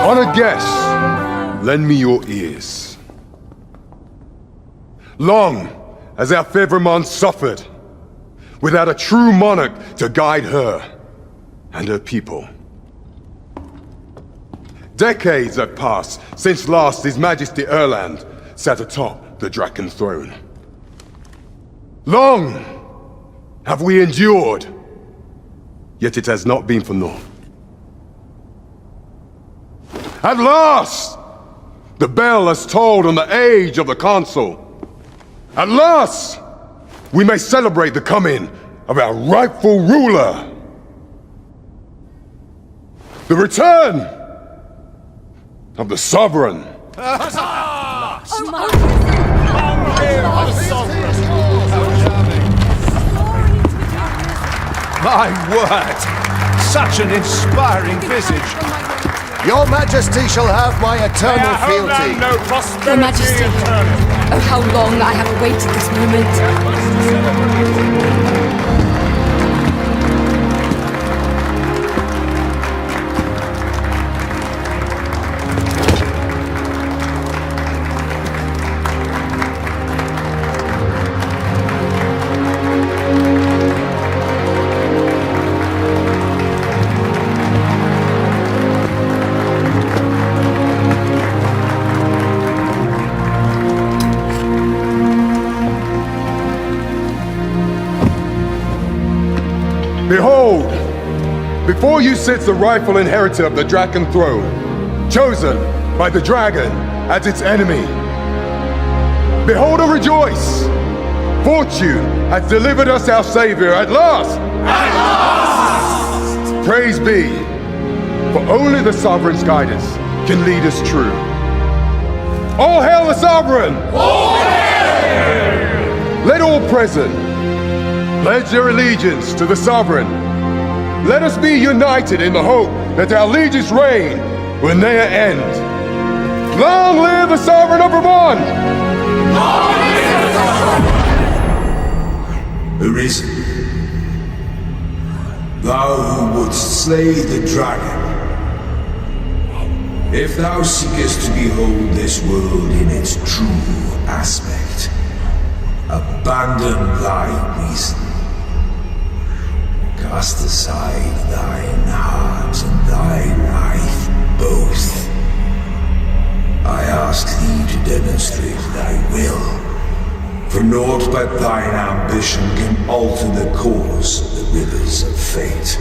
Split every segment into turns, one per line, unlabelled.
On a guess, lend me your ears. Long has our Fevrimon suffered, without a true monarch to guide her and her people. Decades have passed since last His Majesty Erland sat atop the Draken throne. Long have we endured, yet it has not been for naught. At last, the bell has tolled on the age of the Consul. At last, we may celebrate the coming of our rightful ruler. The return of the Sovereign.
My word! Such an inspiring visage!
Your Majesty shall have my eternal fealty.
Your Majesty, oh how long I have awaited this moment.
Behold, before you sits the rightful inheritor of the Draken throne, chosen by the dragon as its enemy. Behold and rejoice! Fortune has delivered us our savior at last! At last! Praise be, for only the Sovereign's guidance can lead us true. All hail the Sovereign! All hail! Let all present pledge their allegiance to the Sovereign. Let us be united in the hope that our liege's reign will ne'er end. Long live the Sovereign of Vermont! Long live the Sovereign!
Arisen, thou who wouldst slay the dragon, if thou seekest to behold this world in its true aspect, abandon thy reason. Cast aside thine heart and thy life both. I ask thee to demonstrate thy will, for naught but thine ambition can alter the course of the rivers of fate.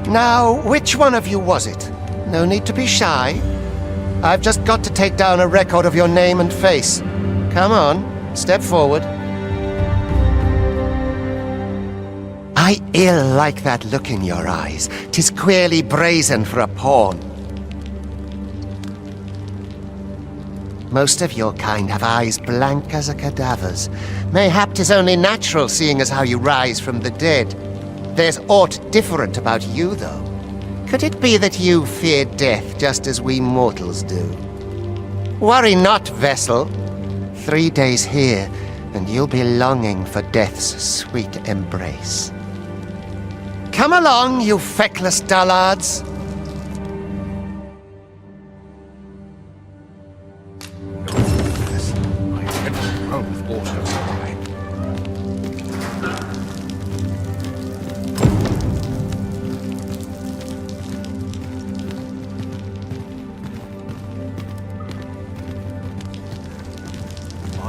Now, which one of you was it? No need to be shy. I've just got to take down a record of your name and face. Come on, step forward. I ill like that look in your eyes. 'Tis queerly brazen for a pawn. Most of your kind have eyes blank as a cadaver's. Mayhap 'tis only natural, seeing as how you rise from the dead. There's aught different about you, though. Could it be that you fear death just as we mortals do? Worry not, vessel. 3 days here, and you'll be longing for death's sweet embrace. Come along, you feckless dullards.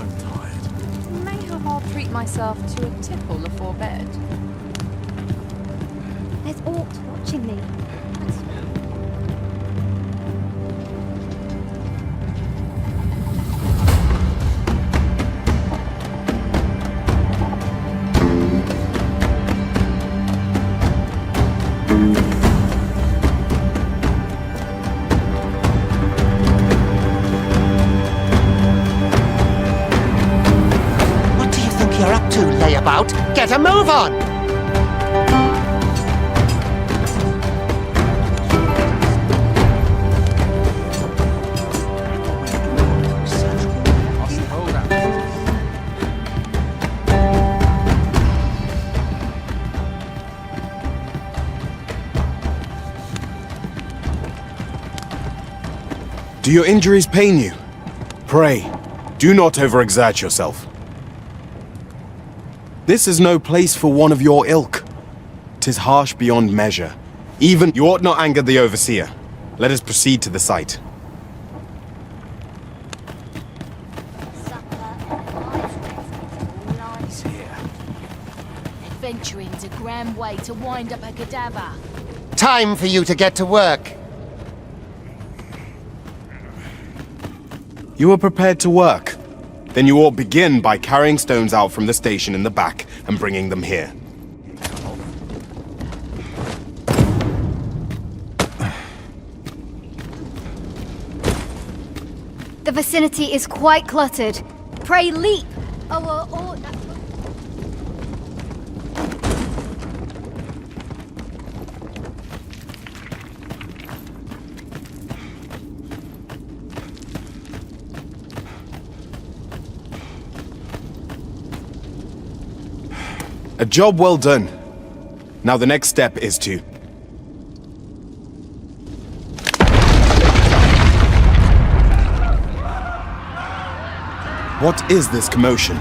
I'm tired.
Mayhap I'll treat myself to a tipple before bed.
There's aught watching me.
What do you think you're up to, layabout? Get a move on!
Do your injuries pain you? Pray, do not overexert yourself. This is no place for one of your ilk. 'Tis harsh beyond measure. Even you ought not anger the overseer. Let us proceed to the site.
Adventuring's a grand way to wind up a cadaver.
Time for you to get to work.
You are prepared to work. Then you ought begin by carrying stones out from the station in the back and bringing them here.
The vicinity is quite cluttered. Pray leap!
A job well done. Now the next step is to... What is this commotion?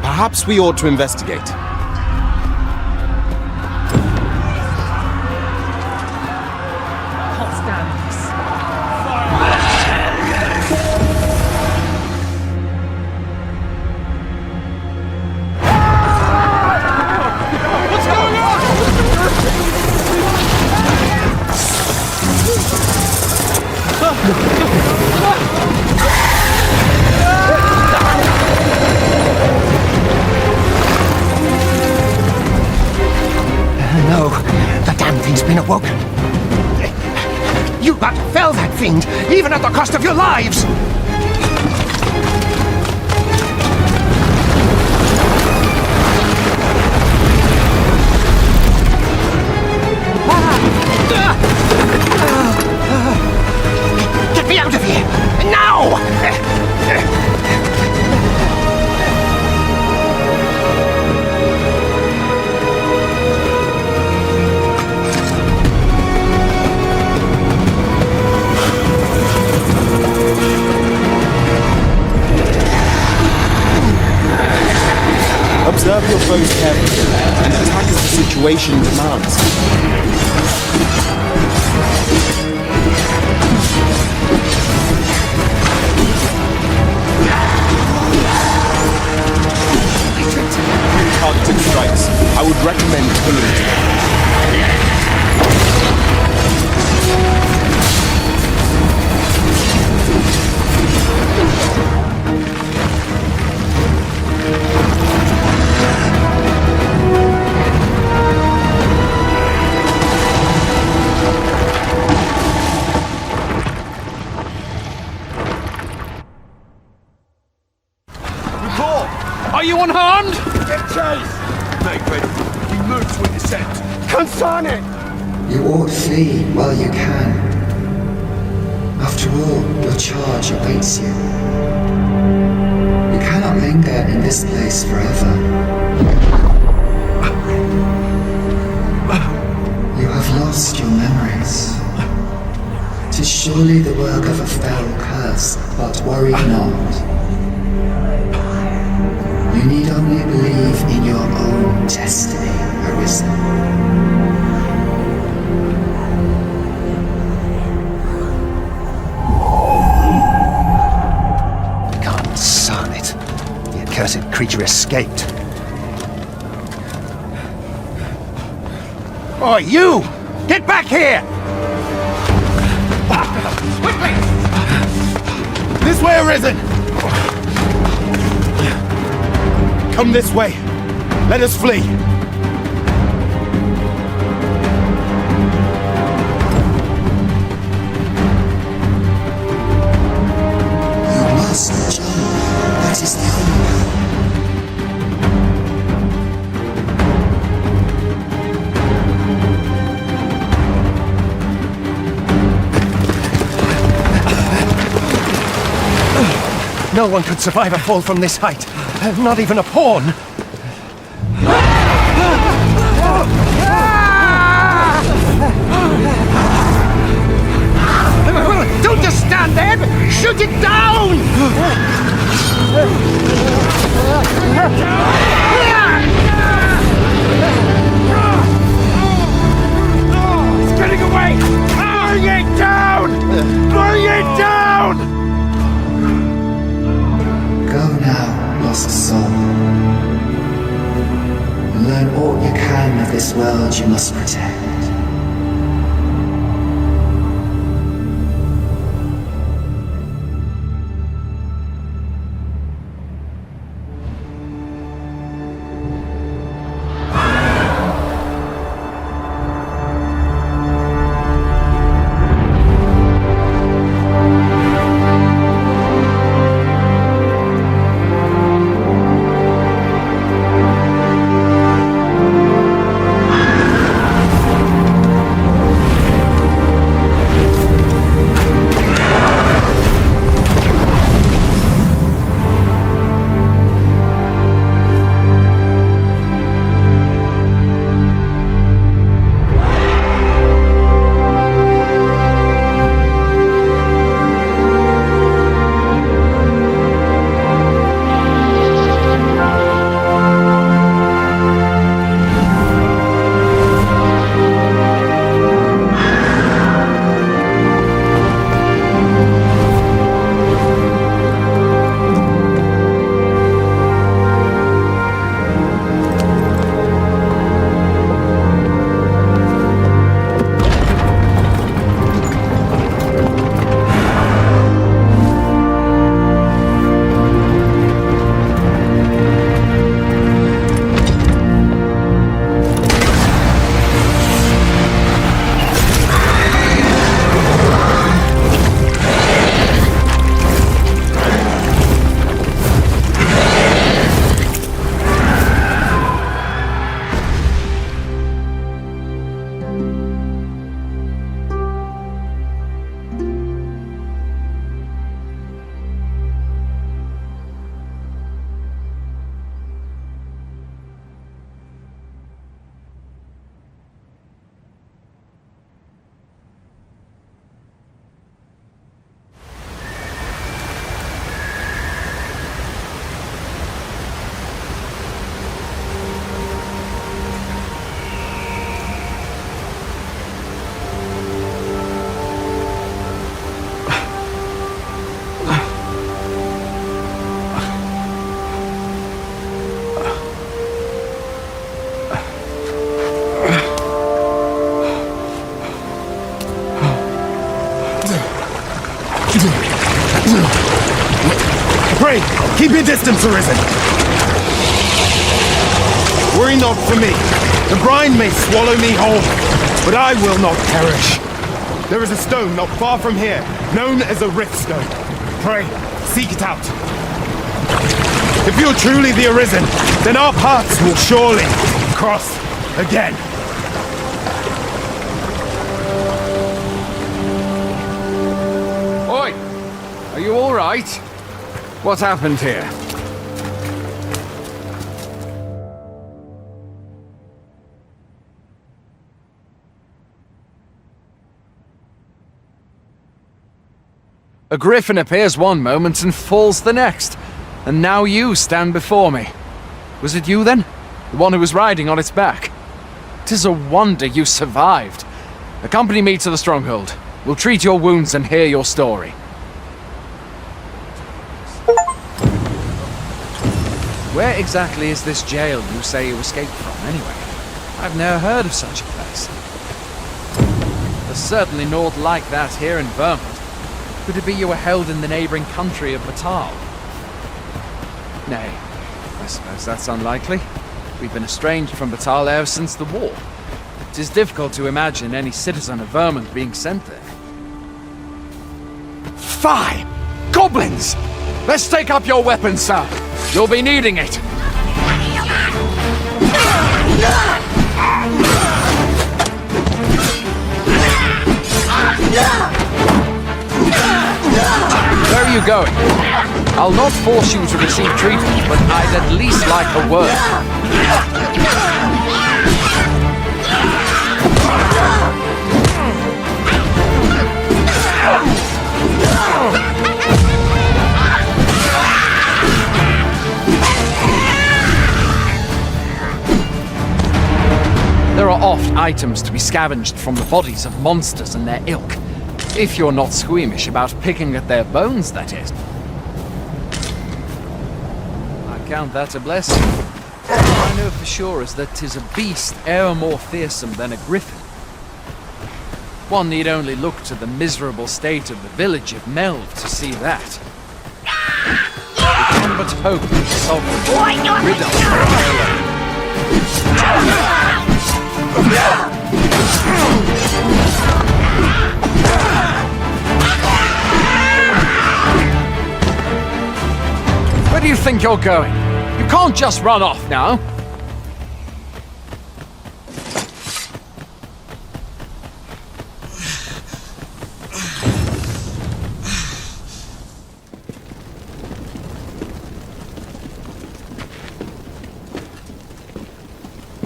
Perhaps we ought to investigate.
No, the damn thing's been awoken. You got to fell that fiend, even at the cost of your lives! Get me out of here! Now!
Observe your foes carefully and attack as the situation demands. Targeted strikes. I would recommend killing it.
Are you unharmed? Get chase! Make ready. We move to intercept.
Consign it!
You ought flee while you can. After all, your charge awaits you. You cannot linger in this place forever. You have lost your memories. 'Tis surely the work of a fell curse, but worry not. You need only believe in your own destiny, Arisen.
Consign it. Cursed creature escaped. Oh, you! Get back here! Quickly!
This way, Arisen! Come this way. Let us flee.
You must jump. That is the only way.
No one could survive a fall from this height. Not even a pawn. Don't just stand there! Shoot it down!
It's getting away! Bring it down! Bring it down!
Go now, lost soul. Learn all you can of this world you must protect.
Pray, keep your distance, Arisen. Worry not for me. The brine may swallow me whole, but I will not perish. There is a stone not far from here, known as a rift stone. Pray, seek it out. If you're truly the Arisen, then our paths will surely cross again.
Oi! Are you all right? What happened here? A griffin appears one moment and falls the next. And now you stand before me. Was it you then? The one who was riding on its back? 'Tis a wonder you survived. Accompany me to the stronghold. We'll treat your wounds and hear your story. Where exactly is this jail you say you escaped from, anyway? I've never heard of such a place. There's certainly naught like that here in Vermont. Could it be you were held in the neighbouring country of Batal? Nay, I suppose that's unlikely. We've been estranged from Batal ever since the war. It is difficult to imagine any citizen of Vermont being sent there. Fie! Goblins! Let's take up your weapons, sir. You'll be needing it. Where are you going? I'll not force you to receive treatment, but I'd at least like a word. There are oft items to be scavenged from the bodies of monsters and their ilk. If you're not squeamish about picking at their bones, that is. I count that a blessing. All I know for sure is that 'tis a beast e'er more fearsome than a griffin. One need only look to the miserable state of the village of Melv to see that. We can but hope that the sovereign will rid us of Where do you think you're going? You can't just run off now.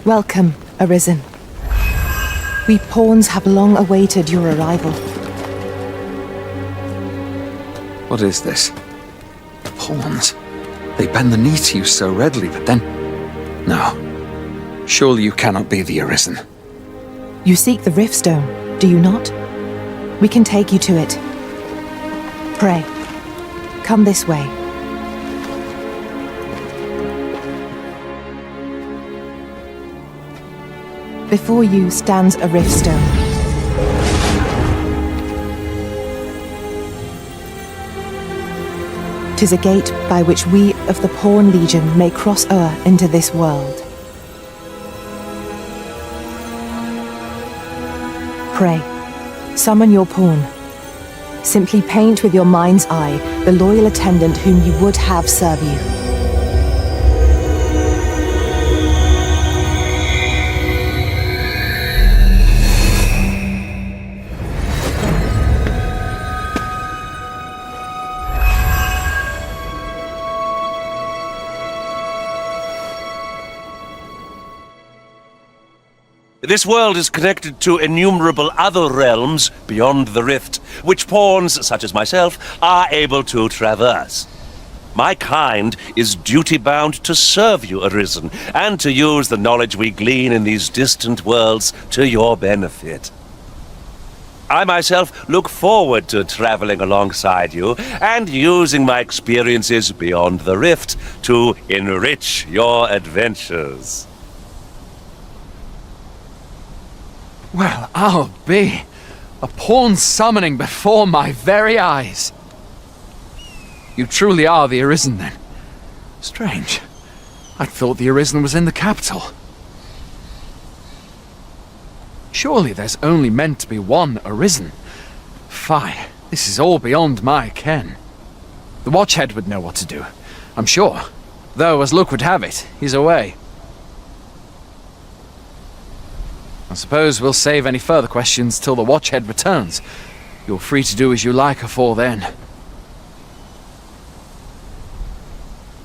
Welcome, Arisen. We pawns have long awaited your arrival.
What is this? Pawns? They bend the knee to you so readily, but then... No. Surely you cannot be the Arisen.
You seek the Riftstone, do you not? We can take you to it. Pray, come this way. Before you stands a Riftstone. "'Tis a gate by which we of the Pawn Legion may cross o'er into this world. Pray, summon your pawn. Simply paint with your mind's eye the loyal attendant whom you would have serve you.
This world is connected to innumerable other realms beyond the rift, which pawns, such as myself, are able to traverse. My kind is duty-bound to serve you, Arisen, and to use the knowledge we glean in these distant worlds to your benefit. I myself look forward to traveling alongside you and using my experiences beyond the rift to enrich your adventures.
Well, I'll be. A pawn summoning before my very eyes. You truly are the Arisen, then. Strange. I thought the Arisen was in the capital. Surely there's only meant to be one Arisen. Fie, this is all beyond my ken. The Watchhead would know what to do, I'm sure. Though, as luck would have it, he's away. I suppose we'll save any further questions till the Watchhead returns. You're free to do as you like afore then.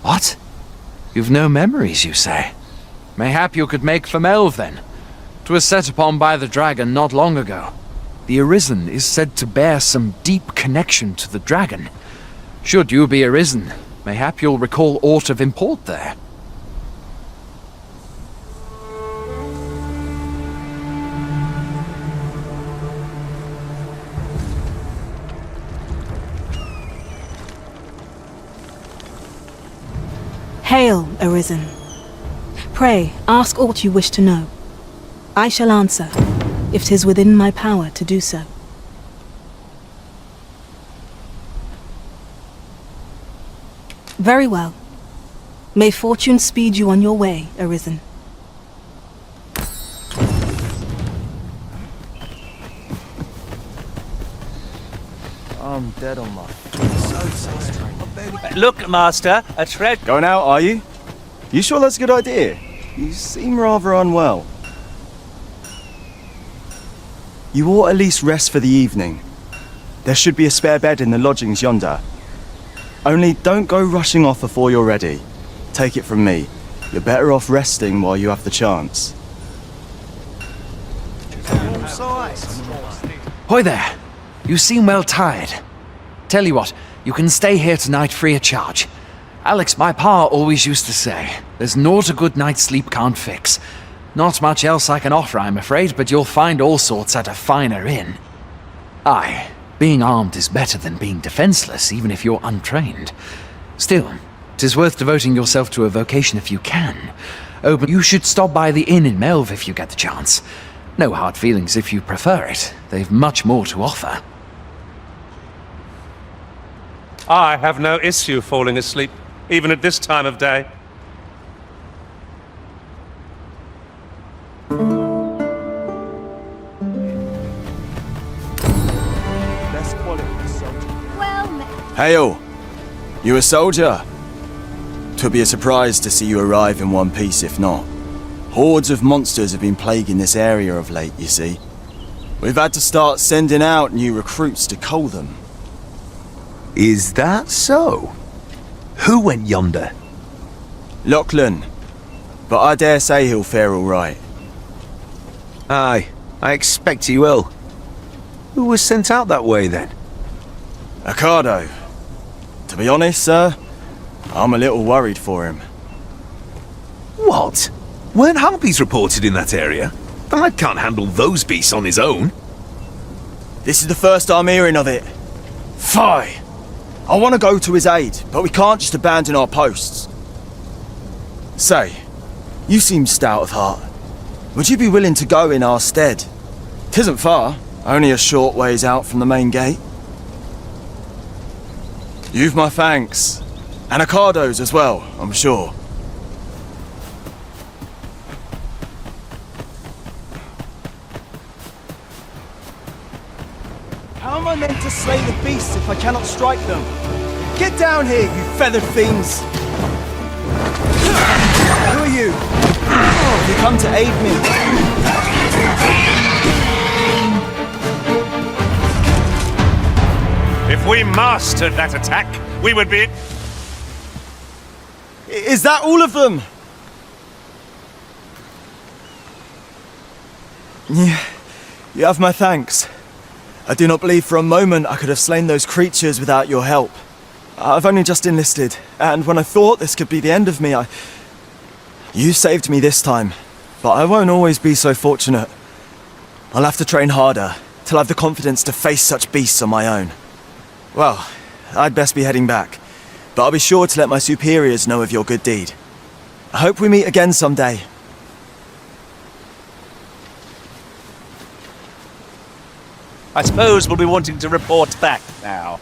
What? You've no memories, you say? Mayhap you could make for Melv, then. 'Twas set upon by the dragon not long ago. The Arisen is said to bear some deep connection to the dragon. Should you be Arisen, mayhap you'll recall aught of import there.
Hail, Arisen. Pray, ask aught you wish to know. I shall answer, if 'tis within my power to do so. Very well. May fortune speed you on your way, Arisen.
I'm dead on my...
Look, Master, a treasure.
Going out, are you? You sure that's a good idea? You seem rather unwell. You ought at least rest for the evening. There should be a spare bed in the lodgings yonder. Only don't go rushing off before you're ready. Take it from me. You're better off resting while you have the chance.
Hoy there. You seem well tired. Tell you what, you can stay here tonight free of charge. Alex, my pa always used to say, there's naught a good night's sleep can't fix. Not much else I can offer, I'm afraid, but you'll find all sorts at a finer inn. Aye, being armed is better than being defenseless, even if you're untrained. Still, 'tis worth devoting yourself to a vocation if you can. Oh, but you should stop by the inn in Melve if you get the chance. No hard feelings if you prefer it. They've much more to offer.
I have no issue falling asleep, even at this time of day.
Best quality soldier.
Well met.
Hail! You a soldier? 'Twould be a surprise to see you arrive in one piece if not. Hordes of monsters have been plaguing this area of late, you see. We've had to start sending out new recruits to cull them.
Is that so? Who went yonder?
Lachlan. But I dare say he'll fare all right.
Aye, I expect he will. Who was sent out that way then?
Ricardo. To be honest, sir, I'm a little worried for him.
What? Weren't harpies reported in that area? The lad can't handle those beasts on his own.
This is the first I'm hearing of it. Fie! I want to go to his aid, but we can't just abandon our posts. Say, you seem stout of heart. Would you be willing to go in our stead? 'Tisn't far, only a short ways out from the main gate. You've my thanks. And Ricardo's as well, I'm sure. How am I meant to slay the beasts if I cannot strike them? Get down here, you feathered fiends! Who are you? You come to aid me.
If we mastered that attack, we would be...
Is that all of them? Yeah, you have my thanks. I do not believe for a moment I could have slain those creatures without your help. I've only just enlisted, and when I thought this could be the end of me, You saved me this time, but I won't always be so fortunate. I'll have to train harder, till I've the confidence to face such beasts on my own. Well, I'd best be heading back, but I'll be sure to let my superiors know of your good deed. I hope we meet again someday.
I suppose we'll be wanting to report back now.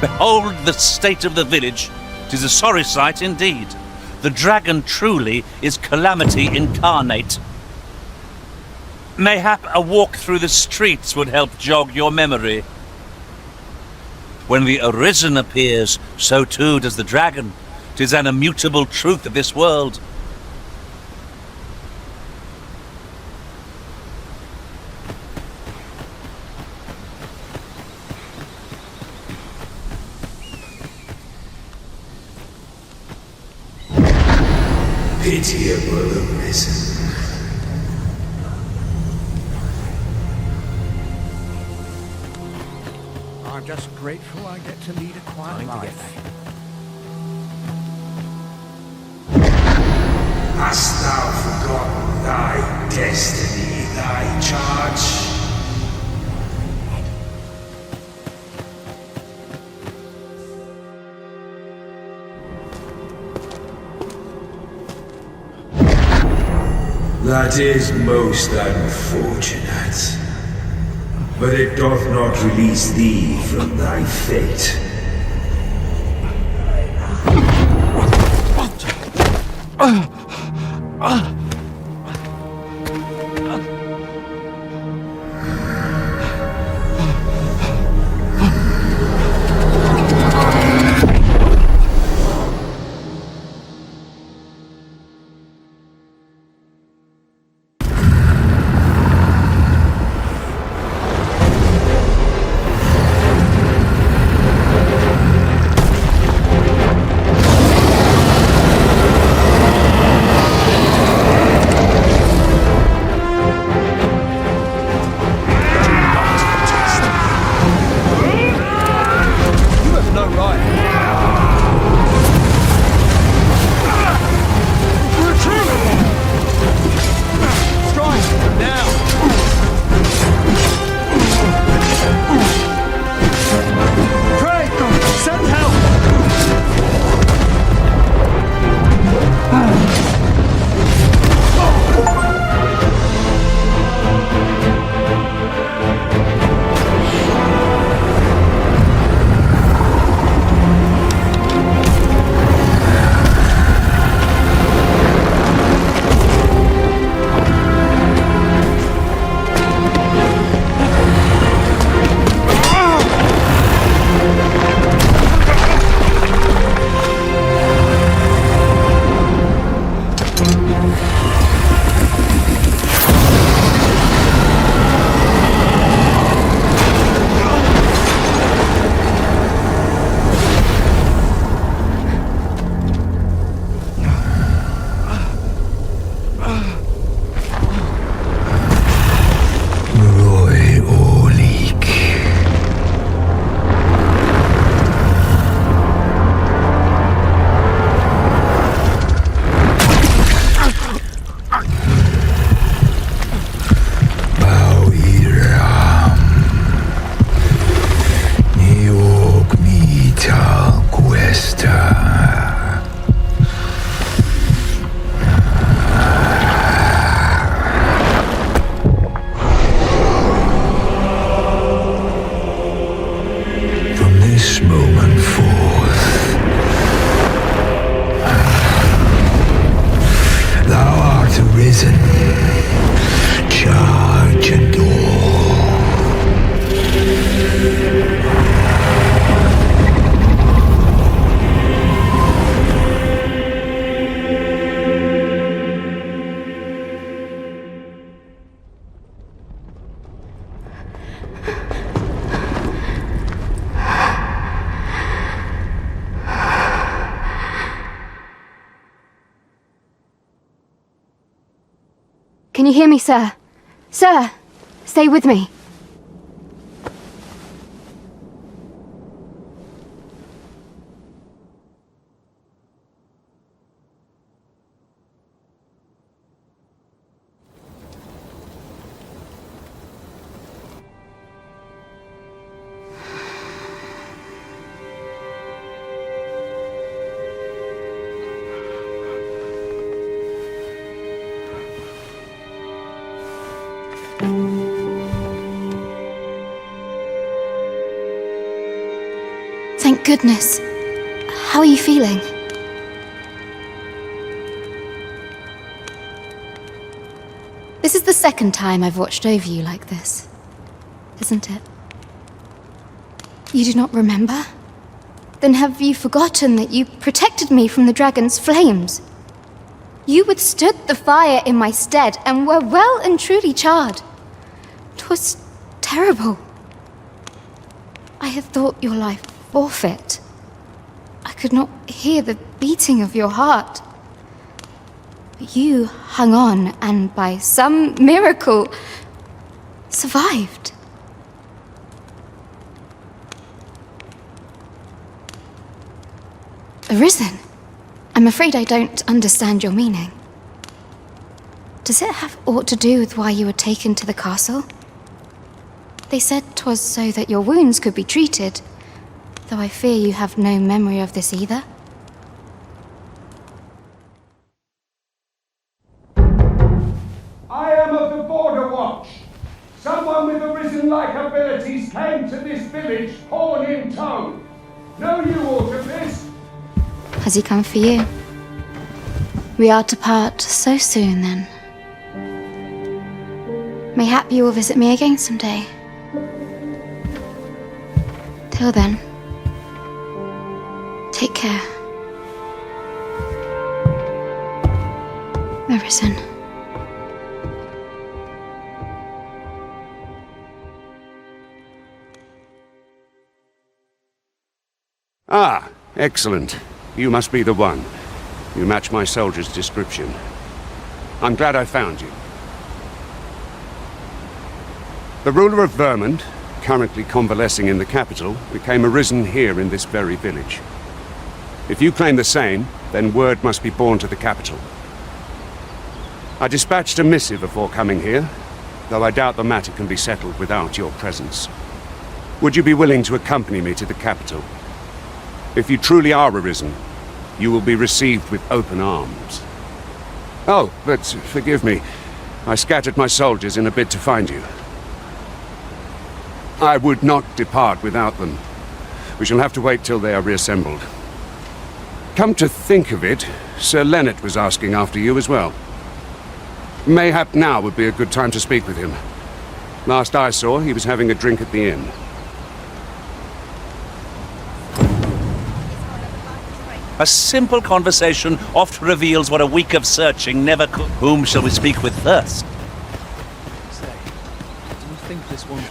Behold the state of the village. 'Tis a sorry sight indeed. The dragon truly is calamity incarnate. Mayhap a walk through the streets would help jog your memory. When the Arisen appears, so too does the dragon. 'Tis an immutable truth of this world.
pitiable arisen.
I'm just grateful I get to lead a quiet life.
Hast thou forgotten thy destiny, thy charge? That is most unfortunate. But it doth not release thee from thy fate.
Can you hear me, sir? Sir, stay with me. Thank goodness. How are you feeling? This is the second time I've watched over you like this, isn't it? You do not remember? Then have you forgotten that you protected me from the dragon's flames? You withstood the fire in my stead and were well and truly charred. 'Twas terrible. I had thought your life forfeit. I could not hear the beating of your heart. But you hung on and by some miracle survived. Arisen? I'm afraid I don't understand your meaning. Does it have aught to do with why you were taken to the castle? They said 'twas so that your wounds could be treated, though I fear you have no memory of this either.
I am of the Border Watch. Someone with Arisen-like abilities came to this village, horn in tow. Know you aught of this?
Has he come for you? We are to part so soon, then. Mayhap you will visit me again someday. Till then, take care. Arisen.
Ah, excellent. You must be the one. You match my soldier's description. I'm glad I found you. The ruler of Vermont, currently convalescing in the capital, became arisen here in this very village. If you claim the same, then word must be borne to the capital. I dispatched a missive before coming here, though I doubt the matter can be settled without your presence. Would you be willing to accompany me to the capital? If you truly are arisen, you will be received with open arms. Oh, but forgive me. I scattered my soldiers in a bid to find you. I would not depart without them. We shall have to wait till they are reassembled. Come to think of it, Sir Leonard was asking after you as well. Mayhap now would be a good time to speak with him. Last I saw, he was having a drink at the inn.
A simple conversation oft reveals what a week of searching never could. Whom shall we speak with first?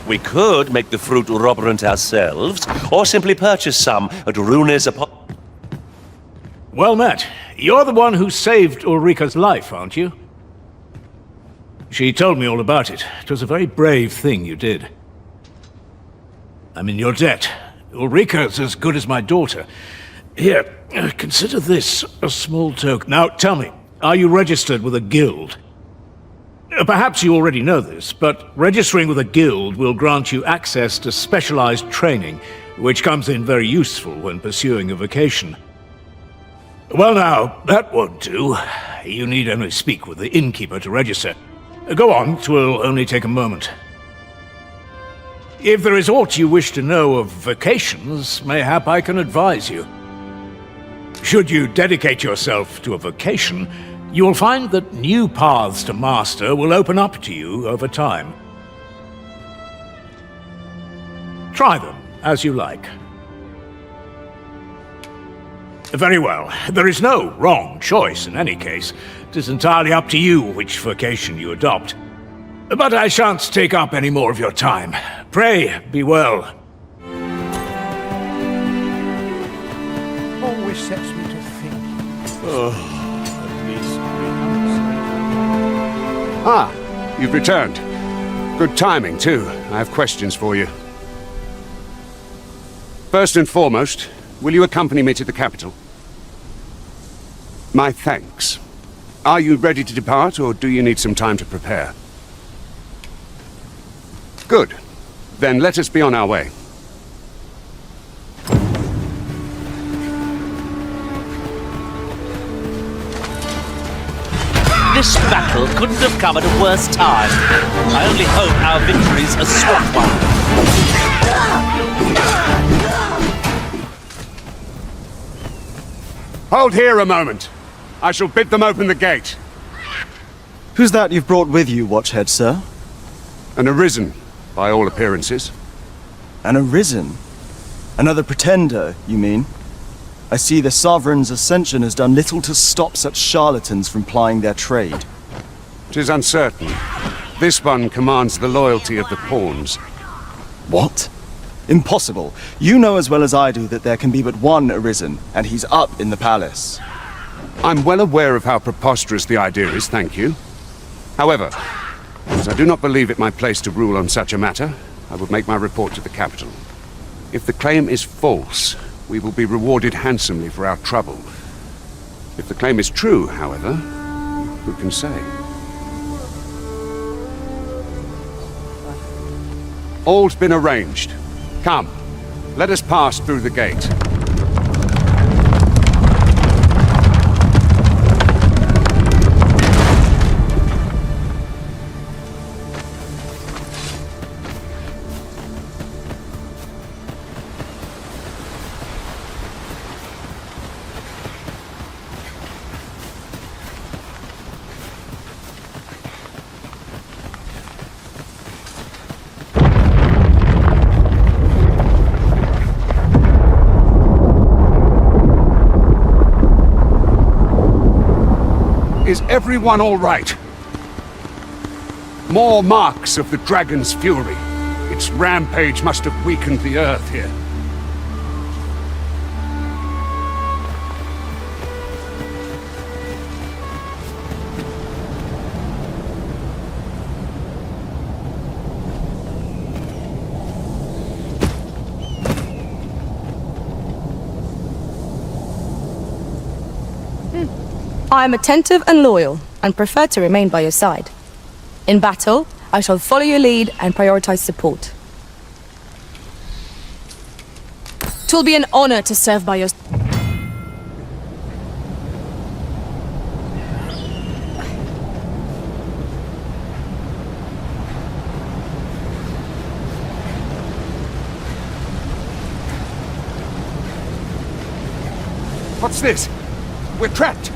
We could make the fruit roberant ourselves, or simply purchase some at Runes upon...
Well met. You're the one who saved Ulrika's life, aren't you? She told me all about it. It was a very brave thing you did. I'm in your debt. Ulrika's as good as my daughter. Here, consider this a small token. Now, tell me, are you registered with a guild? Perhaps you already know this, but registering with a guild will grant you access to specialized training, which comes in very useful when pursuing a vocation. Well now, that won't do. You need only speak with the innkeeper to register. Go on, 'twill only take a moment. If there is aught you wish to know of vocations, mayhap I can advise you. Should you dedicate yourself to a vocation, you will find that new paths to master will open up to you over time. Try them as you like. Very well. There is no wrong choice in any case. It is entirely up to you which vocation you adopt. But I shan't take up any more of your time. Pray, be well.
Always sets me to think.
Ah, you've returned. Good timing, too. I have questions for you. First and foremost, will you accompany me to the capital? My thanks. Are you ready to depart, or do you need some time to prepare? Good. Then let us be on our way.
This battle couldn't have come at a worse time. I only hope our victory's a swift one.
Hold here a moment. I shall bid them open the gate.
Who's that you've brought with you, Watchhead, sir?
An arisen, by all appearances.
An arisen? Another pretender, you mean? I see the Sovereign's ascension has done little to stop such charlatans from plying their trade.
'Tis uncertain. This one commands the loyalty of the pawns.
What? Impossible. You know as well as I do that there can be but one arisen, and he's up in the palace.
I'm well aware of how preposterous the idea is, thank you. However, as I do not believe it my place to rule on such a matter, I will make my report to the capital. If the claim is false, we will be rewarded handsomely for our trouble. If the claim is true, however, who can say? All's been arranged. Come, let us pass through the gate. Is everyone all right? More marks of the dragon's fury. Its rampage must have weakened the earth here.
I am attentive and loyal, and prefer to remain by your side. In battle, I shall follow your lead and prioritize support. 'Twill be an honor to serve by your side.
What's this? We're trapped!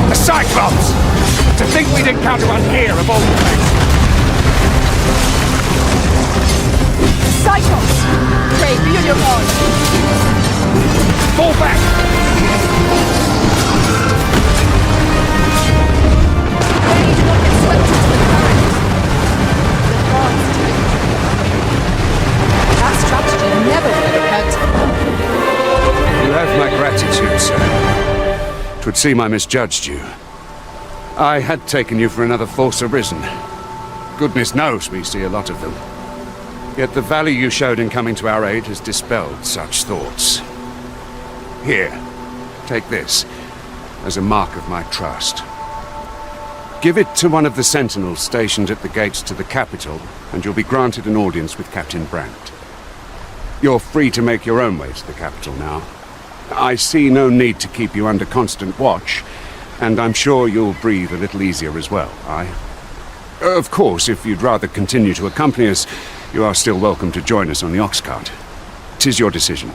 The Cyclops! To think we'd encounter one here of all places!
Cyclops! Pray, be on your guard!
Fall back!
Pray, do not get swept into the current. The gods take that strategy never would have occurred to me.
You have my gratitude, sir. 'Twould seem I misjudged you. I had taken you for another false arisen. Goodness knows we see a lot of them. Yet the value you showed in coming to our aid has dispelled such thoughts. Here, take this, as a mark of my trust. Give it to one of the sentinels stationed at the gates to the capital, and you'll be granted an audience with Captain Brandt. You're free to make your own way to the capital now. I see no need to keep you under constant watch, and I'm sure you'll breathe a little easier as well, aye? Of course, if you'd rather continue to accompany us, you are still welcome to join us on the ox cart. 'Tis your decision.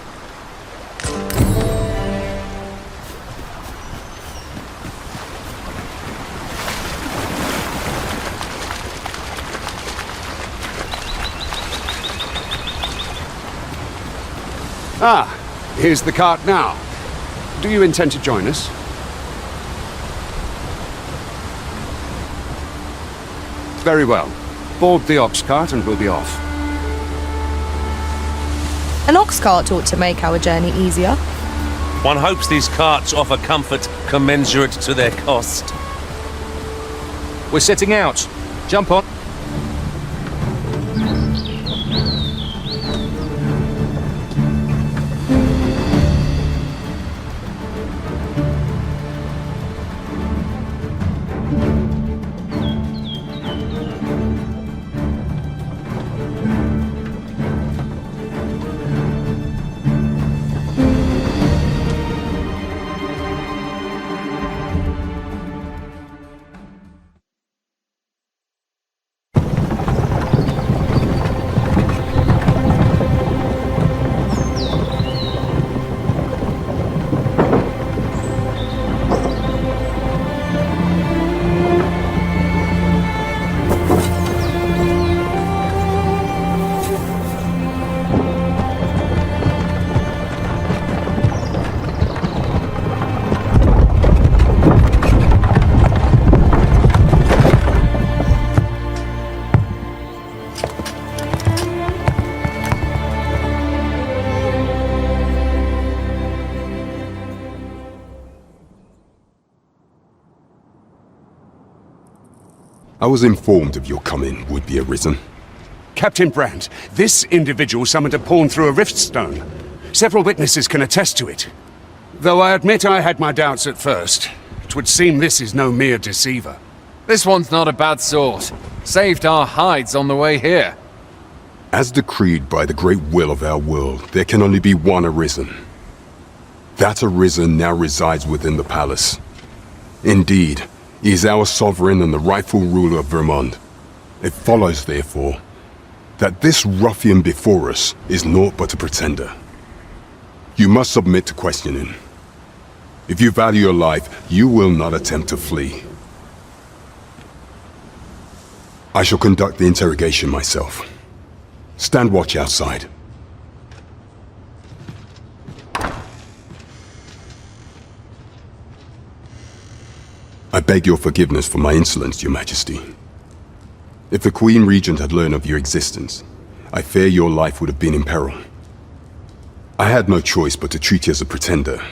Ah, here's the cart now. Do you intend to join us? Very well. Board the ox cart and we'll be off.
An ox cart ought to make our journey easier.
One hopes these carts offer comfort commensurate to their cost.
We're setting out. Jump on.
I was informed of your coming would be arisen.
Captain Brandt, this individual summoned a pawn through a rift stone. Several witnesses can attest to it. Though I admit I had my doubts at first. It would seem this is no mere deceiver.
This one's not a bad sort. Saved our hides on the way here.
As decreed by the great will of our world, there can only be one arisen. That arisen now resides within the palace. Indeed, he is our sovereign and the rightful ruler of Vermont. It follows, therefore, that this ruffian before us is naught but a pretender. You must submit to questioning. If you value your life, you will not attempt to flee. I shall conduct the interrogation myself. Stand watch outside. I beg your forgiveness for my insolence, Your Majesty. If the Queen Regent had learned of your existence, I fear your life would have been in peril. I had no choice but to treat you as a pretender,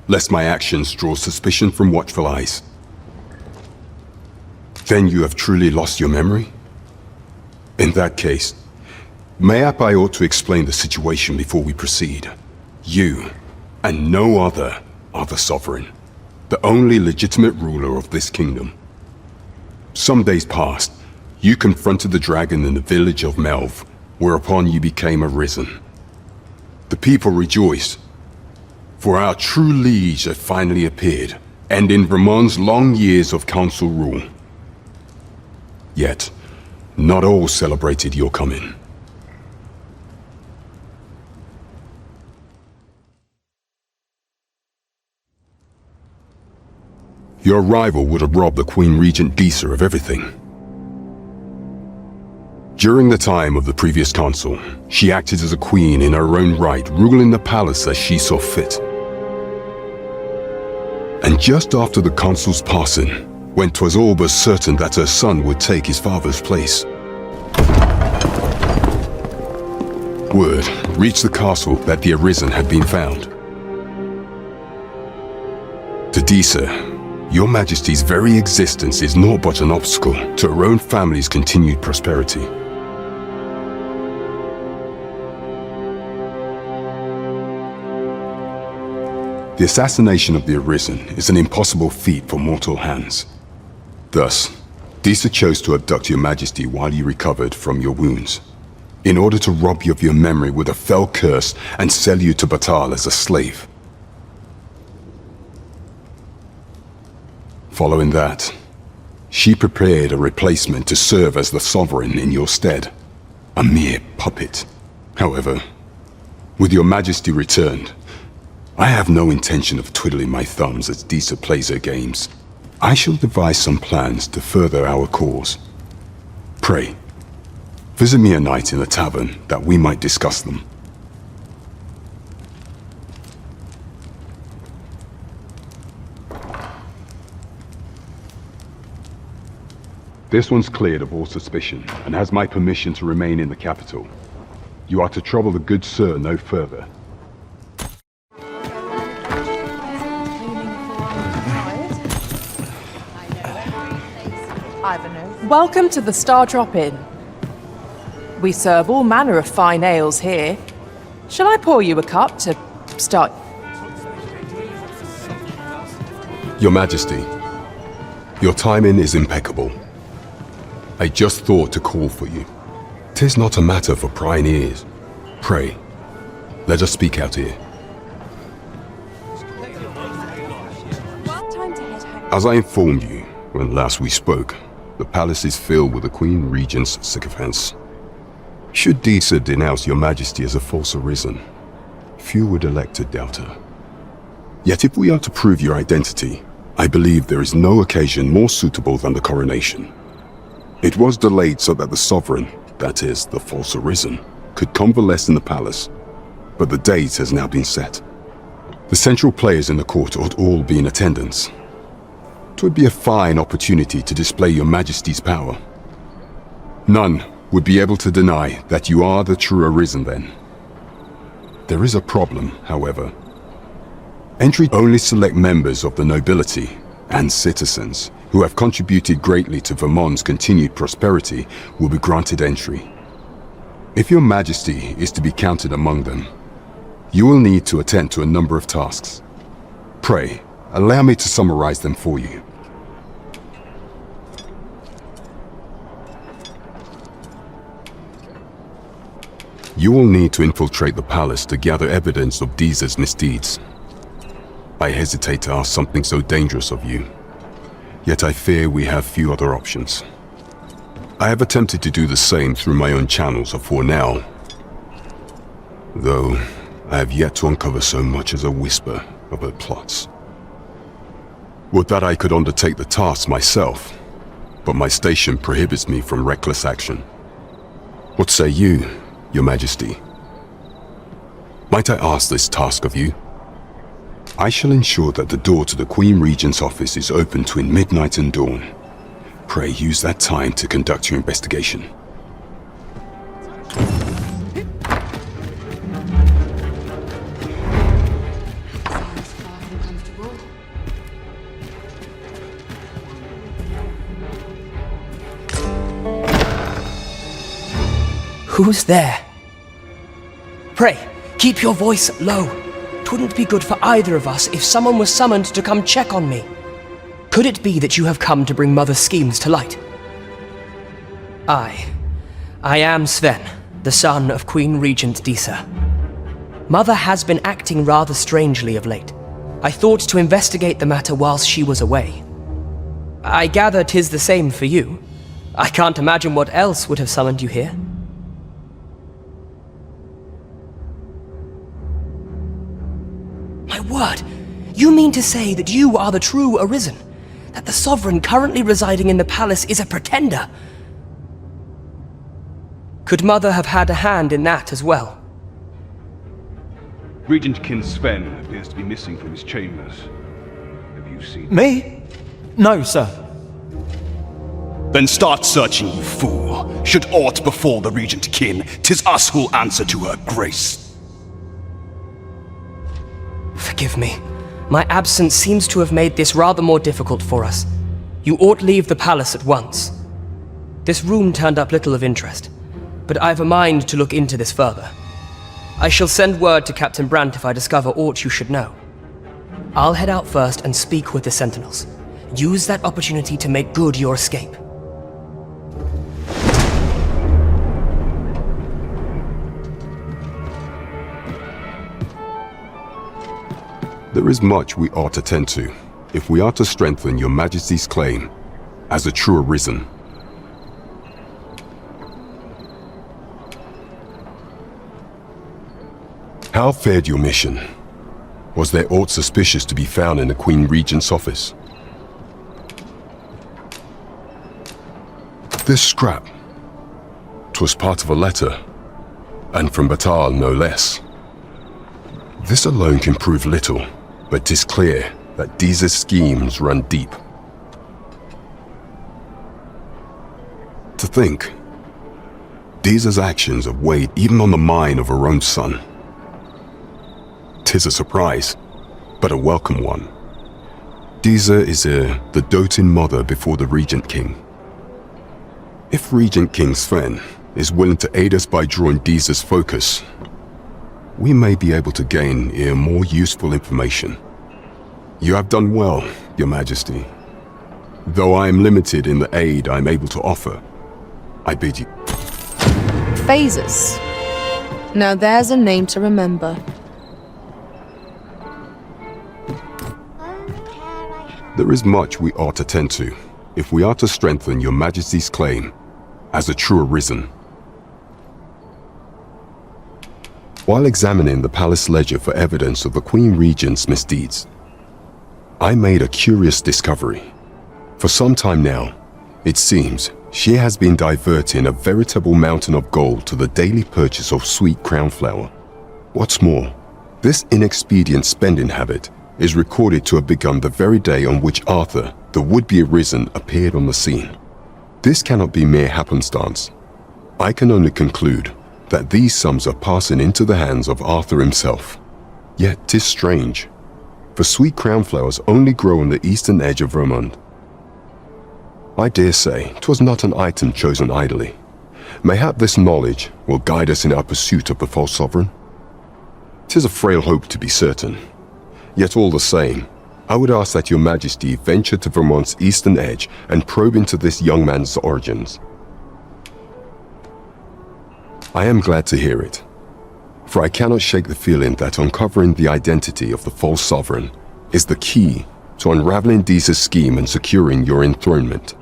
lest my actions draw suspicion from watchful eyes. Then you have truly lost your memory? In that case, mayhap I ought to explain the situation before we proceed. You, and no other, are the sovereign, the only legitimate ruler of this kingdom. Some days past, you confronted the dragon in the village of Melv, whereupon you became arisen. The people rejoiced, for our true liege had finally appeared, ending Vermont's long years of council rule. Yet, not all celebrated your coming. Your arrival would have robbed the Queen Regent Disa of everything. During the time of the previous council, she acted as a queen in her own right, ruling the palace as she saw fit. And just after the council's passing, when 'twas all but certain that her son would take his father's place, word reached the castle that the Arisen had been found. To Disa, Your Majesty's very existence is naught but an obstacle to her own family's continued prosperity. The assassination of the Arisen is an impossible feat for mortal hands. Thus, Disa chose to abduct Your Majesty while you recovered from your wounds, in order to rob you of your memory with a fell curse and sell you to Batal as a slave. Following that, she prepared a replacement to serve as the sovereign in your stead, a mere puppet. However, with Your Majesty returned, I have no intention of twiddling my thumbs as Disa plays her games. I shall devise some plans to further our cause. Pray, visit me a night in the tavern that we might discuss them. This one's cleared of all suspicion and has my permission to remain in the capital. You are to trouble the good sir no further.
Welcome to the Star Drop Inn. We serve all manner of fine ales here. Shall I pour you a cup to start?
Your Majesty, your timing is impeccable. I just thought to call for you. 'Tis not a matter for prying ears. Pray, let us speak out here. As I informed you when last we spoke, the palace is filled with the Queen Regent's sycophants. Should Disa denounce Your Majesty as a false arisen, few would elect to doubt her. Yet if we are to prove your identity, I believe there is no occasion more suitable than the coronation. It was delayed so that the sovereign, that is, the false arisen, could convalesce in the palace, but the date has now been set. The central players in the court ought all be in attendance. It would be a fine opportunity to display Your Majesty's power. None would be able to deny that you are the true Arisen then. There is a problem, however. Entry only select members of the nobility,
and citizens who have contributed greatly to Vermont's continued prosperity will be granted entry. If your majesty is to be counted among them, you will need to attend to a number of tasks. Pray, allow me to summarize them for you. You will need to infiltrate the palace to gather evidence of Deeza's misdeeds. I hesitate to ask something so dangerous of you, yet I fear we have few other options. I have attempted to do the same through my own channels before now, though I have yet to uncover so much as a whisper of her plots. Would that I could undertake the task myself, but my station prohibits me from reckless action. What say you, Your Majesty? Might I ask this task of you? I shall ensure that the door to the Queen Regent's office is open between midnight and dawn. Pray use that time to conduct your investigation.
Who's there? Pray, keep your voice low. 'Twouldn't be good for either of us if someone was summoned to come check on me. Could it be that you have come to bring Mother's schemes to light? I am Sven, the son of Queen Regent Disa. Mother has been acting rather strangely of late. I thought to investigate the matter whilst she was away. I gather 'tis the same for you. I can't imagine what else would have summoned you here. My word! You mean to say that you are the true Arisen? That the sovereign currently residing in the palace is a pretender? Could Mother have had a hand in that as well?
Regent Kin Sven appears to be missing from his chambers. Have you seen him?
Me? No, sir.
Then start searching, you fool. Should aught befall the Regent Kin, 'tis us who'll answer to her grace.
Forgive me. My absence seems to have made this rather more difficult for us. You ought leave the palace at once. This room turned up little of interest, but I've a mind to look into this further. I shall send word to Captain Brandt if I discover aught you should know. I'll head out first and speak with the Sentinels. Use that opportunity to make good your escape.
There is much we ought to tend to, if we are to strengthen your Majesty's claim as a true Arisen. How fared your mission? Was there aught suspicious to be found in the Queen Regent's office? This scrap. 'Twas part of a letter, and from Batal no less. This alone can prove little, but 'tis clear that Deeza's schemes run deep. To think, Deeza's actions have weighed even on the mind of her own son. 'Tis a surprise, but a welcome one. Deeza is the doting mother before the Regent King. If Regent King Sven is willing to aid us by drawing Deeza's focus, we may be able to gain more useful information. You have done well, Your Majesty. Though I am limited in the aid I am able to offer, I bid you.
Phases. Now there's a name to remember.
There is much we ought to tend to, if we are to strengthen Your Majesty's claim as a true Arisen. While examining the palace ledger for evidence of the Queen Regent's misdeeds, I made a curious discovery. For some time now, it seems she has been diverting a veritable mountain of gold to the daily purchase of sweet crown flower. What's more, this inexpedient spending habit is recorded to have begun the very day on which Arthur, the would-be Arisen, appeared on the scene. This cannot be mere happenstance. I can only conclude that these sums are passing into the hands of Arthur himself. Yet 'tis strange. for sweet crownflowers only grow on the eastern edge of Vermont. I dare say 'twas not an item chosen idly. Mayhap this knowledge will guide us in our pursuit of the false sovereign. 'Tis a frail hope to be certain, yet all the same, I would ask that your majesty venture to Vermont's eastern edge and probe into this young man's origins. I am glad to hear it, for I cannot shake the feeling that uncovering the identity of the false sovereign is the key to unraveling Deez's scheme and securing your enthronement.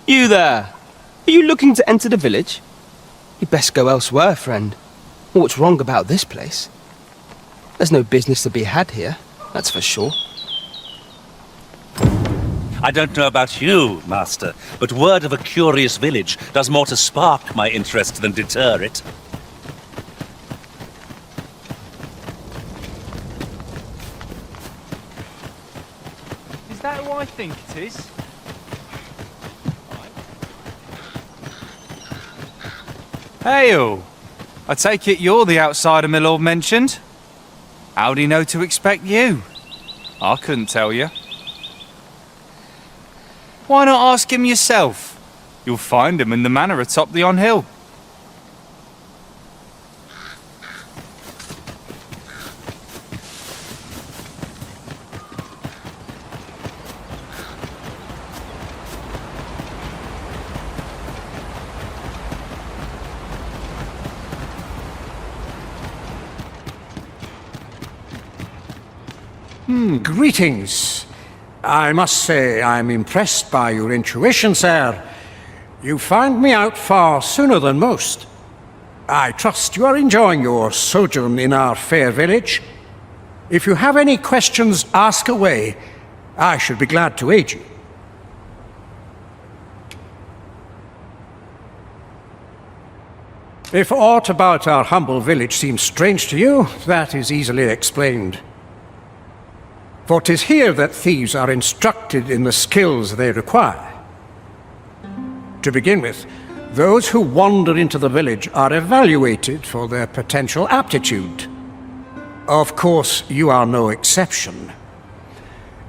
You there! Are you looking to enter the village? You'd best go elsewhere, friend. What's wrong about this place? There's no business to be had here, that's for sure.
I don't know about you, Master, but word of a curious village does more to spark my interest than deter it.
Is that who I think it is? Hey-o! I take it you're the outsider my lord mentioned? How'd he know to expect you? I couldn't tell you. Why not ask him yourself? You'll find him in the manor atop the on-hill.
Greetings. I must say I'm impressed by your intuition, sir. You found me out far sooner than most. I trust you are enjoying your sojourn in our fair village. If you have any questions, ask away. I should be glad to aid you. If aught about our humble village seems strange to you, that is easily explained. For 'tis here that thieves are instructed in the skills they require. To begin with, those who wander into the village are evaluated for their potential aptitude. Of course, you are no exception.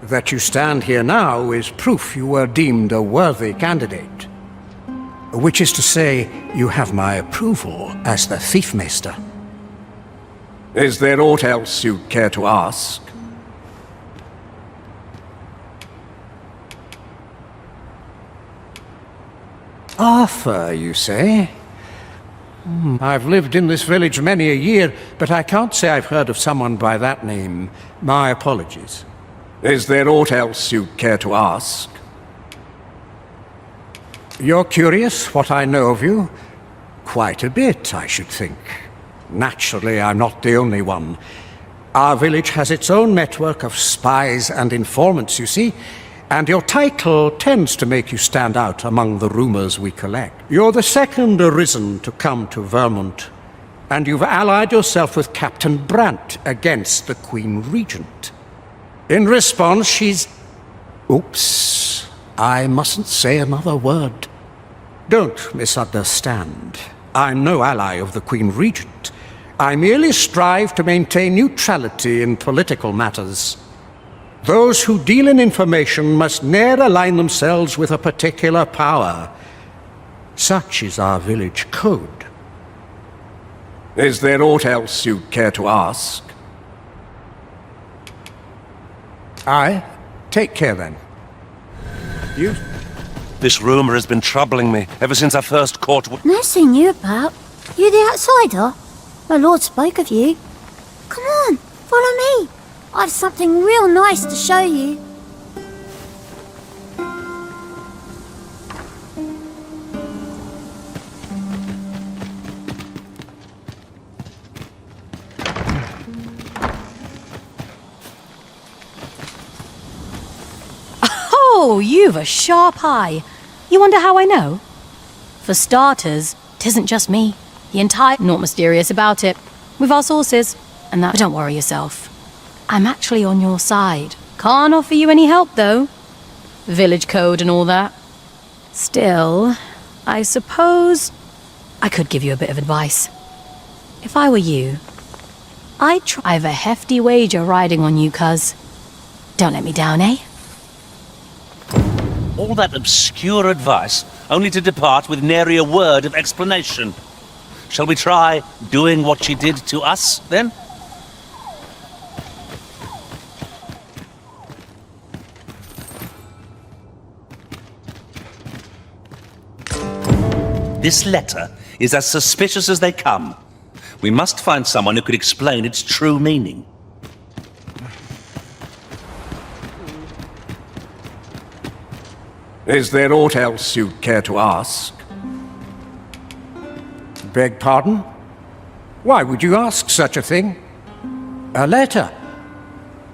That you stand here now is proof you were deemed a worthy candidate. Which is to say, you have my approval as the Thiefmeister. Is there aught else you'd care to ask? Arthur, you say? I've lived in this village many a year, but I can't say I've heard of someone by that name. My apologies. Is there aught else you care to ask? You're curious what I know of you? Quite a bit, I should think. Naturally, I'm not the only one. Our village has its own network of spies and informants, you see, and your title tends to make you stand out among the rumors we collect. You're the second arisen to come to Vermont, and you've allied yourself with Captain Brant against the Queen Regent. In response, she's... Oops, I mustn't say another word. Don't misunderstand. I'm no ally of the Queen Regent. I merely strive to maintain neutrality in political matters. Those who deal in information must ne'er align themselves with a particular power. Such is our village code. Is there aught else you'd care to ask? Aye. Take care then. You?
This rumor has been troubling me ever since I first caught...
Nothing you about. You the outsider? My lord spoke of you. Come on, follow me. I've something real nice to show you.
Oh, you've a sharp eye. You wonder how I know? For starters, 'tisn't just me. The entire... Not mysterious about it. We've our sources, and that... But don't worry yourself. I'm actually on your side. Can't offer you any help, though. Village code and all that. Still, I suppose I could give you a bit of advice. If I were you, I'd try... I've a hefty wager riding on you, cuz. Don't let me down, eh?
All that obscure advice, only to depart with nary a word of explanation. Shall we try doing what she did to us, then? This letter is as suspicious as they come. We must find someone who could explain its true meaning.
Is there aught else you'd care to ask? Beg pardon? Why would you ask such a thing? A letter?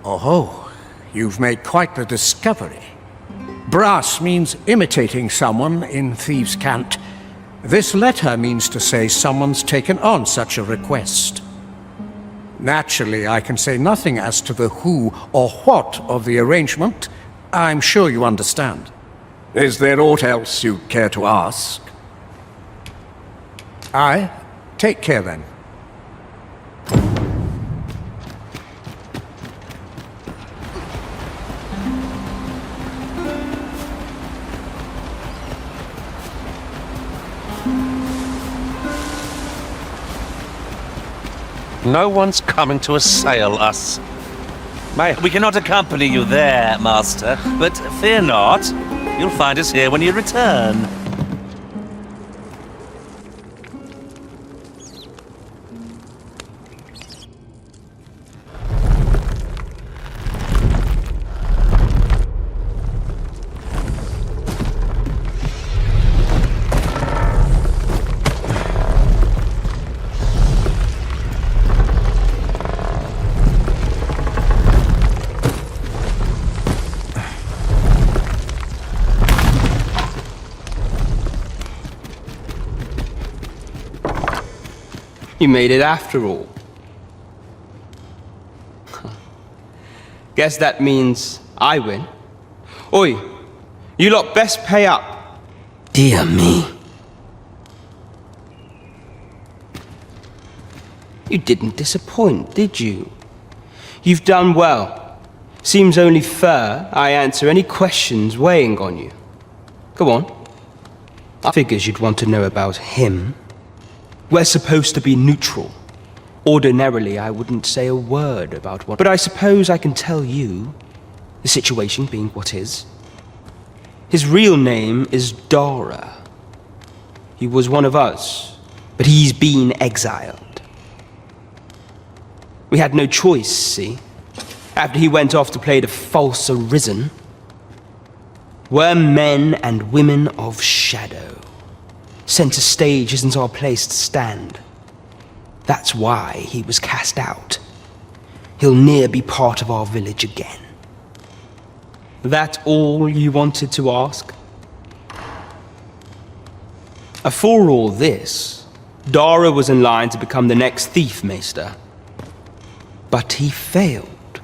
Oh, you've made quite the discovery. Brass means imitating someone in thieves' cant. This letter means to say someone's taken on such a request. Naturally, I can say nothing as to the who or what of the arrangement. I'm sure you understand. Is there aught else you'd care to ask? Aye. Take care then.
No one's coming to assail us. We cannot accompany you there, Master, but fear not. You'll find us here when you return.
You made it after all. Guess that means I win. Oi, you lot best pay up.
Dear me.
You didn't disappoint, did you? You've done well. Seems only fair I answer any questions weighing on you. Go on. I figures you'd want to know about him. We're supposed to be neutral. Ordinarily, I wouldn't say a word about what... But I suppose I can tell you, the situation being what is. His real name is Dara. He was one of us, but he's been exiled. We had no choice, see? After he went off to play the false arisen. We're men and women of shadow. Center stage isn't our place to stand. That's why he was cast out. He'll ne'er be part of our village again. That all you wanted to ask? For all this, Dara was in line to become the next thief maester. But he failed.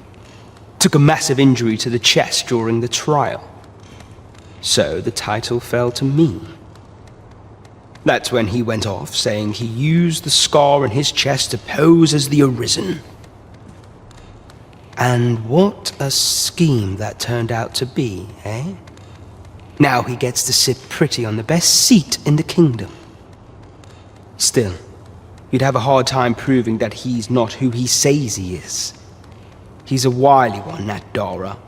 Took a massive injury to the chest during the trial. So the title fell to me. That's when he went off, saying he used the scar on his chest to pose as the Arisen. And what a scheme that turned out to be, eh? Now he gets to sit pretty on the best seat in the kingdom. Still, you'd have a hard time proving that he's not who he says he is. He's a wily one, that Dara.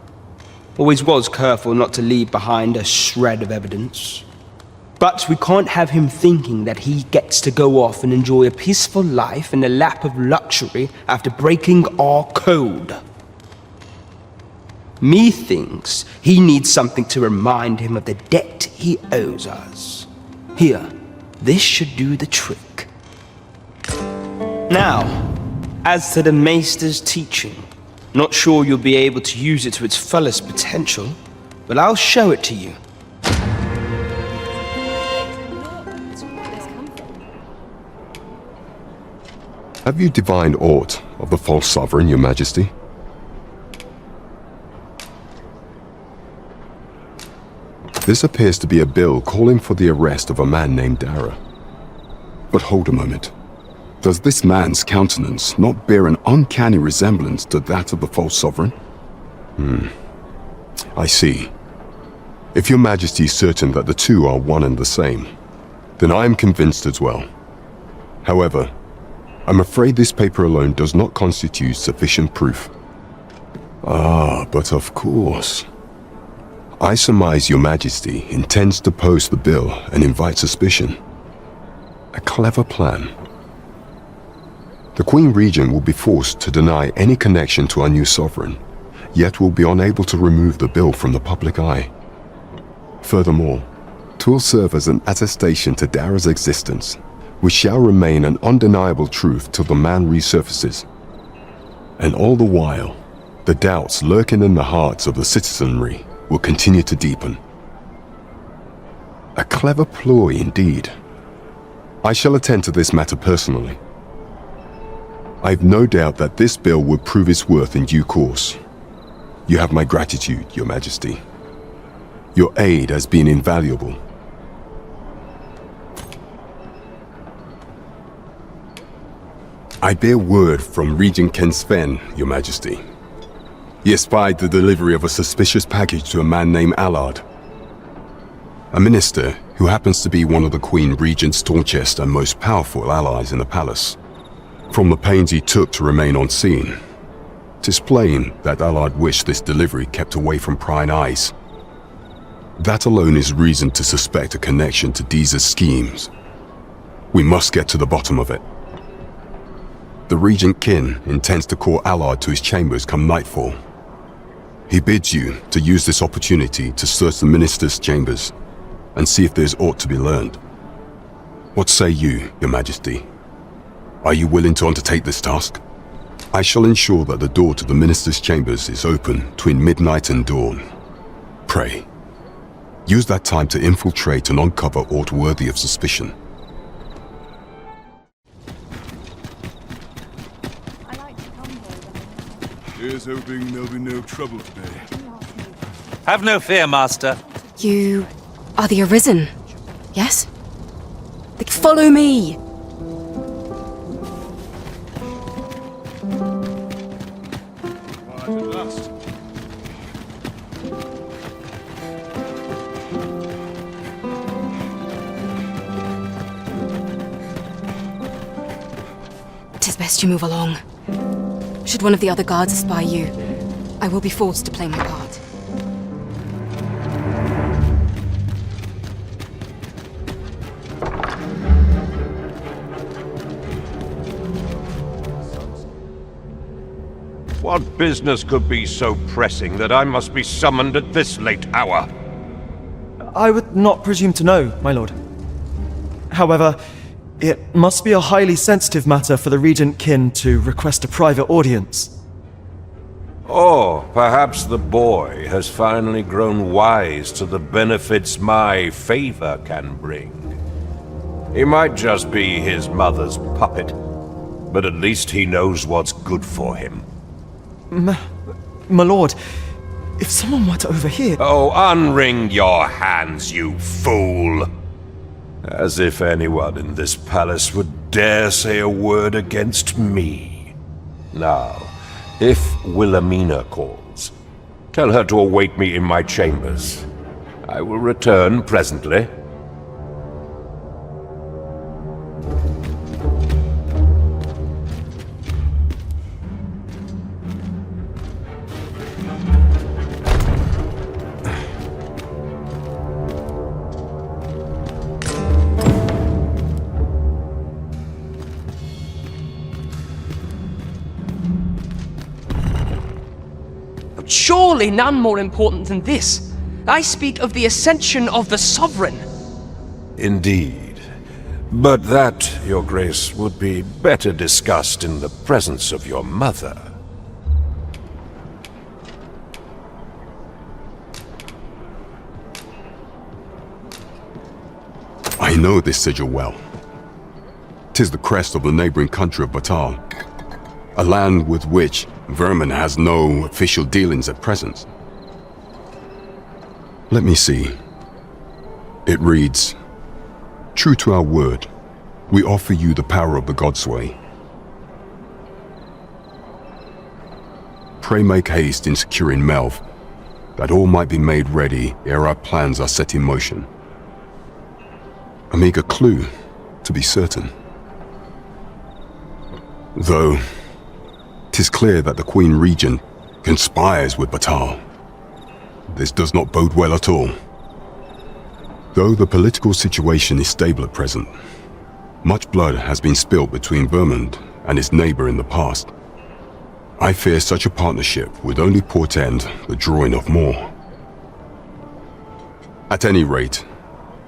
Always was careful not to leave behind a shred of evidence. But we can't have him thinking that he gets to go off and enjoy a peaceful life in the lap of luxury after breaking our code. Methinks he needs something to remind him of the debt he owes us. Here, this should do the trick. Now, as to the Maester's teaching, not sure you'll be able to use it to its fullest potential, but I'll show it to you.
Have you divined aught of the false sovereign, your majesty? This appears to be a bill calling for the arrest of a man named Dara. But hold a moment. Does this man's countenance not bear an uncanny resemblance to that of the false sovereign? I see. If your majesty is certain that the two are one and the same, then I am convinced as well. However, I'm afraid this paper alone does not constitute sufficient proof. Ah, but of course. I surmise your majesty intends to post the bill and invite suspicion. A clever plan. The Queen Regent will be forced to deny any connection to our new sovereign, yet will be unable to remove the bill from the public eye. Furthermore, 'twill serve as an attestation to Dara's existence, which shall remain an undeniable truth till the man resurfaces. And all the while, the doubts lurking in the hearts of the citizenry will continue to deepen. A clever ploy indeed. I shall attend to this matter personally. I've no doubt that this bill will prove its worth in due course. You have my gratitude, your majesty. Your aid has been invaluable. I bear word from Regent Ken Sven, your majesty. He espied the delivery of a suspicious package to a man named Allard, a minister who happens to be one of the Queen Regent's staunchest and most powerful allies in the palace. From the pains he took to remain on scene, 'tis plain that Allard wished this delivery kept away from prying eyes. That alone is reason to suspect a connection to Deeza's schemes. We must get to the bottom of it. The Regent Kin intends to call Allard to his chambers come nightfall. He bids you to use this opportunity to search the minister's chambers and see if there's aught to be learned. What say you, your majesty? Are you willing to undertake this task? I shall ensure that the door to the minister's chambers is open between midnight and dawn. Pray, use that time to infiltrate and uncover aught worthy of suspicion.
Here's hoping there'll be no trouble today.
Have no fear, Master.
You are the Arisen, yes? Follow me!
At last.
Tis best you move along. Should one of the other guards espy you, I will be forced to play my part.
What business could be so pressing that I must be summoned at this late hour?
I would not presume to know, my lord. However, it must be a highly sensitive matter for the Regent Kin to request a private audience.
Or perhaps the boy has finally grown wise to the benefits my favor can bring. He might just be his mother's puppet, but at least he knows what's good for him.
My lord, if someone were to overhear...
Oh, unwring your hands, you fool! As if anyone in this palace would dare say a word against me. Now, if Wilhelmina calls, tell her to await me in my chambers. I will return presently.
Surely none more important than this. I speak of the ascension of the Sovereign.
Indeed. But that, Your Grace, would be better discussed in the presence of your mother.
I know this sigil well. 'Tis the crest of the neighboring country of Batal, a land with which Vermin has no official dealings at present. Let me see. It reads, "True to our word, we offer you the power of the Godsway. Pray make haste in securing Melv, that all might be made ready ere our plans are set in motion." A meager clue, to be certain. Though, 'tis clear that the Queen Regent conspires with Batal. This does not bode well at all. Though the political situation is stable at present, much blood has been spilled between Vermund and his neighbor in the past. I fear such a partnership would only portend the drawing of more. At any rate,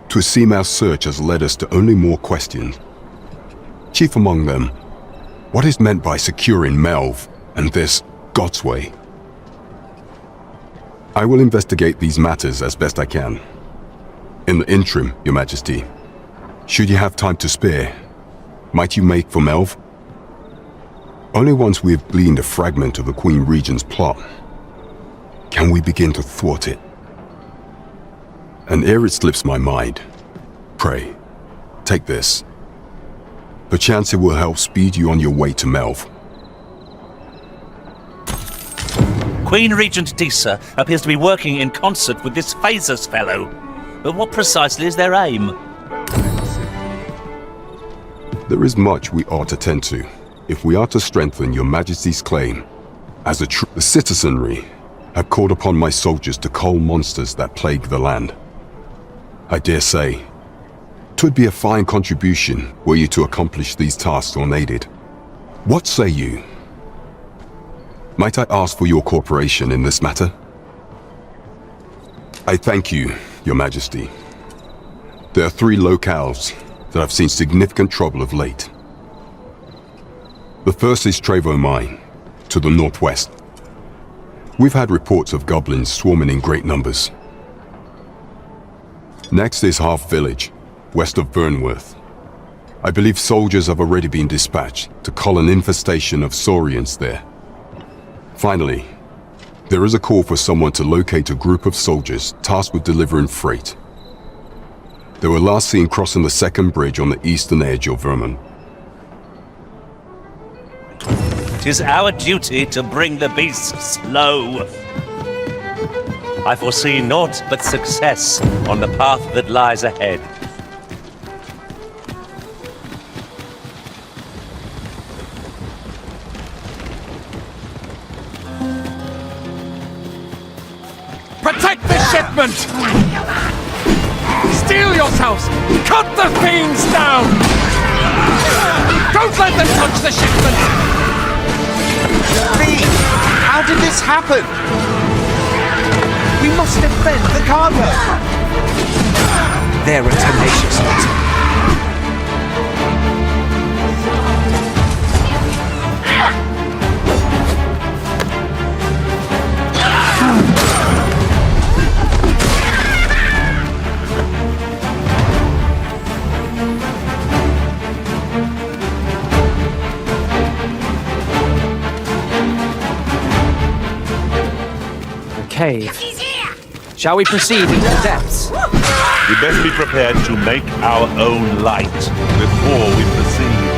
'twould seem our search has led us to only more questions. Chief among them, what is meant by securing Melv and this Godsway? I will investigate these matters as best I can. In the interim, Your Majesty, should you have time to spare, might you make for Melv? Only once we have gleaned a fragment of the Queen Regent's plot can we begin to thwart it. And ere it slips my mind, pray, take this. Perchance it will help speed you on your way to Melv.
Queen Regent Disa appears to be working in concert with this Phasus fellow. But what precisely is their aim?
There is much we ought to tend to, if we are to strengthen Your Majesty's claim. As the citizenry have called upon my soldiers to cull monsters that plague the land. I dare say, 'twould be a fine contribution were you to accomplish these tasks unaided. What say you? Might I ask for your cooperation in this matter? I thank you, Your Majesty. There are 3 locales that have seen significant trouble of late. The first is Trevo Mine, to the northwest. We've had reports of goblins swarming in great numbers. Next is Half Village, west of Burnworth. I believe soldiers have already been dispatched to cull an infestation of Saurians there. Finally, there is a call for someone to locate a group of soldiers tasked with delivering freight. They were last seen crossing the second bridge on the eastern edge of Vermin.
'Tis our duty to bring the beasts low. I foresee naught but success on the path that lies ahead.
Protect the shipment! Steel yourselves! Cut the fiends down! Don't let them touch the shipment!
How did this happen? We must defend the cargo! They're a tenacious lot.
Cave. Shall we proceed into the depths?
We best be prepared to make our own light before we proceed.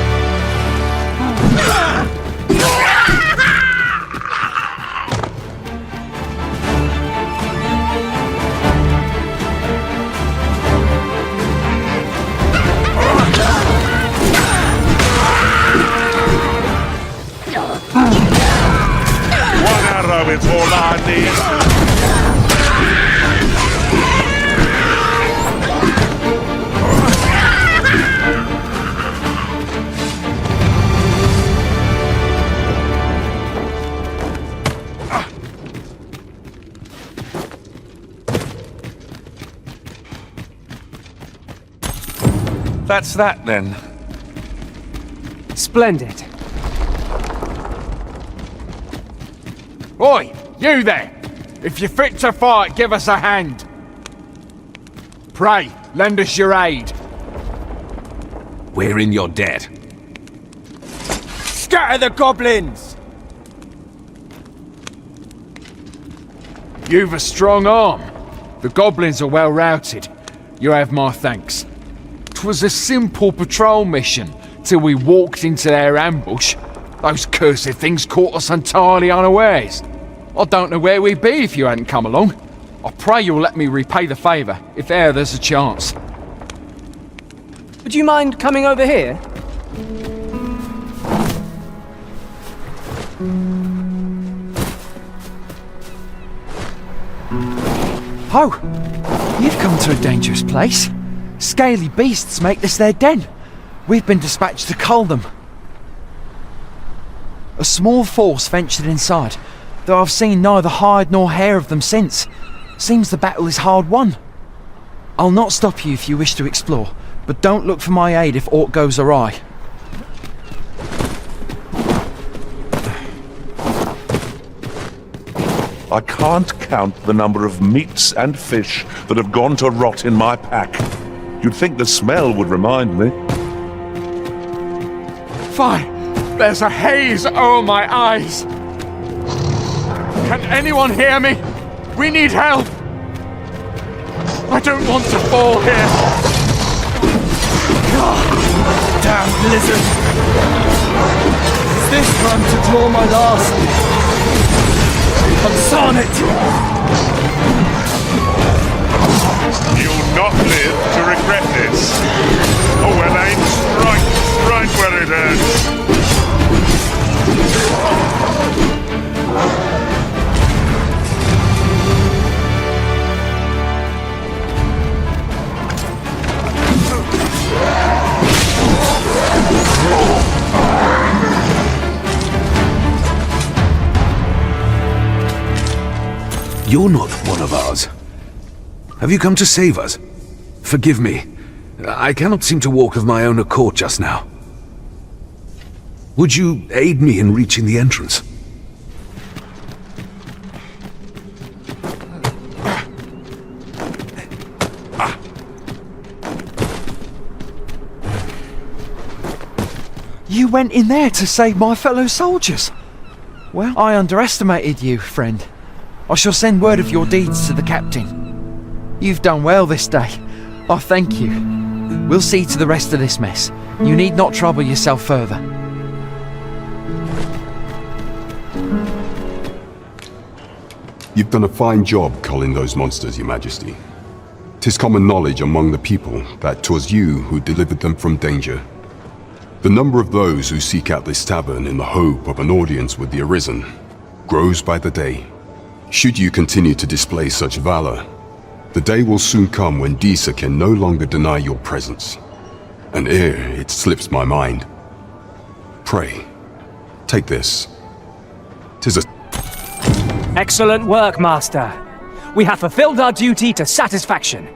One arrow is all I need.
That's that, then. Splendid. Oi, you there! If you're fit to fight, give us a hand. Pray, lend us your aid.
We're in your debt.
Scatter the goblins!
You've a strong arm. The goblins are well routed. You have my thanks. 'Twas a simple patrol mission, till we walked into their ambush. Those cursed things caught us entirely unawares. I don't know where we'd be if you hadn't come along. I pray you'll let me repay the favour, if e'er there's a chance.
Would you mind coming over here?
Oh, you've come to a dangerous place. Scaly beasts make this their den. We've been dispatched to cull them. A small force ventured inside, though I've seen neither hide nor hair of them since. Seems the battle is hard won. I'll not stop you if you wish to explore, but don't look for my aid if aught goes awry.
I can't count the number of meats and fish that have gone to rot in my pack. You'd think the smell would remind me.
Fine. There's a haze over my eyes. Can anyone hear me? We need help. I don't want to fall here.
Damn blizzard! Is this run to draw my last? Consarn it!
You'll not live to regret this. Oh, well, aim right where it hurts.
You're not one of ours. Have you come to save us? Forgive me. I cannot seem to walk of my own accord just now. Would you aid me in reaching the entrance?
You went in there to save my fellow soldiers. Well, I underestimated you, friend. I shall send word of your deeds to the captain. You've done well this day. I thank you. We'll see to the rest of this mess. You need not trouble yourself further.
You've done a fine job culling those monsters, Your Majesty. 'Tis common knowledge among the people that 'twas you who delivered them from danger. The number of those who seek out this tavern in the hope of an audience with the Arisen grows by the day. Should you continue to display such valor, the day will soon come when Disa can no longer deny your presence. And ere it slips my mind, pray, take this. 'Tis a...
Excellent work, Master. We have fulfilled our duty to satisfaction.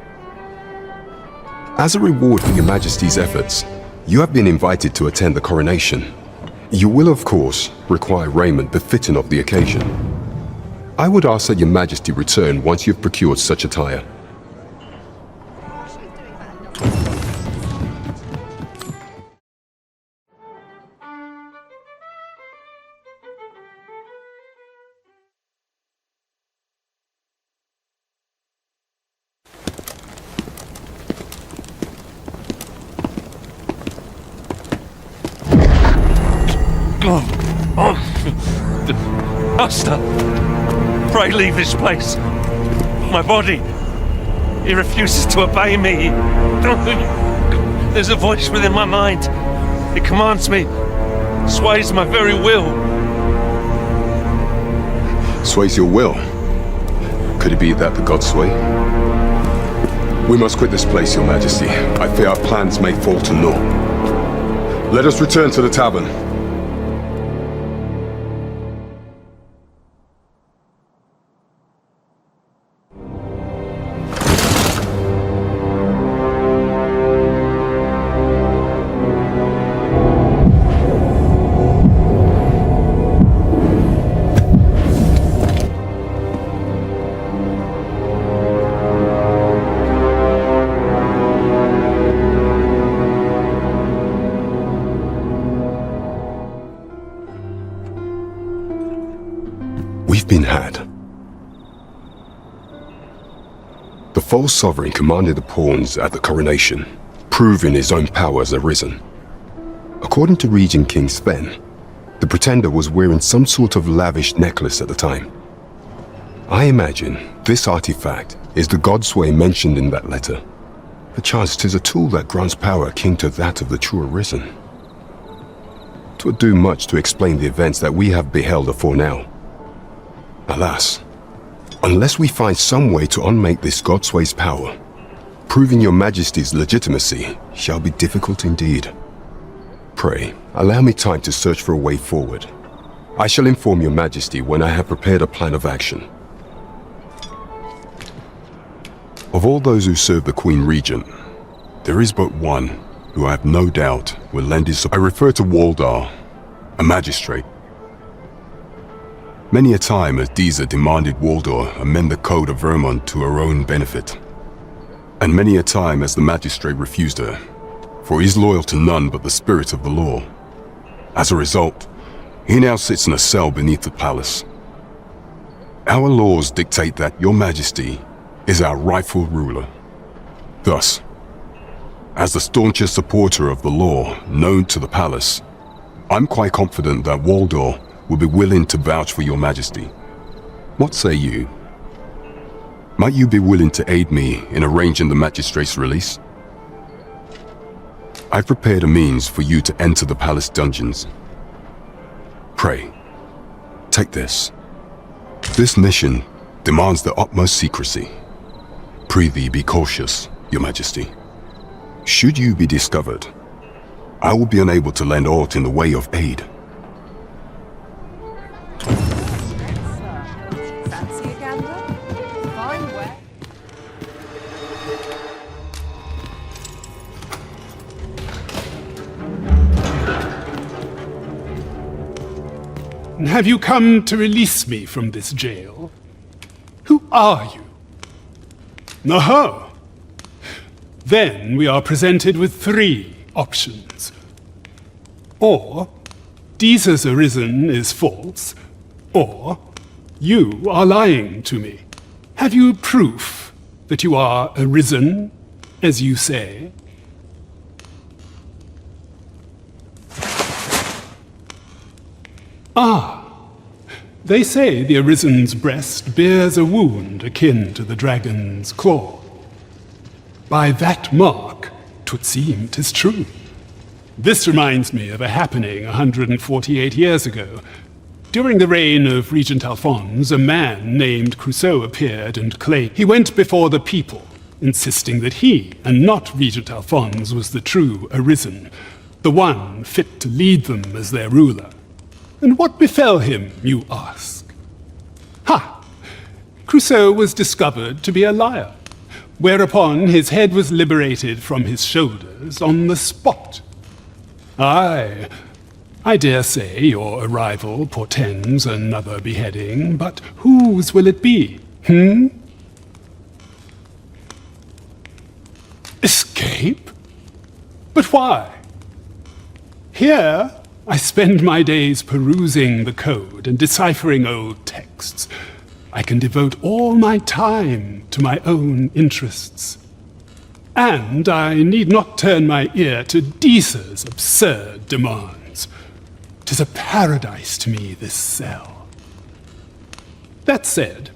As a reward for Your Majesty's efforts, you have been invited to attend the coronation. You will, of course, require raiment befitting of the occasion. I would ask that Your Majesty return once you've procured such attire.
Master, pray leave this place. My body, it refuses to obey me. There's a voice within my mind. It commands me, sways my very will.
Sways your will? Could it be that the gods sway? We must quit this place, Your Majesty. I fear our plans may fall to naught. Let us return to the tavern. We've been had. The false sovereign commanded the pawns at the coronation, proving his own power as arisen. According to Regent King Sven, the pretender was wearing some sort of lavish necklace at the time. I imagine this artifact is the Godsway mentioned in that letter. Perchance 'tis a tool that grants power akin to that of the true arisen. 'Twould do much to explain the events that we have beheld afore now. Alas, unless we find some way to unmake this Godsway's power, proving your majesty's legitimacy shall be difficult indeed. Pray, allow me time to search for a way forward. I shall inform your majesty when I have prepared a plan of action. Of all those who serve the Queen Regent, there is but one who I have no doubt will lend his support. I refer to Waldar, a magistrate. Many a time has Disa demanded Waldar amend the Code of Vermont to her own benefit. And many a time has the magistrate refused her, for he is loyal to none but the spirit of the law. As a result, he now sits in a cell beneath the palace. Our laws dictate that your majesty is our rightful ruler. Thus, as the staunchest supporter of the law known to the palace, I'm quite confident that Waldar will be willing to vouch for your majesty. What say you? Might you be willing to aid me in arranging the magistrate's release? I've prepared a means for you to enter the palace dungeons. Pray, take this. This mission demands the utmost secrecy. Prithee be cautious, your majesty. Should you be discovered, I will be unable to lend aught in the way of aid.
Have you come to release me from this jail? Who are you? Aha! Then we are presented with three options. Or, Disa's arisen is false, or you are lying to me. Have you proof that you are arisen, as you say? Ah, they say the Arisen's breast bears a wound akin to the dragon's claw. By that mark, 'twould seem 'tis true. This reminds me of a happening 148 years ago. During the reign of Regent Alphonse, a man named Crusoe appeared and claimed he went before the people, insisting that he, and not Regent Alphonse, was the true Arisen, the one fit to lead them as their ruler. And what befell him, you ask? Ha! Crusoe was discovered to be a liar, whereupon his head was liberated from his shoulders on the spot. Aye, I dare say your arrival portends another beheading, but whose will it be, Escape? But why? Here, I spend my days perusing the code and deciphering old texts. I can devote all my time to my own interests. And I need not turn my ear to Disa's absurd demands. 'Tis a paradise to me, this cell. That said,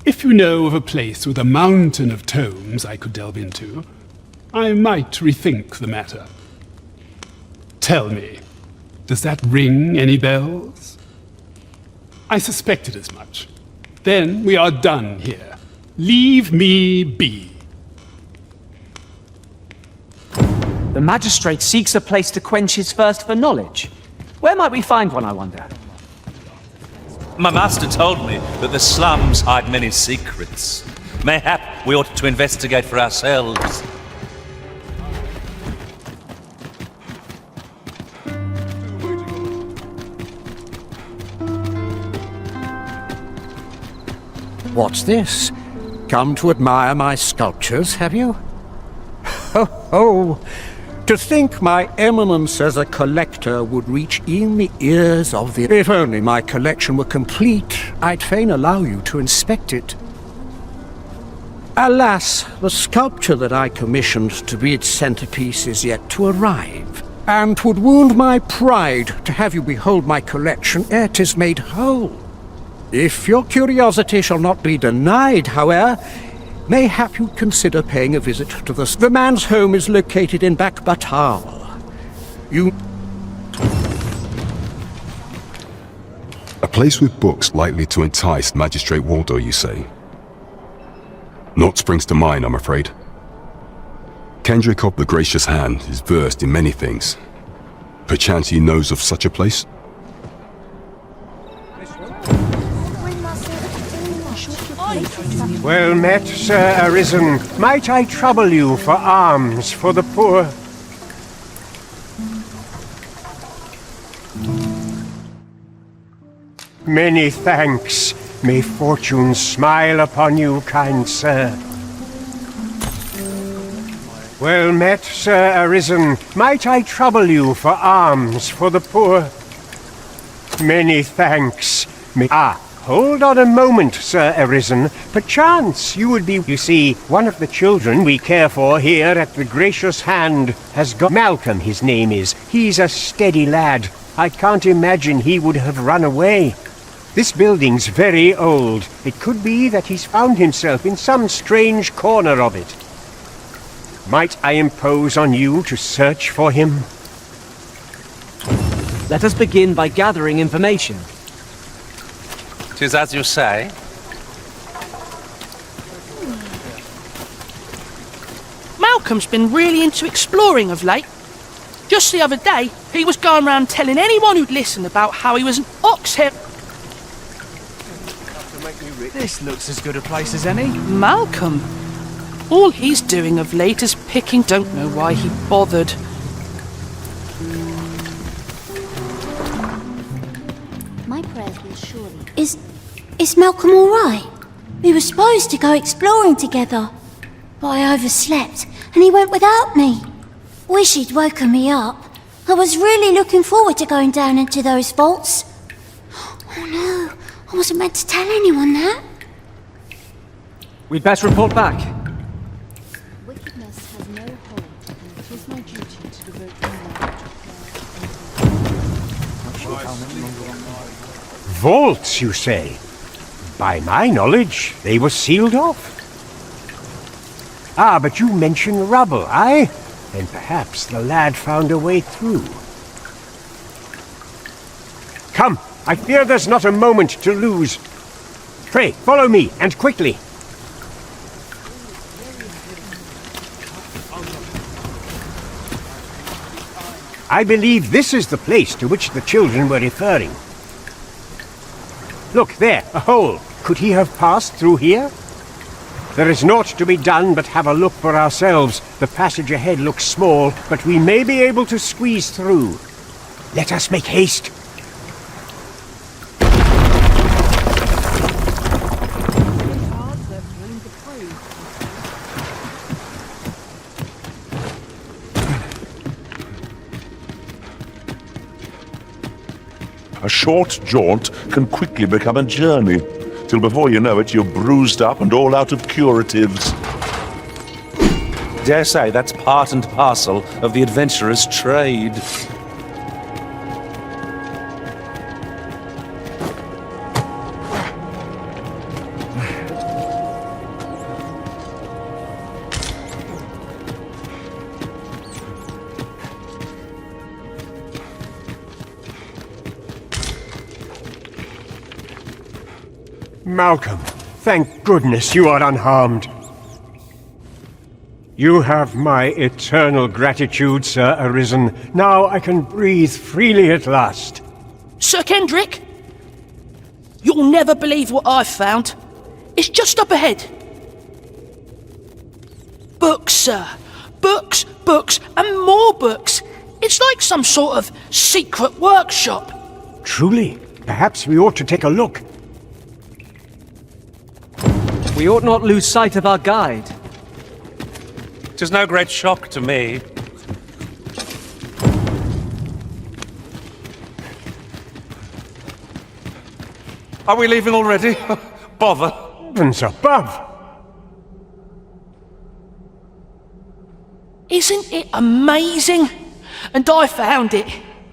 if you know of a place with a mountain of tomes I could delve into, I might rethink the matter. Tell me, does that ring any bells? I suspected as much. Then we are done here. Leave me be.
The magistrate seeks a place to quench his thirst for knowledge. Where might we find one, I wonder?
My master told me that the slums hide many secrets. Mayhap we ought to investigate for ourselves.
What's this? Come to admire my sculptures, have you? Ho ho! To think my eminence as a collector would reach in the ears of the... If only my collection were complete, I'd fain allow you to inspect it. Alas, the sculpture that I commissioned to be its centerpiece is yet to arrive, and 'twould wound my pride to have you behold my collection ere 'tis made whole. If your curiosity shall not be denied, however, mayhap you'd consider paying a visit to the man's home is located in Bakbatal.
A place with books likely to entice Magistrate Waldo, you say? Naught springs to mind, I'm afraid. Kendrick of the Gracious Hand is versed in many things. Perchance he knows of such a place?
Well met, Sir Arisen. Might I trouble you for alms for the poor? Many thanks. May fortune smile upon you, kind sir. Well met, Sir Arisen. Might I trouble you for alms for the poor? Many thanks. Hold on a moment, Sir Arisen. Perchance you would be... You see, one of the children we care for here at the Gracious Hand has got... Malcolm, his name is. He's a steady lad. I can't imagine he would have run away. This building's very old. It could be that he's found himself in some strange corner of it. Might I impose on you to search for him?
Let us begin by gathering information.
'Tis as you say.
Malcolm's been really into exploring of late. Just the other day, he was going around telling anyone who'd listen about how he was an ox-hair...
This looks as good a place as any.
Malcolm? All he's doing of late is picking... Don't know why he bothered.
My prayers will surely... Is Malcolm all right? We were supposed to go exploring together, but I overslept and he went without me. Wish he'd woken me up. I was really looking forward to going down into those vaults. Oh no, I wasn't meant to tell anyone that.
We'd best report back.
Wickedness has no hold, and it is my duty to devote my life.
Vaults, you say? By my knowledge, they were sealed off. Ah, but you mentioned rubble, aye? Then perhaps the lad found a way through. Come, I fear there's not a moment to lose. Pray, follow me, and quickly. I believe this is the place to which the children were referring. Look, there, a hole. Could he have passed through here? There is naught to be done but have a look for ourselves. The passage ahead looks small, but we may be able to squeeze through. Let us make haste.
A short jaunt can quickly become a journey, till before you know it, you're bruised up and all out of curatives.
Dare say that's part and parcel of the adventurer's trade.
Malcolm, thank goodness you are unharmed. You have my eternal gratitude, Sir Arisen. Now I can breathe freely at last.
Sir Kendrick? You'll never believe what I've found. It's just up ahead. Books, sir. Books, books, and more books. It's like some sort of secret workshop.
Truly? Perhaps we ought to take a look.
We ought not lose sight of our guide.
'Tis no great shock to me. Are we leaving already? Bother.
Heavens above!
Isn't it amazing? And I found it.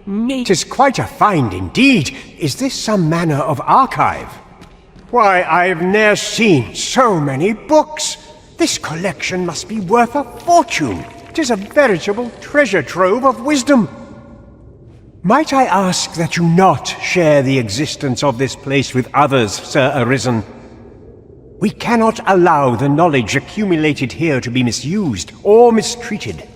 Me.
'Tis quite a find indeed. Is this some manner of archive? Why, I've ne'er seen so many books. This collection must be worth a fortune. 'Tis a veritable treasure trove of wisdom. Might I ask that you not share the existence of this place with others, Sir Arisen? We cannot allow the knowledge accumulated here to be misused or mistreated.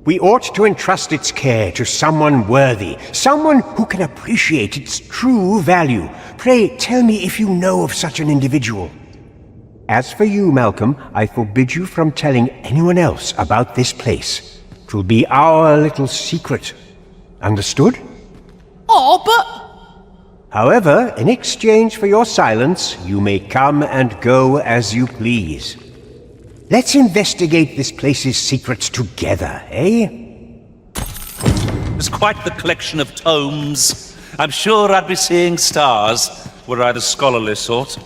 We ought to entrust its care to someone worthy, someone who can appreciate its true value. Pray tell me if you know of such an individual. As for you, Malcolm, I forbid you from telling anyone else about this place. 'Twill be our little secret. Understood?
Oh, but...
However, in exchange for your silence, you may come and go as you please. Let's investigate this place's secrets together, eh?
It's quite the collection of tomes. I'm sure I'd be seeing stars, were I the scholarly sort.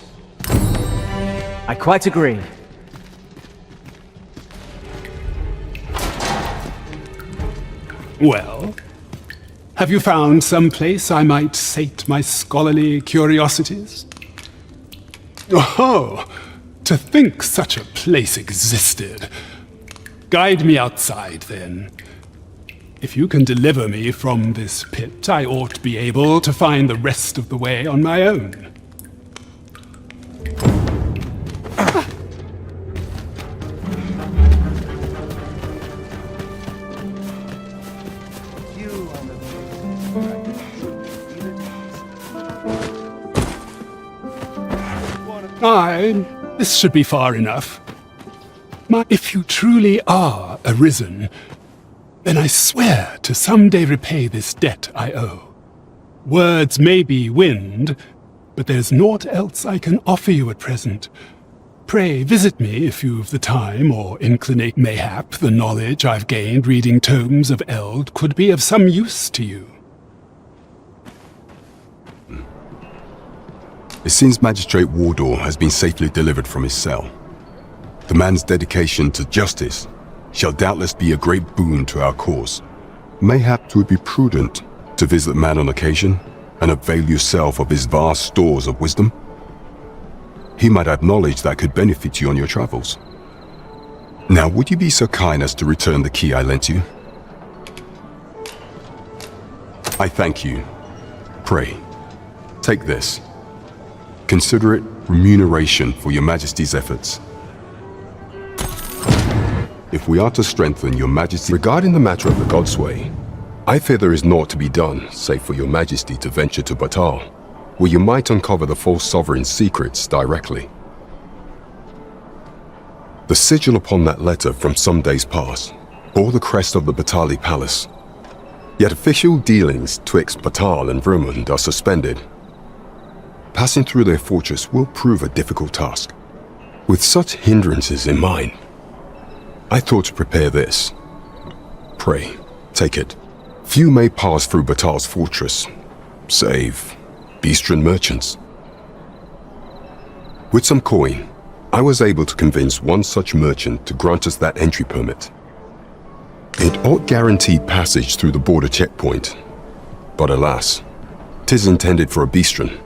I quite agree.
Well, have you found some place I might sate my scholarly curiosities? Oh, to think such a place existed. Guide me outside, then. If you can deliver me from this pit, I ought to be able to find the rest of the way on my own. This should be far enough. If you truly are Arisen, then I swear to someday repay this debt I owe. Words may be wind, but there's naught else I can offer you at present. Pray visit me if you've the time or inclination. Mayhap the knowledge I've gained reading tomes of Eld could be of some use to you.
It seems Magistrate Wardor has been safely delivered from his cell. The man's dedication to justice shall doubtless be a great boon to our cause. Mayhap it would be prudent to visit the man on occasion and avail yourself of his vast stores of wisdom. He might have knowledge that could benefit you on your travels. Now, would you be so kind as to return the key I lent you? I thank you. Pray, take this. Consider it remuneration for your Majesty's efforts. If we are to strengthen your Majesty regarding the matter of the Godsway, I fear there is naught to be done save for your Majesty to venture to Batal, where you might uncover the false sovereign's secrets directly. The sigil upon that letter from some days past bore the crest of the Batali Palace. Yet official dealings twixt Batal and Vermund are suspended. Passing through their fortress will prove a difficult task. With such hindrances in mind, I thought to prepare this. Pray, take it. Few may pass through Batal's fortress, save Beastren merchants. With some coin, I was able to convince one such merchant to grant us that entry permit. It ought guaranteed passage through the border checkpoint, but alas, 'tis intended for a Beastren.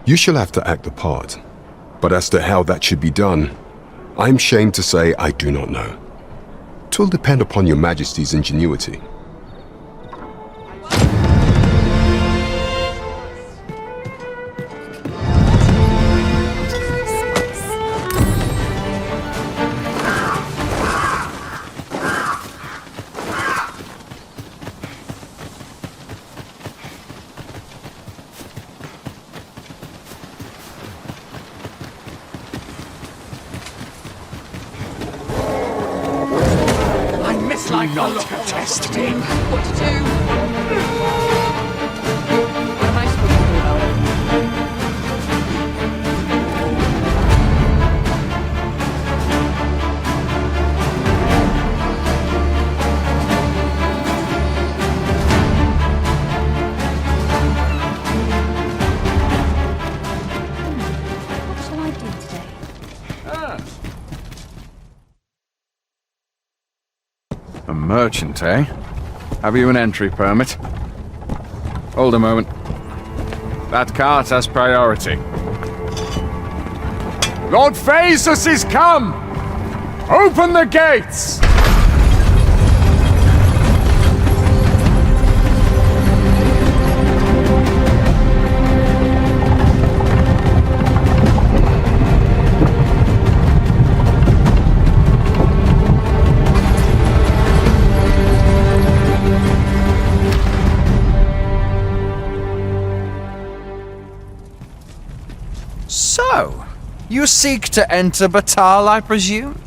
You shall have to act the part, but as to how that should be done, I'm ashamed to say I do not know. 'Twill depend upon your Majesty's ingenuity.
Do not test me. What to do? What am I supposed to do about it?
merchant, eh? Have you an entry permit? Hold a moment. That cart has priority. Lord Phaesus is come! Open the gates! So, you seek to enter Batal, I presume?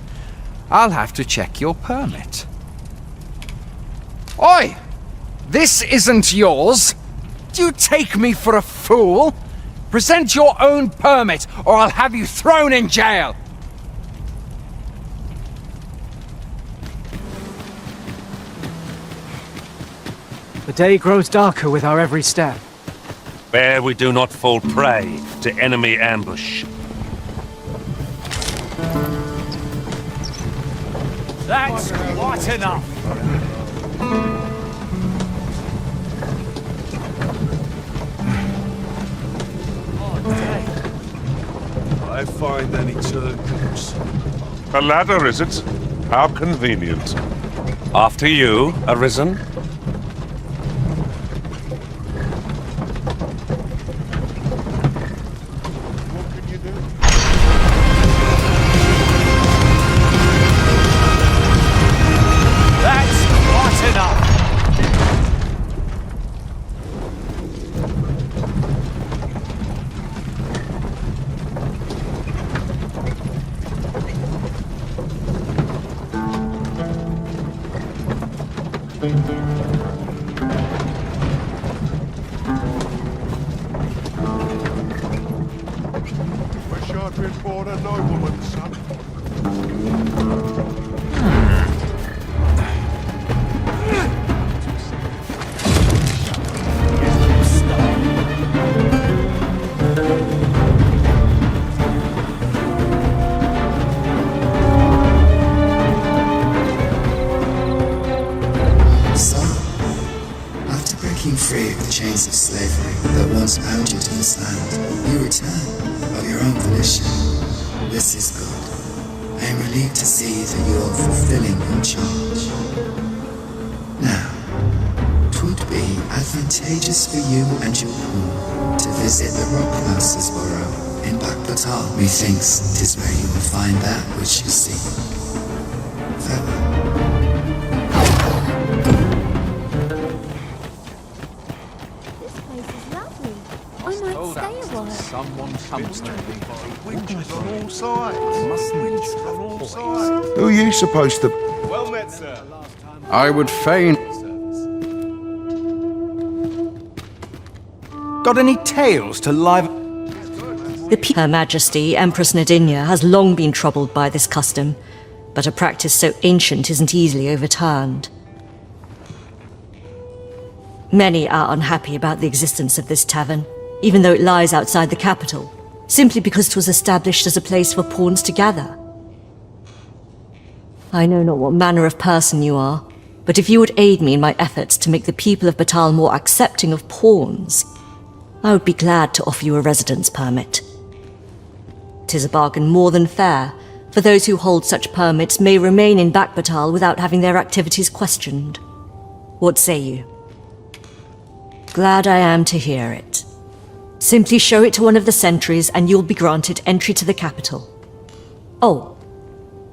I'll have to check your permit. Oi! This isn't yours! Do you take me for a fool? Present your own permit, or I'll have you thrown in jail!
The day grows darker with our every step.
Where we do not fall prey to enemy ambush.
That's quite enough!
I find any turncoats.
A ladder, is it? How convenient. After you, Arisen.
Wish I'd been born a nobleman's son.
After breaking free of the chains of slavery that once bound you to this land, you return of your own volition. This is good. I am relieved to see that you are fulfilling your charge. Now, 'twould be advantageous for you and your pawn to visit the Rockmouse's burrow in Backbatal. Methinks 'tis where you will find that which you seek. Farewell.
Someone comes to me.
Witches on all sides.
Who are you supposed to...
Well met, sir.
I would fain... Got any tales to live...
Her Majesty, Empress Nadinia, has long been troubled by this custom, but a practice so ancient isn't easily overturned. Many are unhappy about the existence of this tavern, even though it lies outside the capital, simply because it was established as a place for pawns to gather. I know not what manner of person you are, but if you would aid me in my efforts to make the people of Batal more accepting of pawns, I would be glad to offer you a residence permit. 'Tis a bargain more than fair, for those who hold such permits may remain in Backbatal without having their activities questioned. What say you? Glad I am to hear it. Simply show it to one of the sentries and you'll be granted entry to the capital. Oh,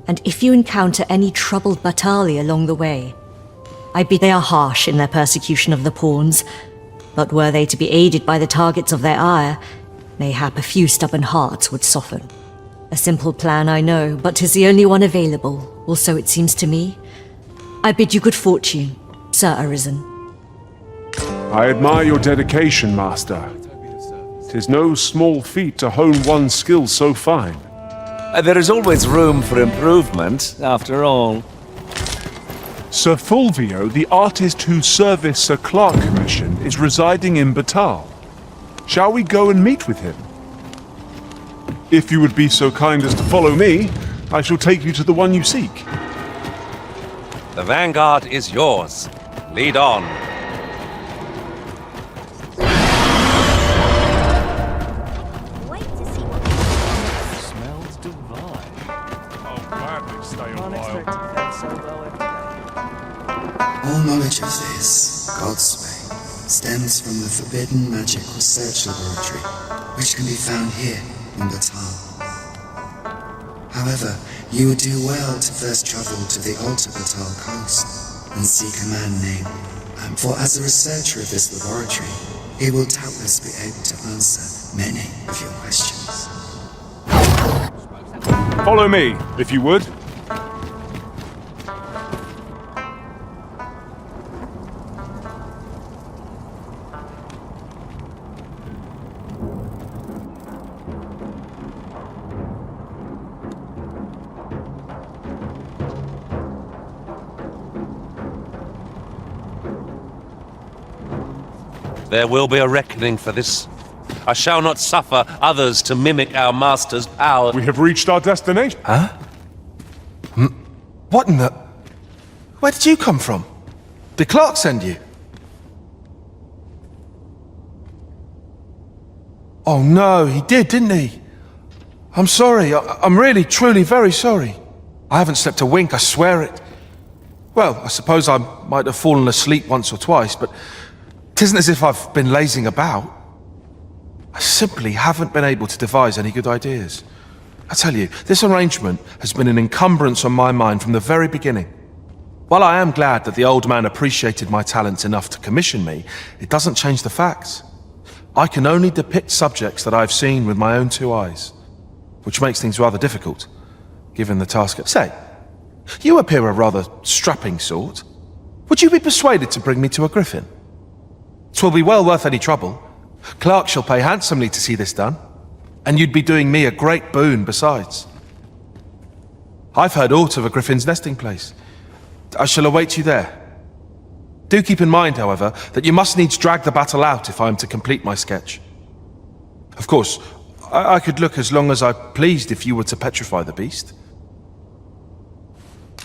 and if you encounter any troubled Batali along the way, they are harsh in their persecution of the pawns, but were they to be aided by the targets of their ire, mayhap a few stubborn hearts would soften. A simple plan, I know, but 'tis the only one available, or so it seems to me. I bid you good fortune, Sir Arisen.
I admire your dedication, Master. 'Tis no small feat to hone one's skills so fine.
There is always room for improvement, after all.
Sir Fulvio, the artist whose service Sir Clark commissioned, is residing in Batal. Shall we go and meet with him? If you would be so kind as to follow me, I shall take you to the one you seek.
The vanguard is yours. Lead on.
Smells divine. I'll gladly stay a while.
All knowledge of this, God's way, stems from the forbidden magic research laboratory, which can be found here in Batal. However, you would do well to first travel to the Alta Batal coast and seek a man named for as a researcher of this laboratory, he will doubtless be able to answer many of your questions.
Follow me, if you would.
There will be a reckoning for this. I shall not suffer others to mimic our master's power.
We have reached our destination.
Huh? What in the... Where did you come from? Did Clark send you? Oh no, he did, didn't he? I'm sorry. I'm really, truly very sorry. I haven't slept a wink, I swear it. Well, I suppose I might have fallen asleep once or twice, but... 'tisn't as if I've been lazing about. I simply haven't been able to devise any good ideas. I tell you, this arrangement has been an encumbrance on my mind from the very beginning. While I am glad that the old man appreciated my talents enough to commission me, it doesn't change the facts. I can only depict subjects that I've seen with my own two eyes, which makes things rather difficult, given the task at... Say, you appear a rather strapping sort. Would you be persuaded to bring me to a griffin? 'Twill be well worth any trouble. Clark shall pay handsomely to see this done, and you'd be doing me a great boon besides. I've heard aught of a griffin's nesting place. I shall await you there. Do keep in mind, however, that you must needs drag the battle out if I am to complete my sketch. Of course, I could look as long as I pleased if you were to petrify the beast.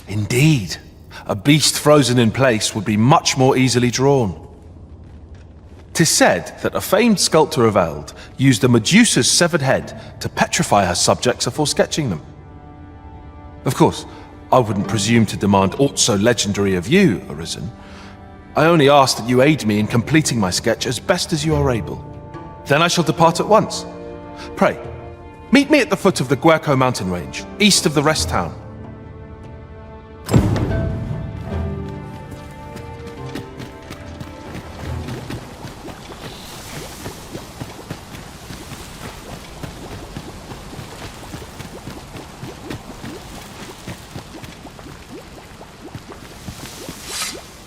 Indeed, a beast frozen in place would be much more easily drawn. 'Tis said that a famed sculptor of Eld used a Medusa's severed head to petrify her subjects before sketching them. Of course, I wouldn't presume to demand aught so legendary of you, Arisen. I only ask that you aid me in completing my sketch as best as you are able. Then I shall depart at once. Pray, meet me at the foot of the Guerco mountain range, east of the rest town.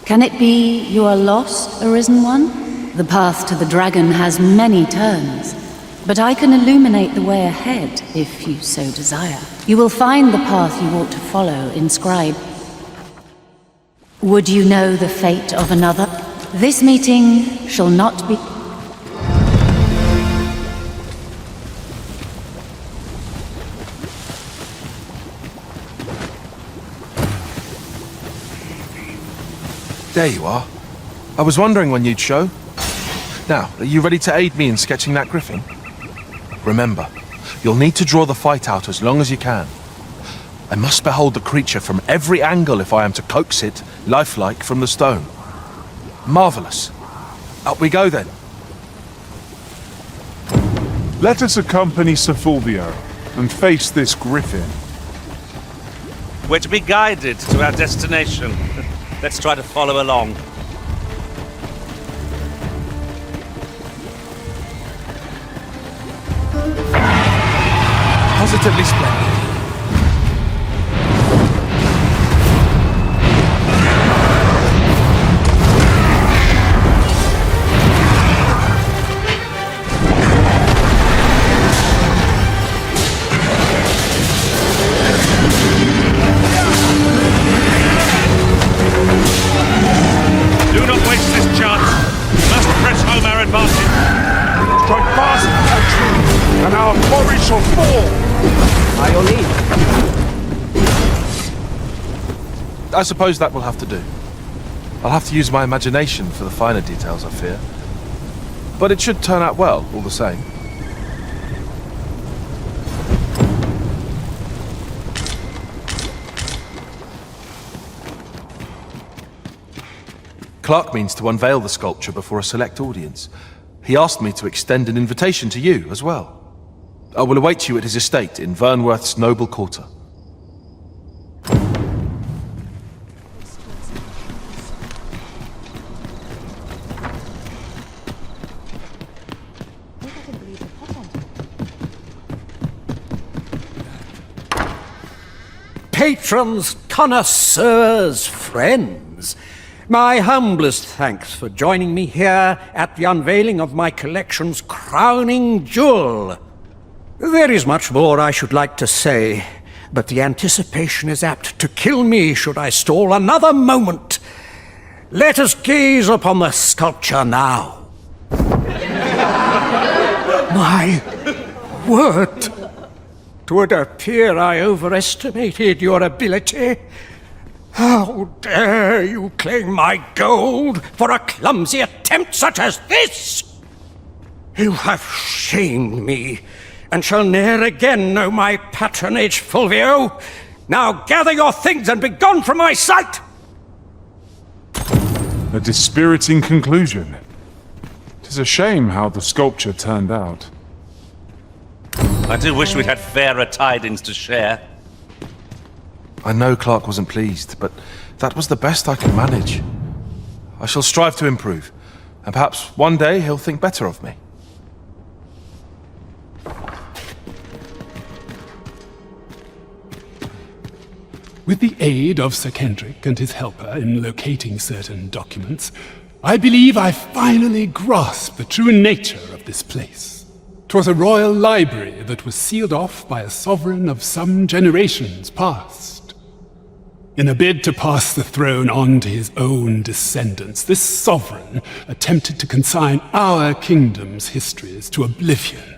Can it be you are lost, Arisen One? The path to the dragon has many turns, but I can illuminate the way ahead if you so desire. You will find the path you ought to follow inscribed. Would you know the fate of another? This meeting shall not be...
There you are. I was wondering when you'd show. Now, are you ready to aid me in sketching that griffin? Remember, you'll need to draw the fight out as long as you can. I must behold the creature from every angle if I am to coax it, lifelike, from the stone. Marvelous. Up we go then.
Let us accompany Sir Fulvio and face this griffin.
We're to be guided to our destination. Let's try to follow along.
Positively splendid.
Do not waste this chance. We must press home our advantage.
Strike fast, country, and our quarry shall fall.
By your leave.
I suppose that will have to do. I'll have to use my imagination for the finer details, I fear. But it should turn out well, all the same. Clark means to unveil the sculpture before a select audience. He asked me to extend an invitation to you as well. I will await you at his estate in Vernworth's noble quarter.
Patrons, connoisseurs, friends, my humblest thanks for joining me here at the unveiling of my collection's crowning jewel. There is much more I should like to say, but the anticipation is apt to kill me should I stall another moment. Let us gaze upon the sculpture now. My word! 'Twould appear I overestimated your ability. How dare you claim my gold for a clumsy attempt such as this? You have shamed me, and shall ne'er again know my patronage, Fulvio. Now gather your things and begone from my sight!
A dispiriting conclusion. 'Tis a shame how the sculpture turned out.
I do wish we'd had fairer tidings to share.
I know Clark wasn't pleased, but that was the best I could manage. I shall strive to improve, and perhaps one day he'll think better of me.
With the aid of Sir Kendrick and his helper in locating certain documents, I believe I finally grasped the true nature of this place. 'Twas a royal library that was sealed off by a sovereign of some generations past. In a bid to pass the throne on to his own descendants, this sovereign attempted to consign our kingdom's histories to oblivion.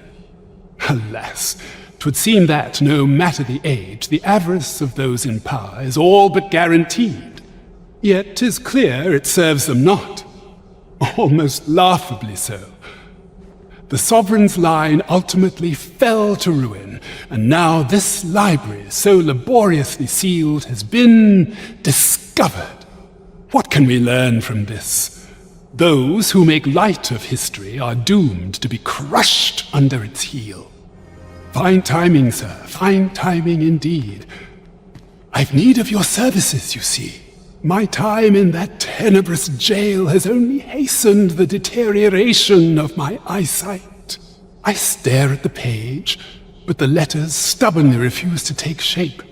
Alas, 'twould seem that, no matter the age, the avarice of those in power is all but guaranteed. Yet 'tis clear it serves them not. Almost laughably so. The sovereign's line ultimately fell to ruin, and now this library, so laboriously sealed, has been discovered. What can we learn from this? Those who make light of history are doomed to be crushed under its heel. Fine timing, sir, fine timing indeed. I've need of your services, you see. My time in that tenebrous jail has only hastened the deterioration of my eyesight. I stare at the page, but the letters stubbornly refuse to take shape.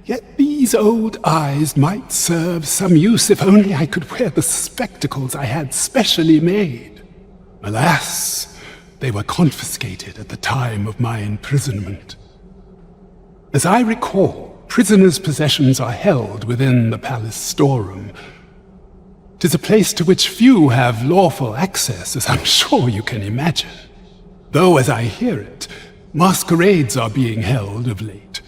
Yet these old eyes might serve some use if only I could wear the spectacles I had specially made. Alas, they were confiscated at the time of my imprisonment. As I recall, prisoners' possessions are held within the palace storeroom. 'Tis a place to which few have lawful access, as I'm sure you can imagine. Though, as I hear it, masquerades are being held of late.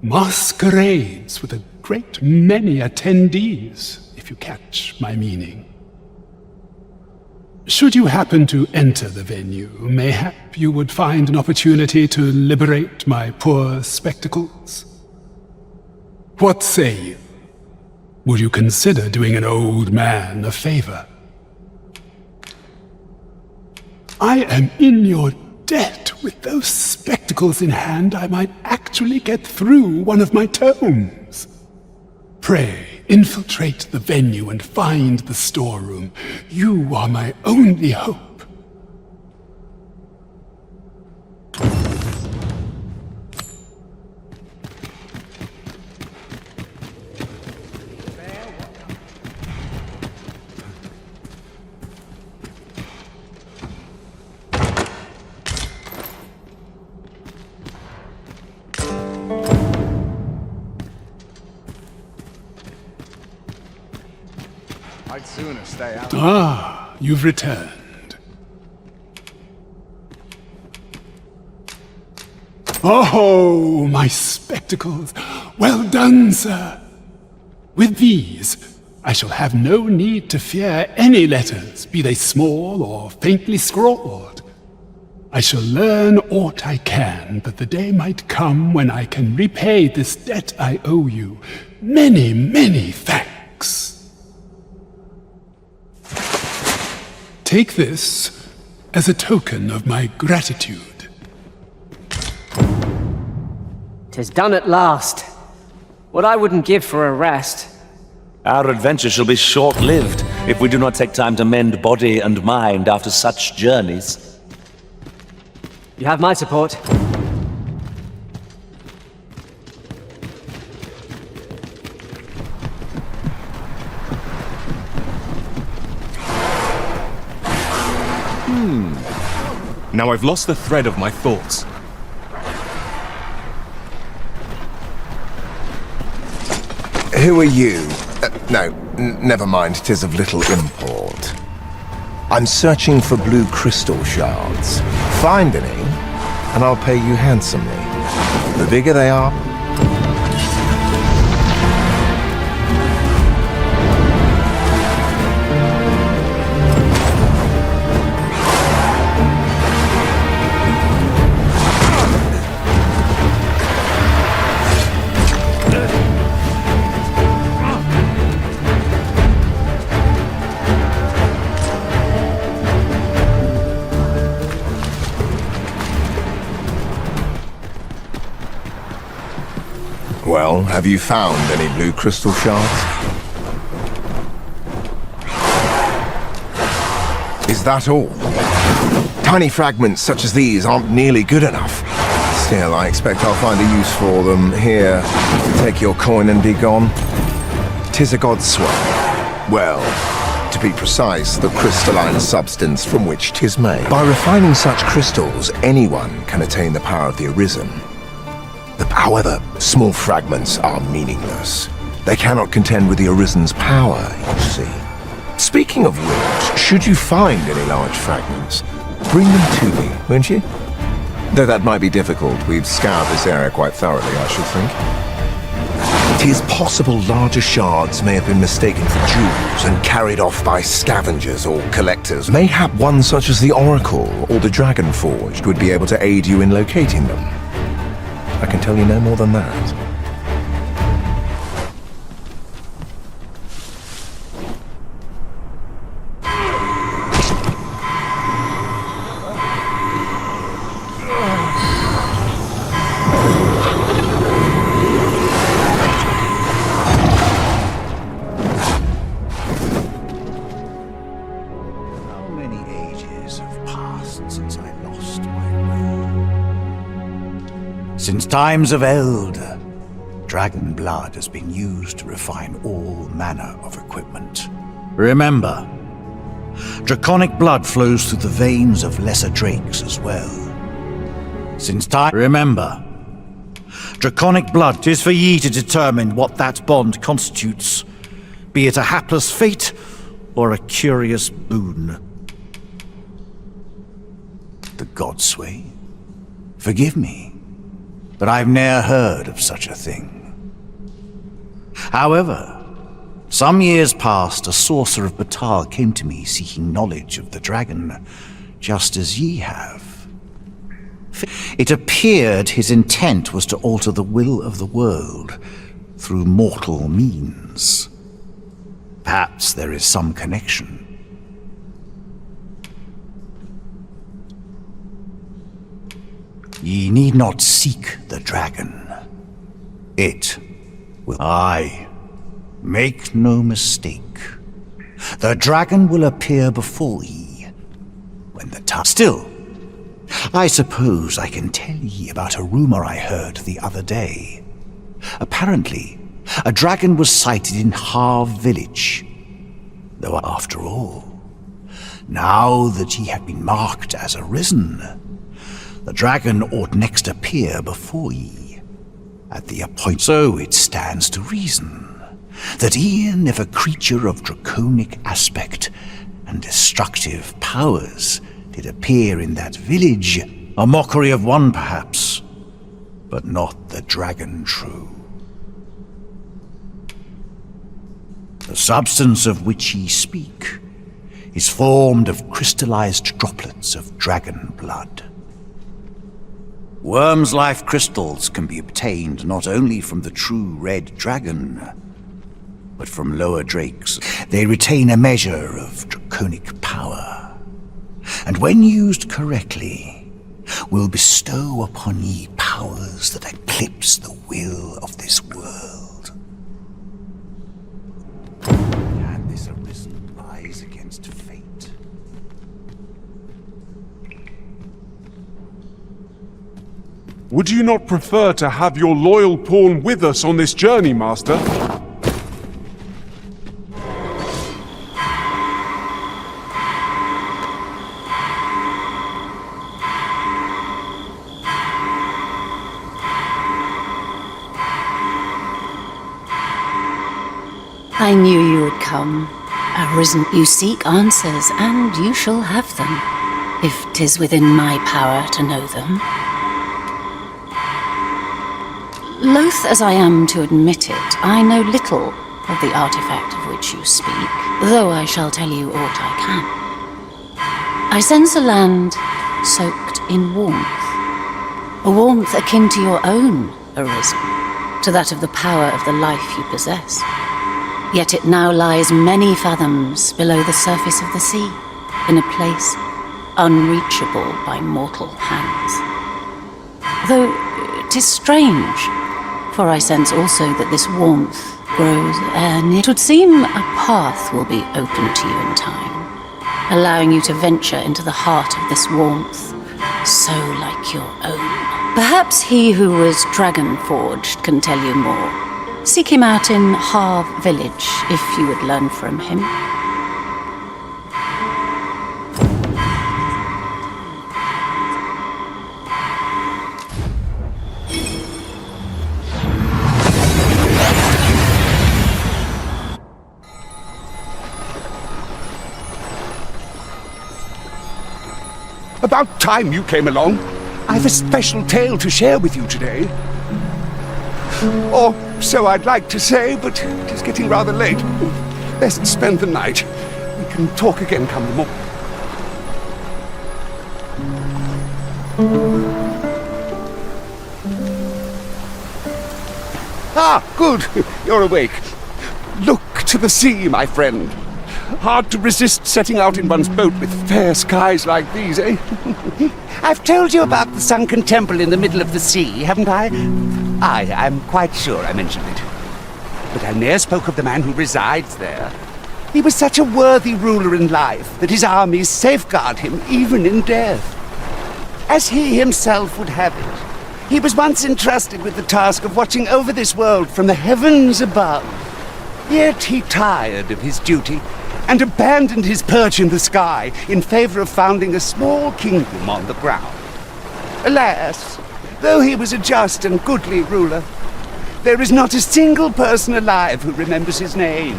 Masquerades with a great many attendees, if you catch my meaning. Should you happen to enter the venue, mayhap you would find an opportunity to liberate my poor spectacles? What say you? Would you consider doing an old man a favor? I am in your debt. With those spectacles in hand, I might actually get through one of my tomes. Pray, infiltrate the venue and find the storeroom. You are my only hope.
I'd sooner stay out.
Ah, you've returned. Oh, my spectacles. Well done, sir. With these, I shall have no need to fear any letters, be they small or faintly scrawled. I shall learn aught I can, that the day might come when I can repay this debt I owe you. Many, many thanks. Take this as a token of my gratitude.
'Tis done at last. What I wouldn't give for a rest.
Our adventure shall be short-lived if we do not take time to mend body and mind after such journeys.
You have my support.
Now I've lost the thread of my thoughts.
Who are you? No, never mind, 'tis of little import. I'm searching for blue crystal shards. Find any, and I'll pay you handsomely. The bigger they are, well, have you found any blue crystal shards? Is that all? Tiny fragments such as these aren't nearly good enough. Still, I expect I'll find a use for them. Here, take your coin and be gone. 'Tis a god's sway. Well, to be precise, the crystalline substance from which 'tis made. By refining such crystals, anyone can attain the power of the Arisen. However, small fragments are meaningless. They cannot contend with the Arisen's power, you see. Speaking of which, should you find any large fragments, bring them to me, won't you? Though that might be difficult, we've scoured this area quite thoroughly, I should think. It is possible larger shards may have been mistaken for jewels and carried off by scavengers or collectors. Mayhap one such as the Oracle or the Dragon Forged would be able to aid you in locating them. I can tell you no more than that.
How many ages have passed since I lost my will? Since times of eld, dragon blood has been used to refine all manner of equipment. Remember, draconic blood flows through the veins of lesser drakes as well. Remember, draconic blood is for ye to determine what that bond constitutes, be it a hapless fate or a curious boon. The godsway? Forgive me, but I've ne'er heard of such a thing. However, some years past, a sorcerer of Batal came to me seeking knowledge of the dragon, just as ye have. It appeared his intent was to alter the will of the world through mortal means. Perhaps there is some connection. Ye need not seek the dragon. It will. Aye, make no mistake. The dragon will appear before ye when the time. Still, I suppose I can tell ye about a rumor I heard the other day. Apparently, a dragon was sighted in Harv village. Though after all, now that ye have been marked as arisen, the dragon ought next appear before ye at the appointed. So it stands to reason that e'en if a creature of draconic aspect and destructive powers did appear in that village, a mockery of one perhaps, but not the dragon true. The substance of which ye speak is formed of crystallized droplets of dragon blood. Worm's life crystals can be obtained not only from the true red dragon, but from lower drakes. They retain a measure of draconic power, and when used correctly, will bestow upon ye powers that eclipse the will of this world. And this arisen rise against fate.
Would you not prefer to have your loyal pawn with us on this journey, Master?
I knew you would come. Arisen, you seek answers, and you shall have them, if 'tis within my power to know them. Loath as I am to admit it, I know little of the artifact of which you speak, though I shall tell you aught I can. I sense a land soaked in warmth, a warmth akin to your own, Arisen, to that of the power of the life you possess. Yet it now lies many fathoms below the surface of the sea, in a place unreachable by mortal hands. Though 'tis strange, for I sense also that this warmth grows ere near. It would seem a path will be open to you in time, allowing you to venture into the heart of this warmth, so like your own. Perhaps he who was dragon-forged can tell you more. Seek him out in Harve Village, if you would learn from him.
About time you came along. I've a special tale to share with you today. Or so I'd like to say, but it is getting rather late. Best spend the night. We can talk again come the morning. Ah, good. You're awake. Look to the sea, my friend. Hard to resist setting out in one's boat with fair skies like these, eh?
I've told you about the sunken temple in the middle of the sea, haven't I? I'm quite sure I mentioned it. But I ne'er spoke of the man who resides there. He was such a worthy ruler in life that his armies safeguard him even in death. As he himself would have it, he was once entrusted with the task of watching over this world from the heavens above. Yet he tired of his duty and abandoned his perch in the sky in favor of founding a small kingdom on the ground. Alas, though he was a just and goodly ruler, there is not a single person alive who remembers his name.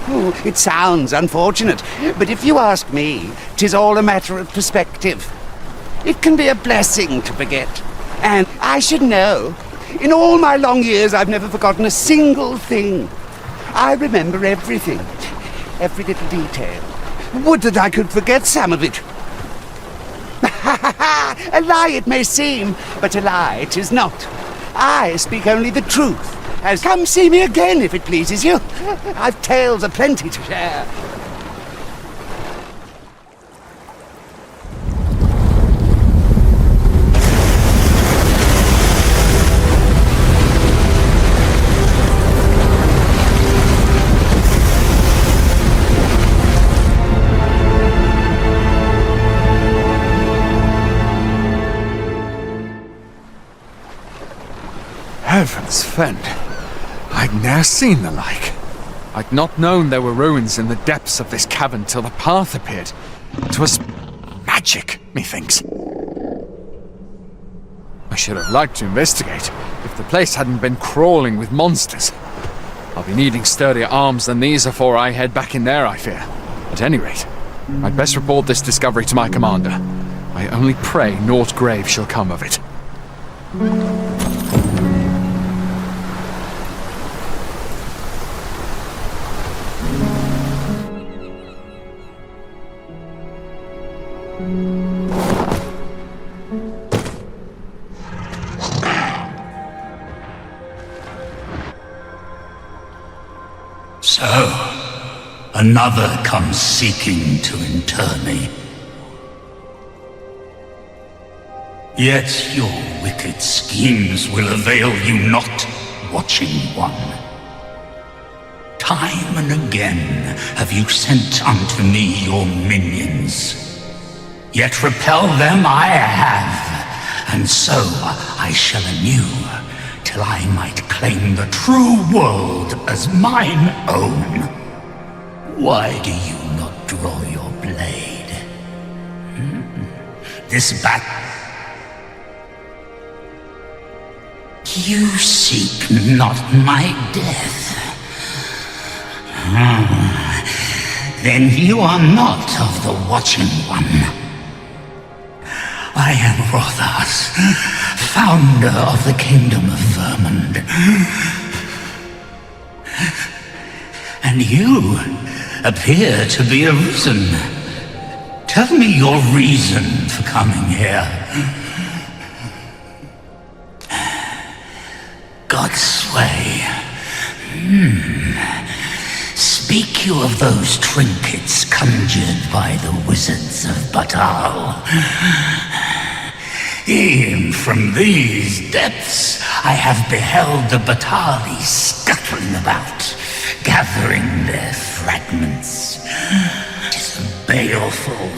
Oh, it sounds unfortunate, but if you ask me, 'tis all a matter of perspective. It can be a blessing to forget, and I should know. In all my long years, I've never forgotten a single thing. I remember everything, every little detail. Would that I could forget some of it. A lie it may seem, but a lie it is not. I speak only the truth. As come see me again if it pleases you. I've tales aplenty to share.
Heavens fend, I'd ne'er seen the like. I'd not known there were ruins in the depths of this cavern till the path appeared. 'Twas magic, methinks. I should have liked to investigate if the place hadn't been crawling with monsters. I'll be needing sturdier arms than these afore I head back in there, I fear. At any rate, I'd best report this discovery to my commander. I only pray naught grave shall come of it.
another comes seeking to inter me. Yet your wicked schemes will avail you not, watching one. Time and again have you sent unto me your minions. Yet repel them I have, and so I shall anew, till I might claim the true world as mine own. Why do you not draw your blade? This battle... You seek not my death. Then you are not of the Watching One. I am Rothas, founder of the Kingdom of Vermund. And you appear to be arisen. Tell me your reason for coming here. Godsway. Speak you of those trinkets conjured by the wizards of Batal? E'en from these depths I have beheld the Batali scuttling about, gathering their fragments. 'Tis a baleful,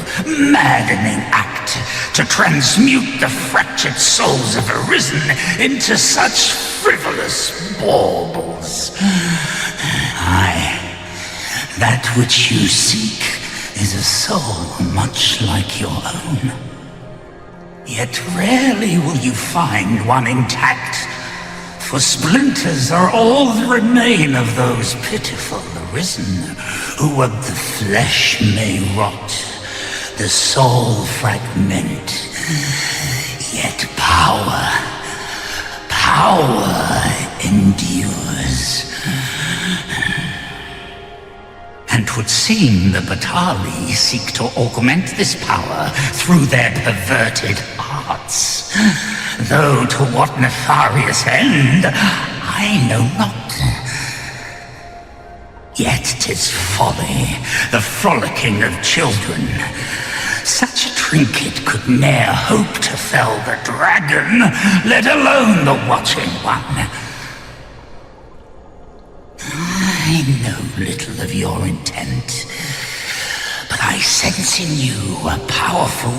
maddening act to transmute the fractured souls of Arisen into such frivolous baubles. Aye, that which you seek is a soul much like your own. Yet rarely will you find one intact, for splinters are all that remain of those pitiful Arisen, who of the flesh may rot, the soul fragment, yet power endures. And 'twould seem the Batali seek to augment this power through their perverted arts, though to what nefarious end, I know not. Yet 'tis folly, the frolicking of children. Such a trinket could ne'er hope to fell the dragon, let alone the Watching One. I know little of your intent, but I sense in you a powerful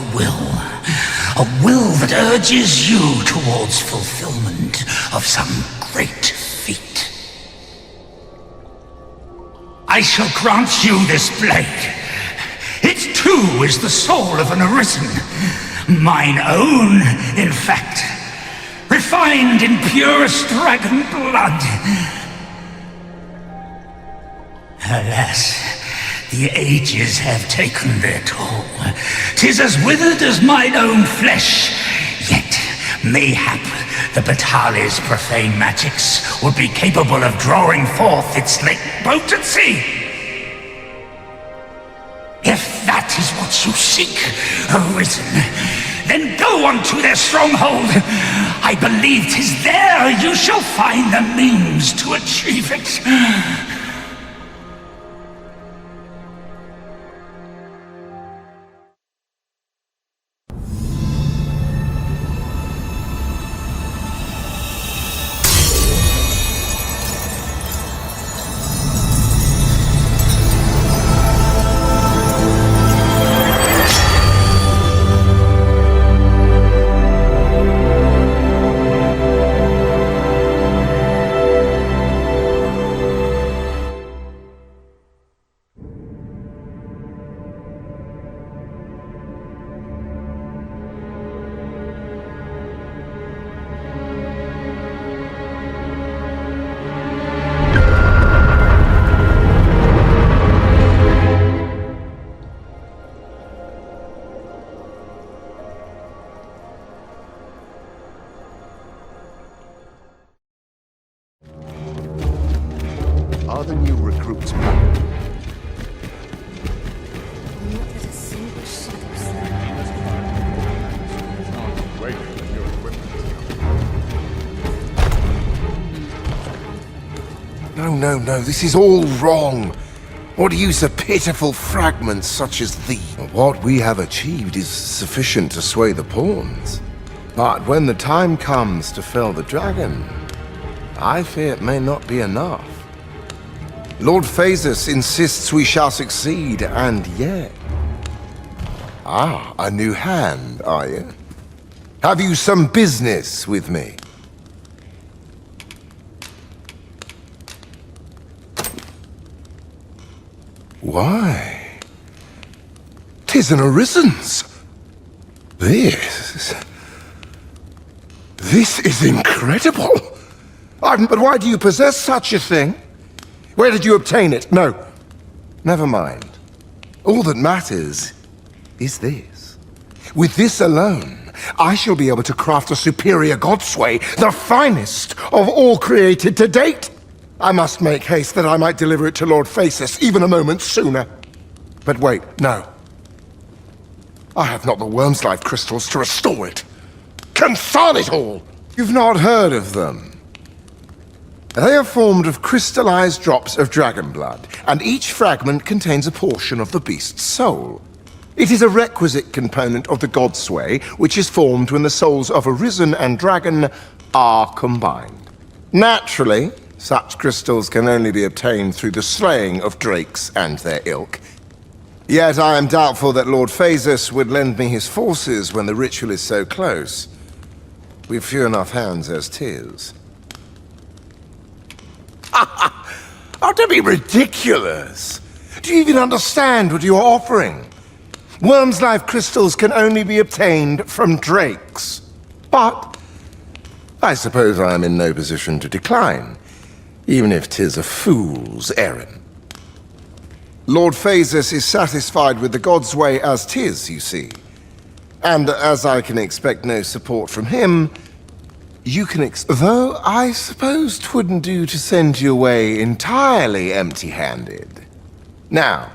will that urges you towards fulfillment of some great feat. I shall grant you this blade. It too is the soul of an Arisen, mine own, in fact, refined in purest dragon blood. Alas, the ages have taken their toll. 'Tis as withered as mine own flesh, yet mayhap the Batali's profane magics would be capable of drawing forth its latent potency. If that is what you seek, Arisen, then go unto their stronghold. I believe 'tis there you shall find the means to achieve it.
Are the new recruits No, this is all wrong.
What use are pitiful fragments such as thee? What we have achieved is sufficient to sway the pawns. But when the time comes to fell the dragon, I fear it may not be enough. Lord Phasus insists we shall succeed, and yet... Ah, a new hand, are you? Have you some business with me? Why? 'Tis an Arisen's. This is incredible. But why do you possess such a thing? Where did you obtain it? No, never mind. All that matters is this. With this alone, I shall be able to craft a superior godsway, the finest of all created to date. I must make haste that I might deliver it to Lord Phasus even a moment sooner. But wait, no. I have not the worm's life crystals to restore it. Confound it all! You've not heard of them. They are formed of crystallized drops of dragon blood, and each fragment contains a portion of the beast's soul. It is a requisite component of the godsway, which is formed when the souls of Arisen and Dragon are combined. Naturally, such crystals can only be obtained through the slaying of drakes and their ilk. Yet I am doubtful that Lord Phasus would lend me his forces when the ritual is so close. We've few enough hands as 'tis. Oh, don't be ridiculous! Do you even understand what you are offering? Worm's life crystals can only be obtained from drakes. But I suppose I am in no position to decline, even if 'tis a fool's errand. Lord Phasus is satisfied with the godsway as 'tis, you see. And as I can expect no support from him, you can though I suppose 'twouldn't do to send you away entirely empty-handed. Now,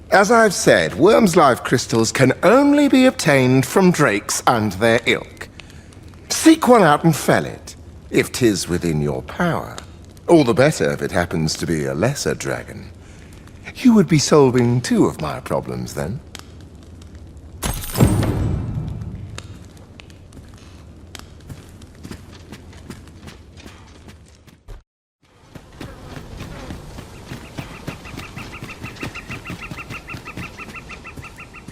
as I've said, Worm's life crystals can only be obtained from drakes and their ilk. Seek one out and fell it, if 'tis within your power. All the better if it happens to be a lesser dragon. You would be solving two of my problems then.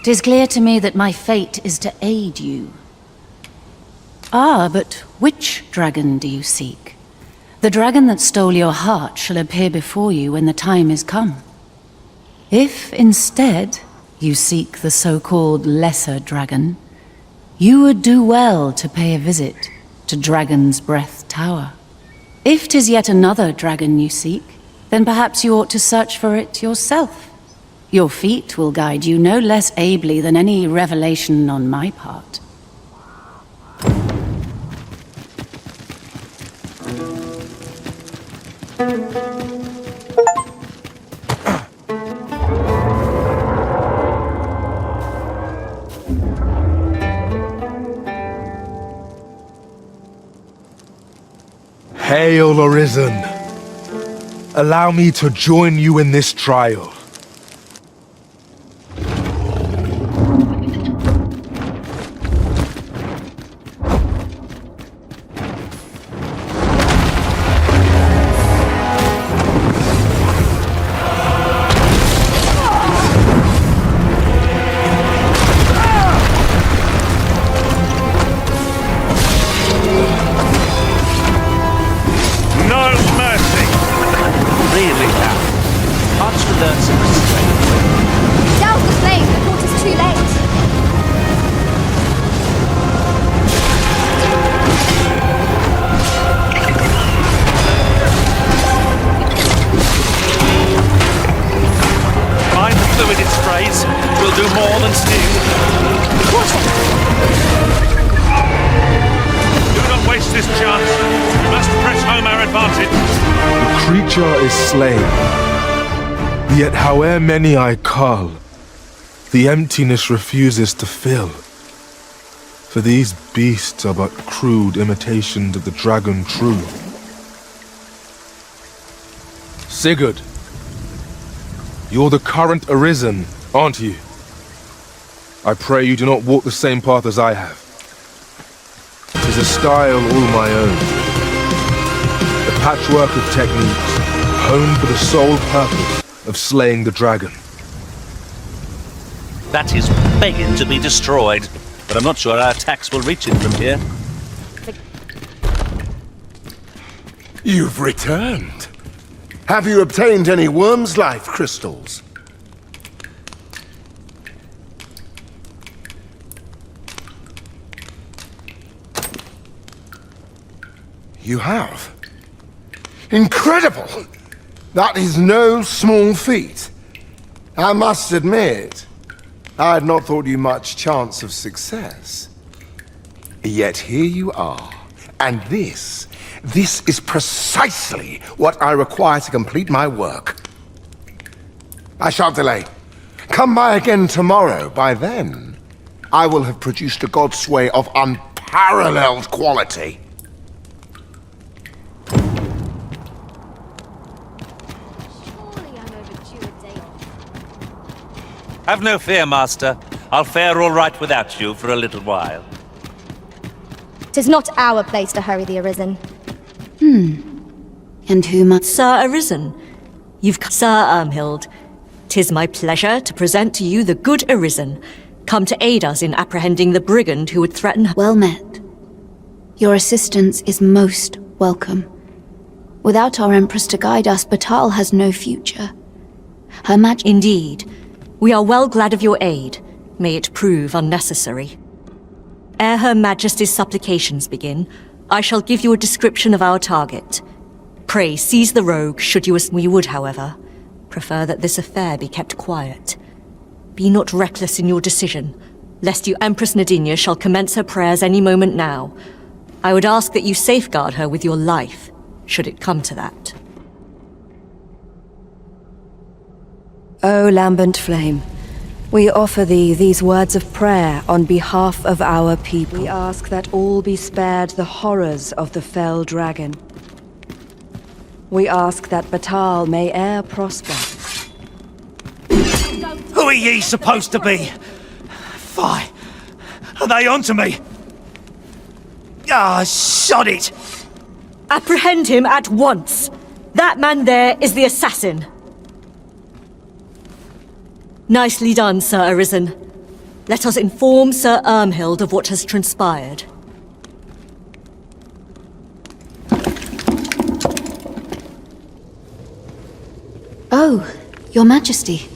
Tis clear to me that my fate is to aid you. Ah, but which dragon do you seek? The dragon that stole your heart shall appear before you when the time is come. If, instead, you seek the so-called lesser dragon, you would do well to pay a visit to Dragon's Breath Tower. If 'tis yet another dragon you seek, then perhaps you ought to search for it yourself. Your feet will guide you no less ably than any revelation on my part.
Hail, Arisen. Allow me to join you in this trial. Yet however many I call, the emptiness refuses to fill. For these beasts are but crude imitations of the dragon true. Sigurd, You're the current Arisen, aren't you? I pray you do not walk the same path as I have. It is a style all my own. A patchwork of techniques, honed for the sole purpose of slaying the dragon.
That is begging to be destroyed, but I'm not sure our attacks will reach it from here.
You've returned. Have you obtained any worm's life crystals? You have? Incredible! That is no small feat. I must admit, I had not thought you much chance of success. Yet here you are, and this is precisely what I require to complete my work. I shan't delay. Come by again tomorrow. By then, I will have produced a godsway of unparalleled quality.
Have no fear, Master. I'll fare all right without you for a little while.
'Tis not our place to hurry the Arisen.
And who might...
Sir Arisen, you've come... Sir Ermhild, 'tis my pleasure to present to you the good Arisen, come to aid us in apprehending the brigand who would threaten...
Well met. Your assistance is most welcome. Without our Empress to guide us, Batal has no future. Her Majesty...
Indeed. We are well glad of your aid. May it prove unnecessary. Ere Her Majesty's supplications begin, I shall give you a description of our target. Pray seize the rogue should you... We would, however, prefer that this affair be kept quiet. Be not reckless in your decision, lest your Empress Nadinia shall commence her prayers any moment now. I would ask that you safeguard her with your life, should it come to that.
O lambent flame, we offer thee these words of prayer on behalf of our people. We ask that all be spared the horrors of the fell dragon. We ask that Batal may e'er prosper.
Who are ye supposed to be? Fie! Are they onto me? Ah, sod it!
Apprehend him at once! That man there is the assassin! Nicely done, Sir Arisen. Let us inform Sir Ermhild of what has transpired.
Oh, Your Majesty.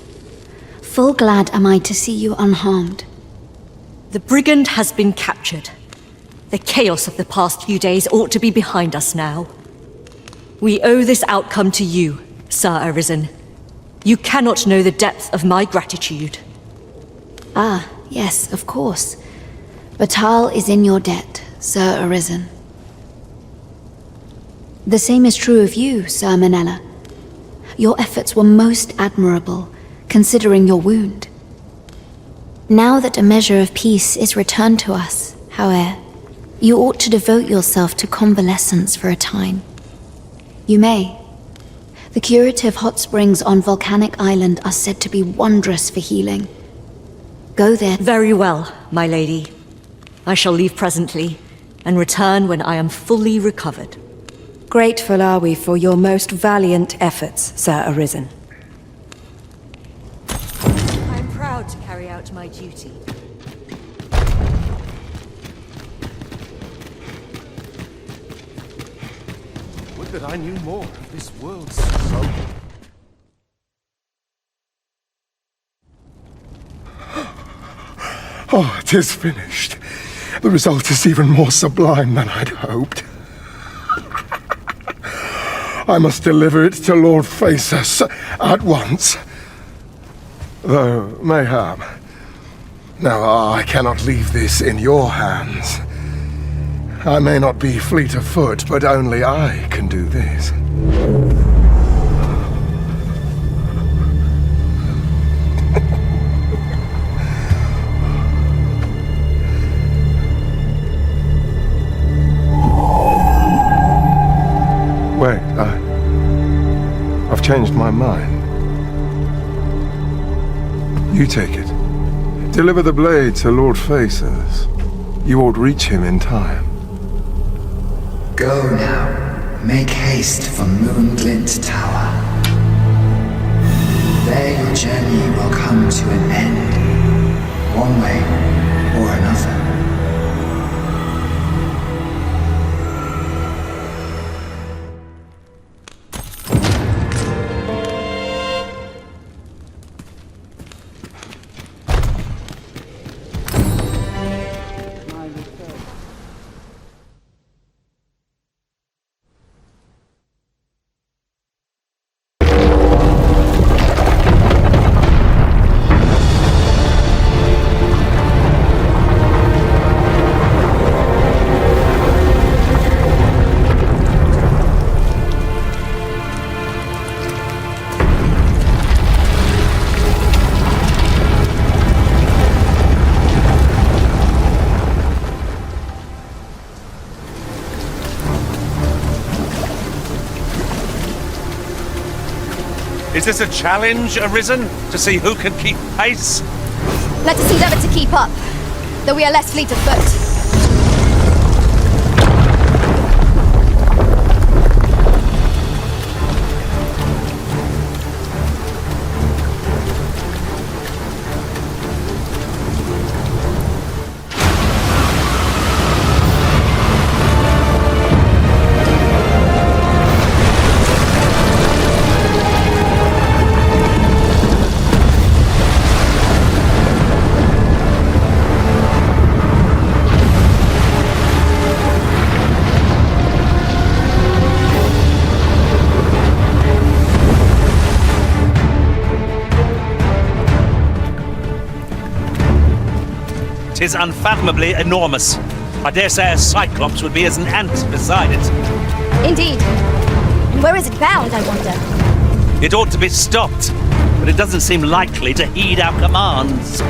Full glad am I to see you unharmed.
The brigand has been captured. The chaos of the past few days ought to be behind us now. We owe this outcome to you, Sir Arisen. You cannot know the depth of my gratitude.
Ah, yes, of course. Batal is in your debt, Sir Arisen. The same is true of you, Sir Manella. Your efforts were most admirable, considering your wound. Now that a measure of peace is returned to us, however, you ought to devote yourself to convalescence for a time. You may. The curative hot springs on Volcanic Island are said to be wondrous for healing. Go there.
Very well, my lady. I shall leave presently, and return when I am fully recovered.
Grateful are we for your most valiant efforts, Sir Arisen.
I am proud to carry out my duty.
Would that I knew more of this world's soul. Oh, it is finished. The result is even more sublime than I'd hoped. I must deliver it to Lord Phaesus at once. Though, mayhap... Now, I cannot leave this in your hands. I may not be fleet of foot, but only I can do this. Wait, I've changed my mind. You take it. Deliver the blade to Lord Faces. You won't reach him in time.
Go now. Make haste for Moonglint Tower. There your journey will come to an end, one way or another.
Is this a challenge, Arisen? To see who can keep pace?
Let us endeavor to keep up, though we are less fleet of foot.
Is unfathomably enormous. I dare say a cyclops would be as an ant beside it.
Indeed. And where is it bound, I wonder?
It ought to be stopped, but it doesn't seem likely to heed our commands.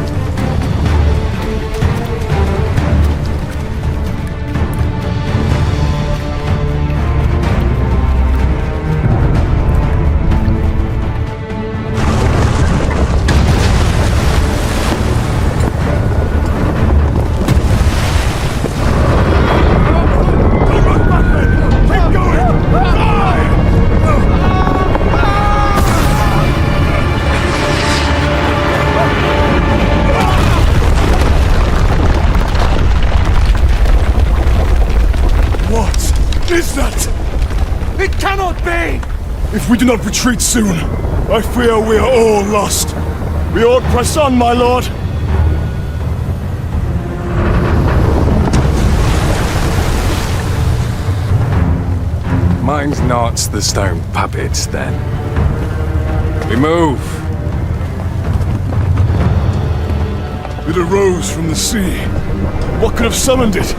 If we do not retreat soon, I fear we are all lost. We ought press on, my lord.
Mine's not the stone puppets, then. We move.
It arose from the sea. What could have summoned it?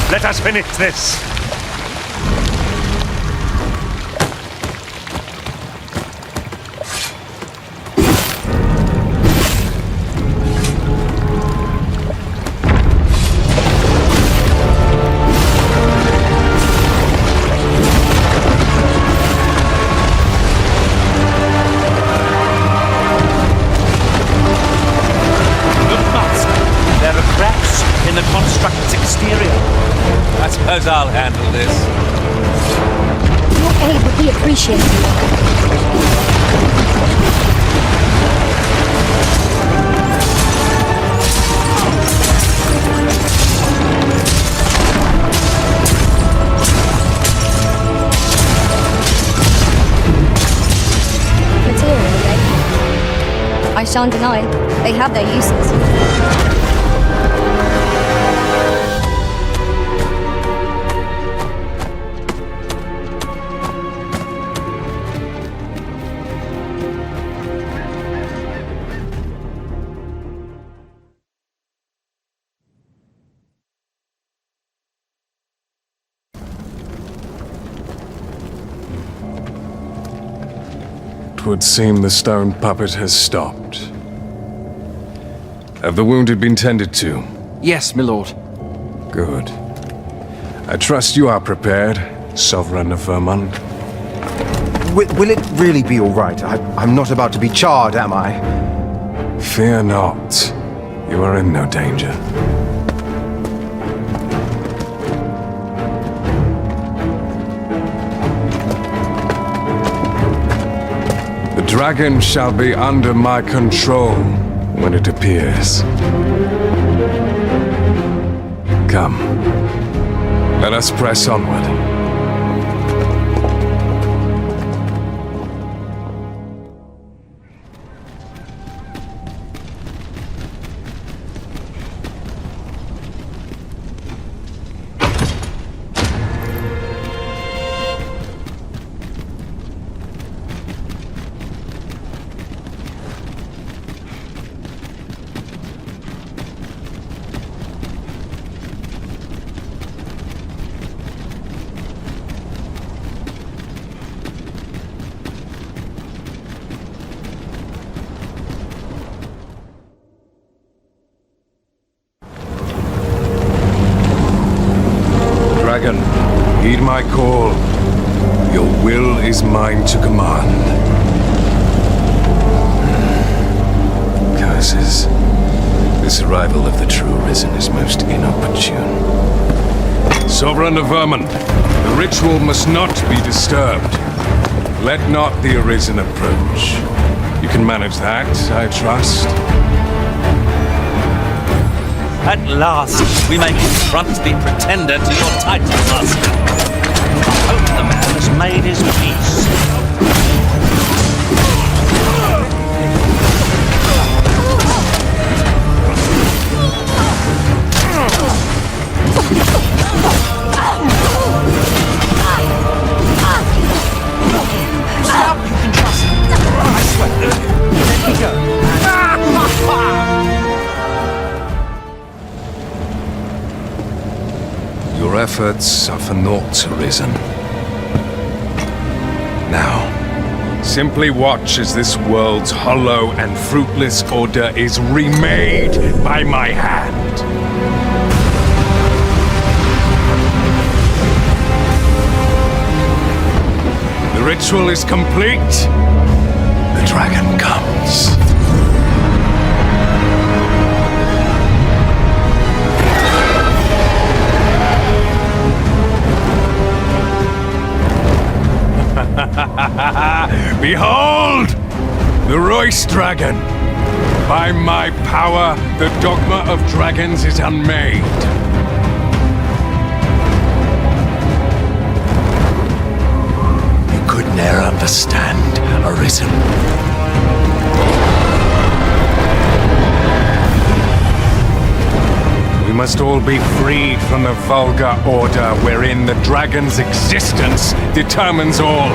Let us finish this. suppose I'll handle this.
Your aid would be appreciated. I shan't deny, they have their uses.
'Twould seem the stone puppet has stopped. Have the wounded been tended to?
Yes, my lord.
Good. I trust you are prepared, Sovereign of Vermont.
Will it really be all right? I'm not about to be charred, am I?
Fear not. You are in no danger. The dragon shall be under my control when it appears. Come. Let us press onward. Dragon, heed my call. Your will is mine to command. Curses. This arrival of the true Risen is most inopportune. Sovereign of Vermin, the ritual must not be disturbed. Let not the Arisen approach. You can manage that, I trust.
At last, we may confront the pretender to your title, Master. I hope the man has made his peace.
Stop! You can trust me. I swear. Let me go.
Your efforts are for naught, Arisen. Now, simply watch as this world's hollow and fruitless order is remade by my hand. The ritual is complete. The dragon comes. Behold! The Royce Dragon! By my power, the dogma of dragons is unmade. You could ne'er understand, Arisen. We must all be freed from the vulgar order wherein the dragon's existence determines all.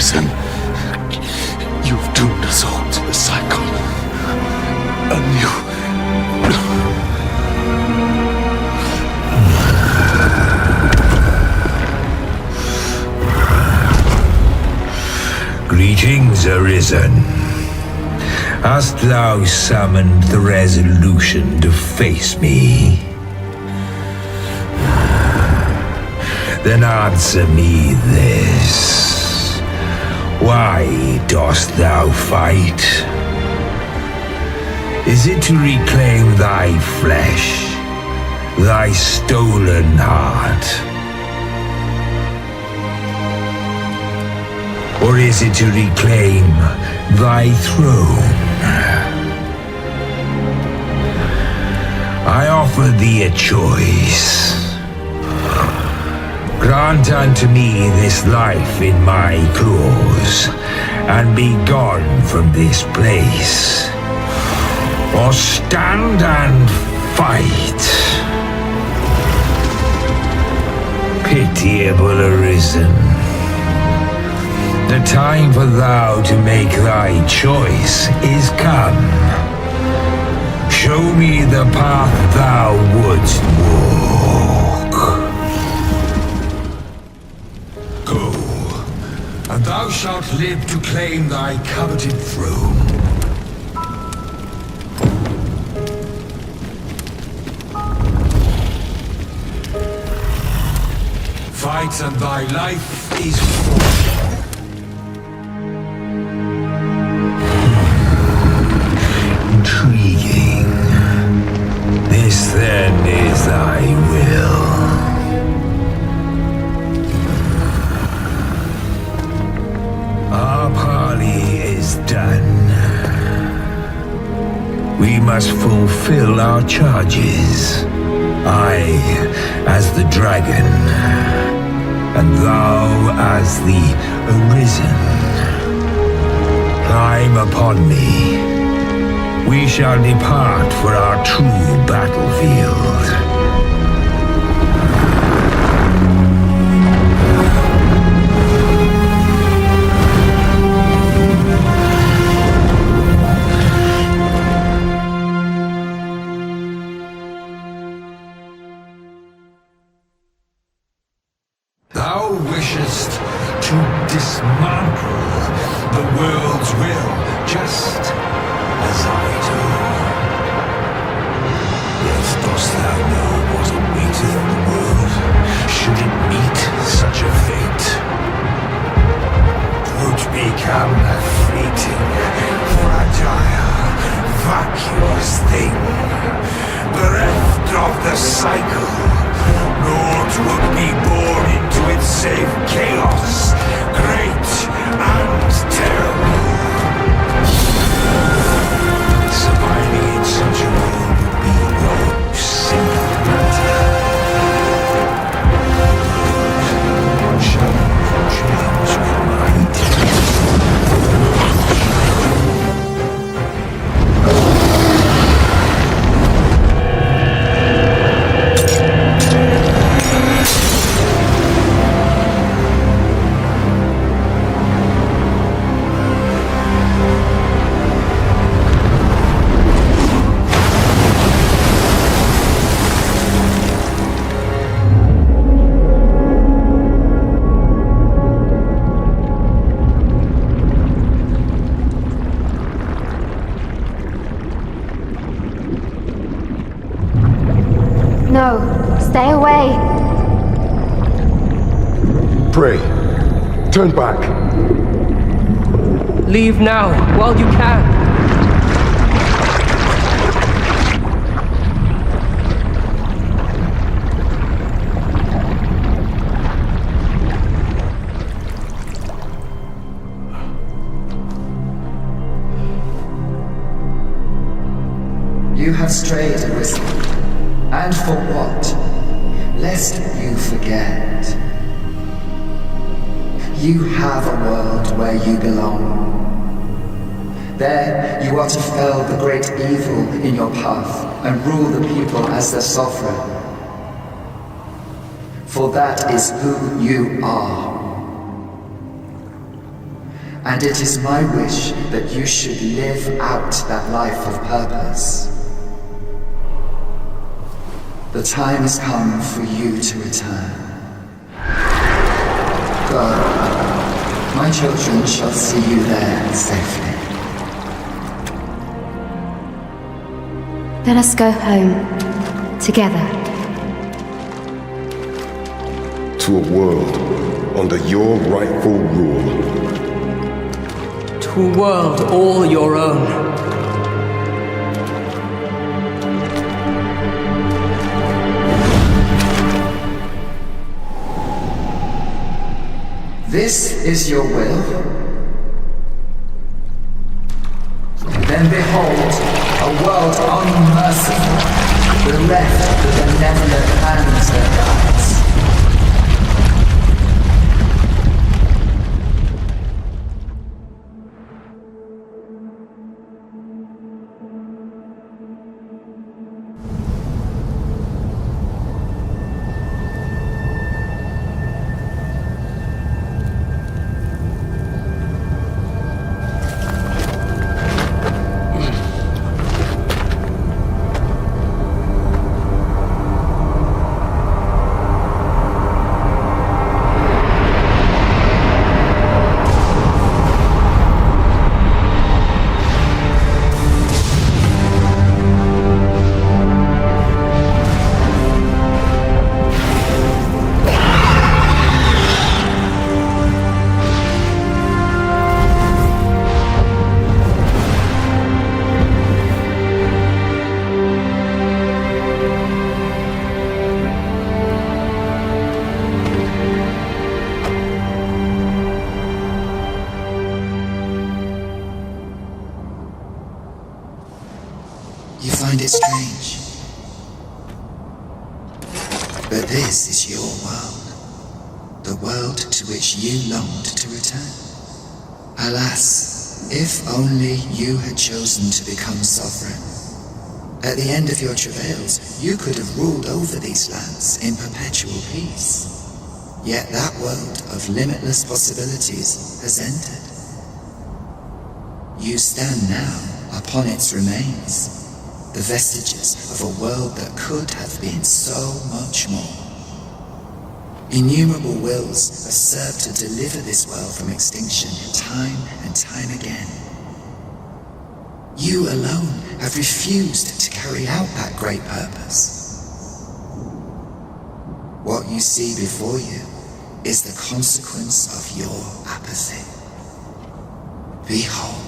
Nascen, you've doomed us all to the cycle. And you...
Greetings, Arisen. Hast thou summoned the resolution to face me? Then answer me this. Why dost thou fight? Is it to reclaim thy flesh, thy stolen heart? Or is it to reclaim thy throne? I offer thee a choice. Grant unto me this life in my claws, and be gone from this place. Or stand and fight. Pitiable Arisen. The time for thou to make thy choice is come. Show me the path thou wouldst walk. Go, and thou shalt live to claim thy coveted throne. Fight, and thy life is full. Intriguing. This then is thy will. Our parley is done. We must fulfill our charges. I as the dragon, and thou as the Arisen. Climb upon me. We shall depart for our true battlefield. Thou wishest to dismantle the world's will, just as I do. Yet dost thou know what awaiteth the world, should it meet such a fate? 'Twould become a fleeting, fragile, vacuous thing, bereft of the cycle. Naught would be born into it save chaos, great and terrible. Surviving in such a world would be no simple matter. What shall change with my
No, stay away.
Pray. Turn back.
Leave now, while you can.
You have strayed, Arisen. And for what? Lest you forget. You have a world where you belong. There you are to fell the great evil in your path and rule the people as their sovereign. For that is who you are. And it is my wish that you should live out that life of purpose. The time has come for you to return. Go. My children shall see you there safely.
Let us go home. Together.
To a world under your rightful rule.
To a world all your own.
This is your will? Then behold, a world unmerciful, bereft of the benevolent hands that guides. You find it strange. But this is your world. The world to which you longed to return. Alas, if only you had chosen to become sovereign. At the end of your travails, you could have ruled over these lands in perpetual peace. Yet that world of limitless possibilities has ended. You stand now upon its remains, the vestiges of a world that could have been so much more. Innumerable wills have served to deliver this world from extinction time and time again. You alone have refused to carry out that great purpose. What you see before you is the consequence of your apathy. Behold.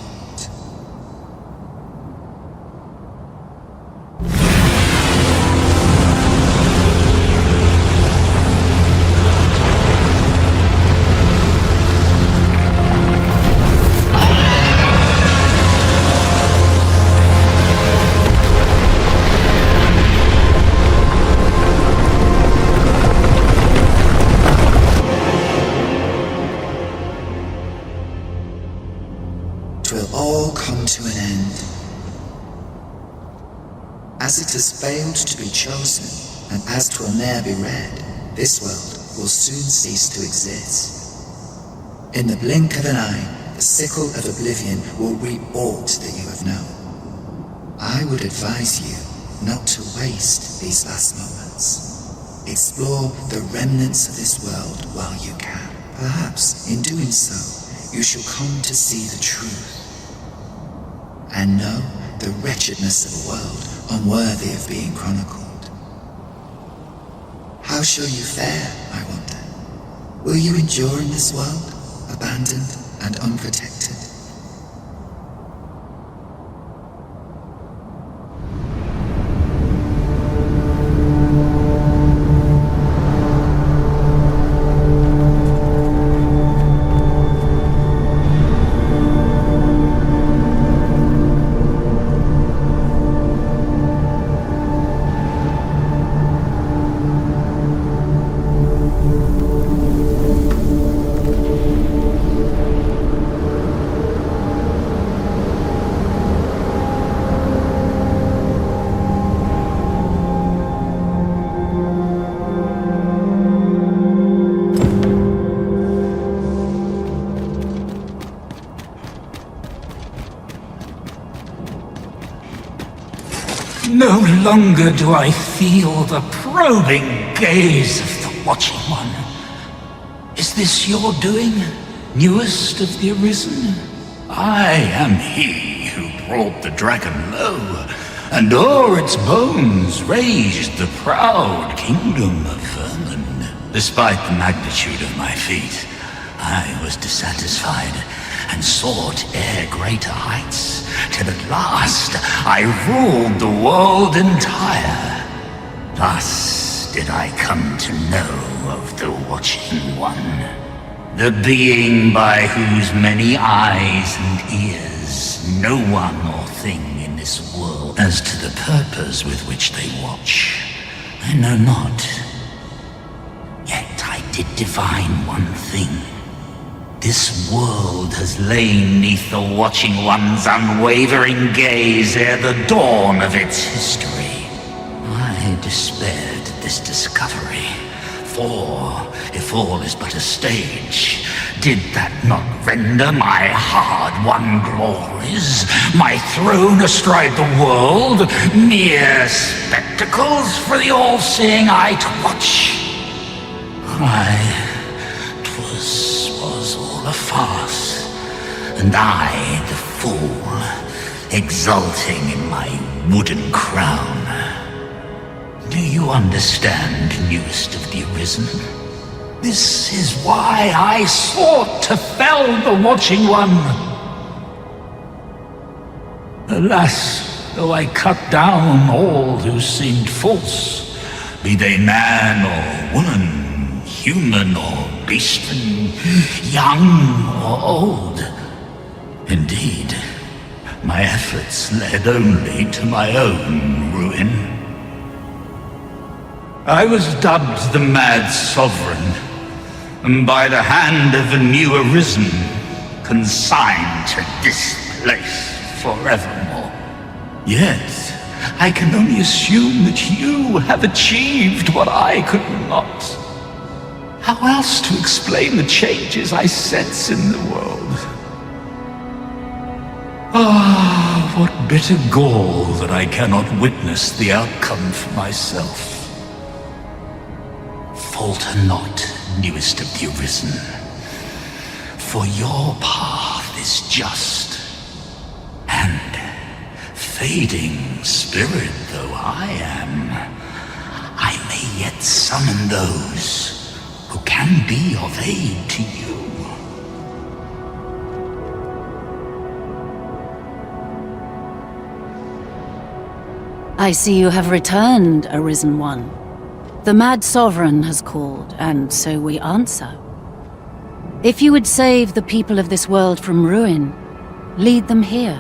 As it has failed to be chosen, and as 'twill ne'er be read, this world will soon cease to exist. In the blink of an eye, the sickle of oblivion will reap aught that you have known. I would advise you not to waste these last moments. Explore the remnants of this world while you can. Perhaps, in doing so, you shall come to see the truth, and know the wretchedness of a world unworthy of being chronicled. How shall you fare, I wonder? Will you endure in this world, abandoned and unprotected?
No longer do I feel the probing gaze of the Watching One. Is this your doing, newest of the Arisen? I am he who brought the dragon low, and o'er its bones raised the proud kingdom of vermin. Despite the magnitude of my feat, I was dissatisfied and sought e'er greater heights, till at last I ruled the world entire. Thus did I come to know of the Watching One, the being by whose many eyes and ears no one or thing in this world. As to the purpose with which they watch, I know not. Yet I did divine one thing. This world has lain neath the Watching One's unwavering gaze ere the dawn of its history. I despaired at this discovery, for if all is but a stage, did that not render my hard-won glories, my throne astride the world, mere spectacles for the all-seeing eye to watch? Was all a farce, and I, the fool, exulting in my wooden crown. Do you understand, newest of the Arisen? This is why I sought to fell the Watching One. Alas, though I cut down all who seemed false, be they man or woman, human or beastman, young or old. Indeed, my efforts led only to my own ruin. I was dubbed the Mad Sovereign, and by the hand of a new Arisen, consigned to this place forevermore. Yet, I can only assume that you have achieved what I could not. How else to explain the changes I sense in the world? Ah, what bitter gall that I cannot witness the outcome for myself. Falter not, newest of the Arisen, for your path is just, and fading spirit though I am, I may yet summon those who can be of aid to you.
I see you have returned, Arisen One. The Mad Sovereign has called, and so we answer. If you would save the people of this world from ruin, lead them here.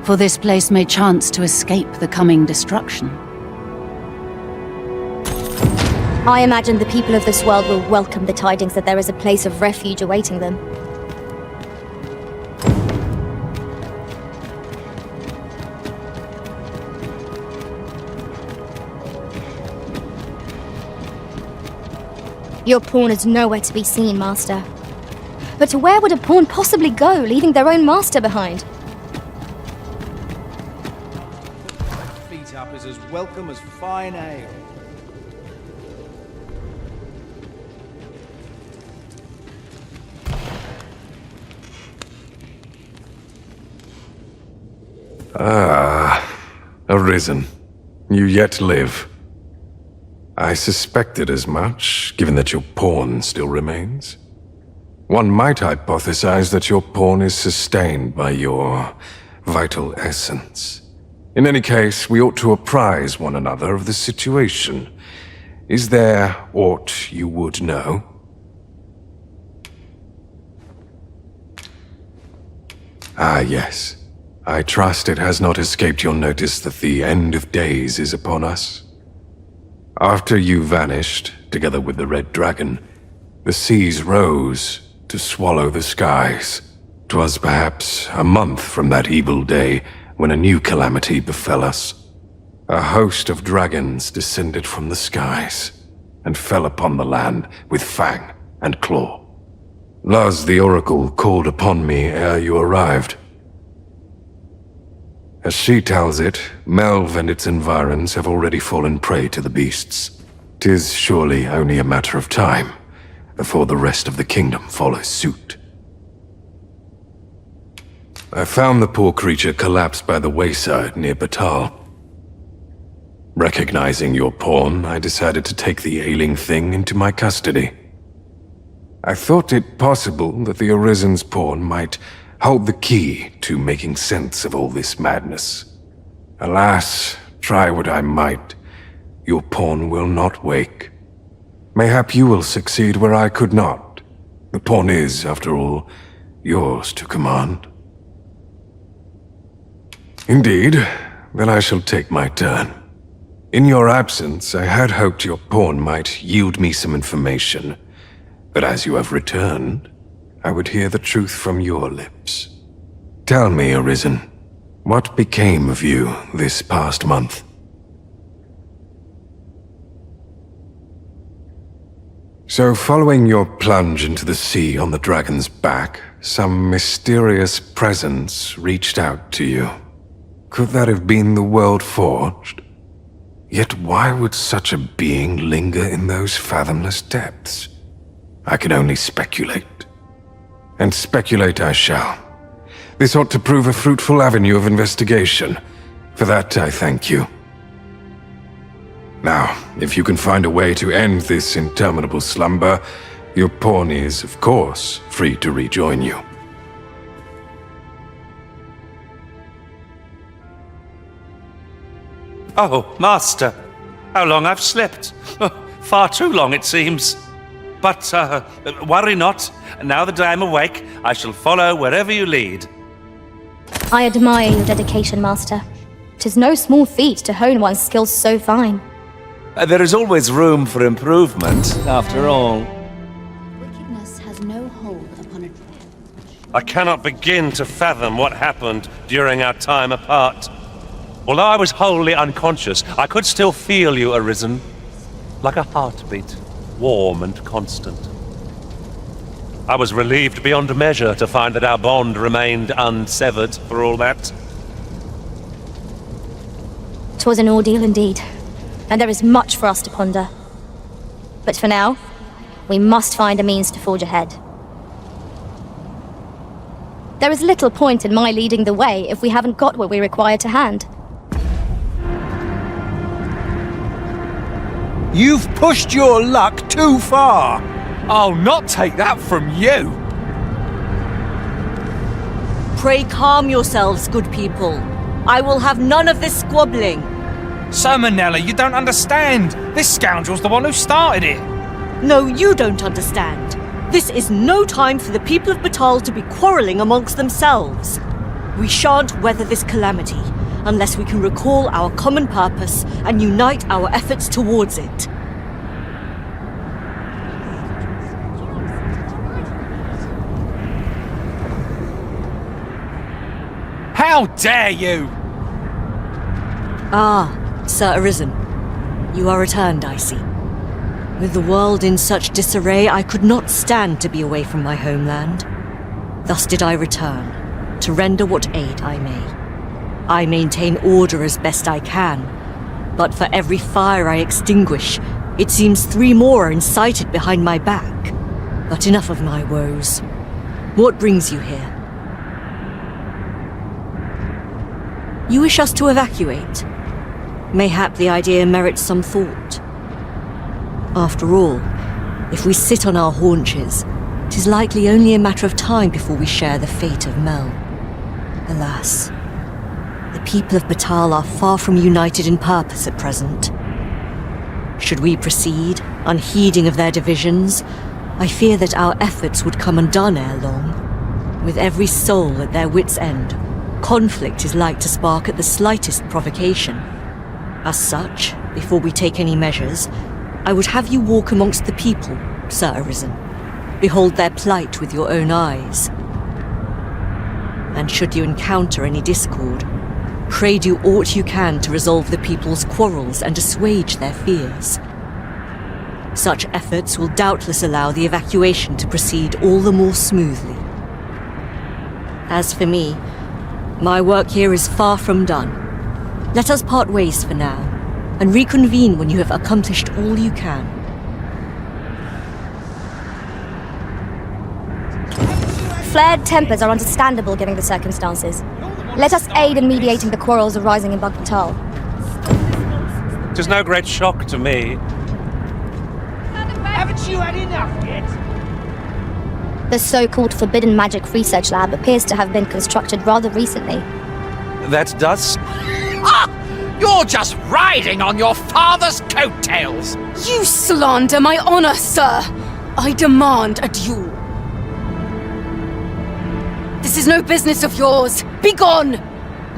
For this place may chance to escape the coming destruction.
I imagine the people of this world will welcome the tidings that there is a place of refuge awaiting them. Your pawn is nowhere to be seen, Master. But where would a pawn possibly go, leaving their own master behind?
Feet up is as welcome as fine ale.
Ah, Arisen. You yet live. I suspected as much, given that your pawn still remains. One might hypothesize that your pawn is sustained by your vital essence. In any case, we ought to apprise one another of the situation. Is there aught you would know? Ah, yes. I trust it has not escaped your notice that the end of days is upon us. After you vanished, together with the Red Dragon, the seas rose to swallow the skies. 'Twas perhaps a month from that evil day when a new calamity befell us. A host of dragons descended from the skies and fell upon the land with fang and claw. Luz the Oracle called upon me ere you arrived. As she tells it, Melve and its environs have already fallen prey to the beasts. 'Tis surely only a matter of time before the rest of the kingdom follows suit. I found the poor creature collapsed by the wayside near Batal. Recognizing your pawn, I decided to take the ailing thing into my custody. I thought it possible that the Arisen's pawn might hold the key to making sense of all this madness. Alas, try what I might, your pawn will not wake. Mayhap you will succeed where I could not. The pawn is, after all, yours to command. Indeed, then I shall take my turn. In your absence, I had hoped your pawn might yield me some information, but as you have returned, I would hear the truth from your lips. Tell me, Arisen, what became of you this past month? So, following your plunge into the sea on the dragon's back, some mysterious presence reached out to you. Could that have been the World Forged? Yet why would such a being linger in those fathomless depths? I can only speculate. And speculate I shall. This ought to prove a fruitful avenue of investigation. For that I thank you. Now, if you can find a way to end this interminable slumber, your pawn is, of course, free to rejoin you.
Oh, Master, how long I've slept. Oh, far too long, it seems. But, worry not. Now that I am awake, I shall follow wherever you lead.
I admire your dedication, Master. 'Tis no small feat to hone one's skills so fine.
There is always room for improvement, after all.
Wickedness has no hold upon a...
I cannot begin to fathom what happened during our time apart. Although I was wholly unconscious, I could still feel you, Arisen. Like a heartbeat, warm and constant. I was relieved beyond measure to find that our bond remained unsevered for all that.
'Twas an ordeal indeed, and there is much for us to ponder. But for now, we must find a means to forge ahead. There is little point in my leading the way if we haven't got what we require to hand.
You've pushed your luck too far. I'll not take that from you.
Pray calm yourselves, good people. I will have none of this squabbling.
So, Manella, you don't understand. This scoundrel's the one who started it.
No, you don't understand. This is no time for the people of Batal to be quarrelling amongst themselves. We shan't weather this calamity unless we can recall our common purpose and unite our efforts towards it.
How dare you!
Ah, Sir Arisen. You are returned, I see. With the world in such disarray, I could not stand to be away from my homeland. Thus did I return, to render what aid I may. I maintain order as best I can, but for every fire I extinguish, it seems 3 more are incited behind my back. But enough of my woes. What brings you here? You wish us to evacuate? Mayhap the idea merits some thought. After all, if we sit on our haunches, 'tis likely only a matter of time before we share the fate of Mel. Alas, the people of Batal are far from united in purpose at present. Should we proceed, unheeding of their divisions, I fear that our efforts would come undone ere long. With every soul at their wits' end, conflict is like to spark at the slightest provocation. As such, before we take any measures, I would have you walk amongst the people, Sir Arisen. Behold their plight with your own eyes. And should you encounter any discord, pray do aught you can to resolve the people's quarrels and assuage their fears. Such efforts will doubtless allow the evacuation to proceed all the more smoothly. As for me, My work here is far from done. Let us part ways for now, and reconvene when you have accomplished all you can.
Flared tempers are understandable given the circumstances. Let us aid in mediating the quarrels arising in Bugbatal.
'Tis no great shock to me.
Haven't you had enough yet?
The so-called Forbidden Magic Research Lab appears to have been constructed rather recently.
That does...
Ah! You're just riding on your father's coattails!
You slander my honor, sir! I demand a duel. This is no business of yours! Begone!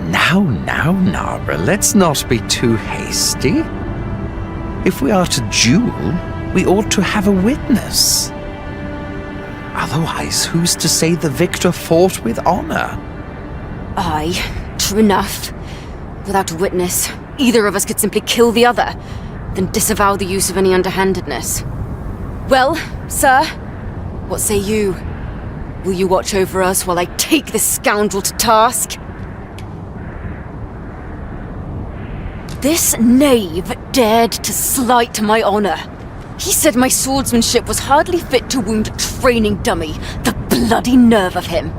Now, Nara, let's not be too hasty. If we are to duel, we ought to have a witness. Otherwise, who's to say the victor fought with honor?
Aye, true enough. Without a witness, either of us could simply kill the other, then disavow the use of any underhandedness. Well, sir, what say you? Will you watch over us while I take this scoundrel to task? This knave dared to slight my honor. He said my swordsmanship was hardly fit to wound a training dummy. The bloody nerve of him.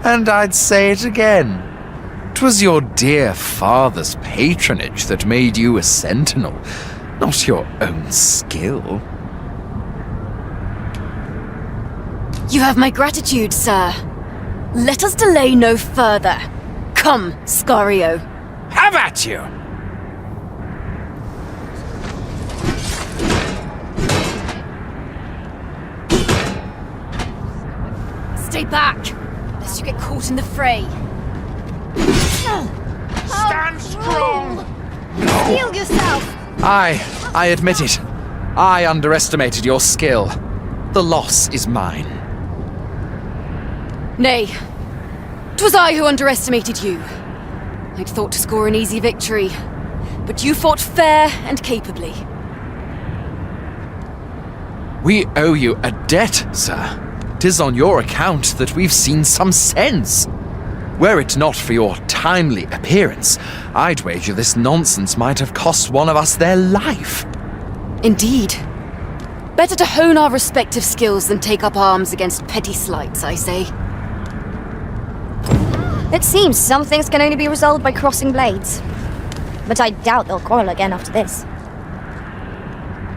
And I'd say it again. 'Twas your dear father's patronage that made you a sentinel, not your own skill.
You have my gratitude, sir. Let us delay no further. Come, Scario.
Have at you!
Stay back, lest you get caught in the fray.
Stand strong!
Steel yourself!
I admit it. I underestimated your skill. The loss is mine.
Nay, 'twas I who underestimated you. I'd thought to score an easy victory, but you fought fair and capably.
We owe you a debt, sir. 'Tis on your account that we've seen some sense. Were it not for your timely appearance, I'd wager this nonsense might have cost one of us their life.
Indeed. Better to hone our respective skills than take up arms against petty slights, I say.
It seems some things can only be resolved by crossing blades. But I doubt they'll quarrel again after this.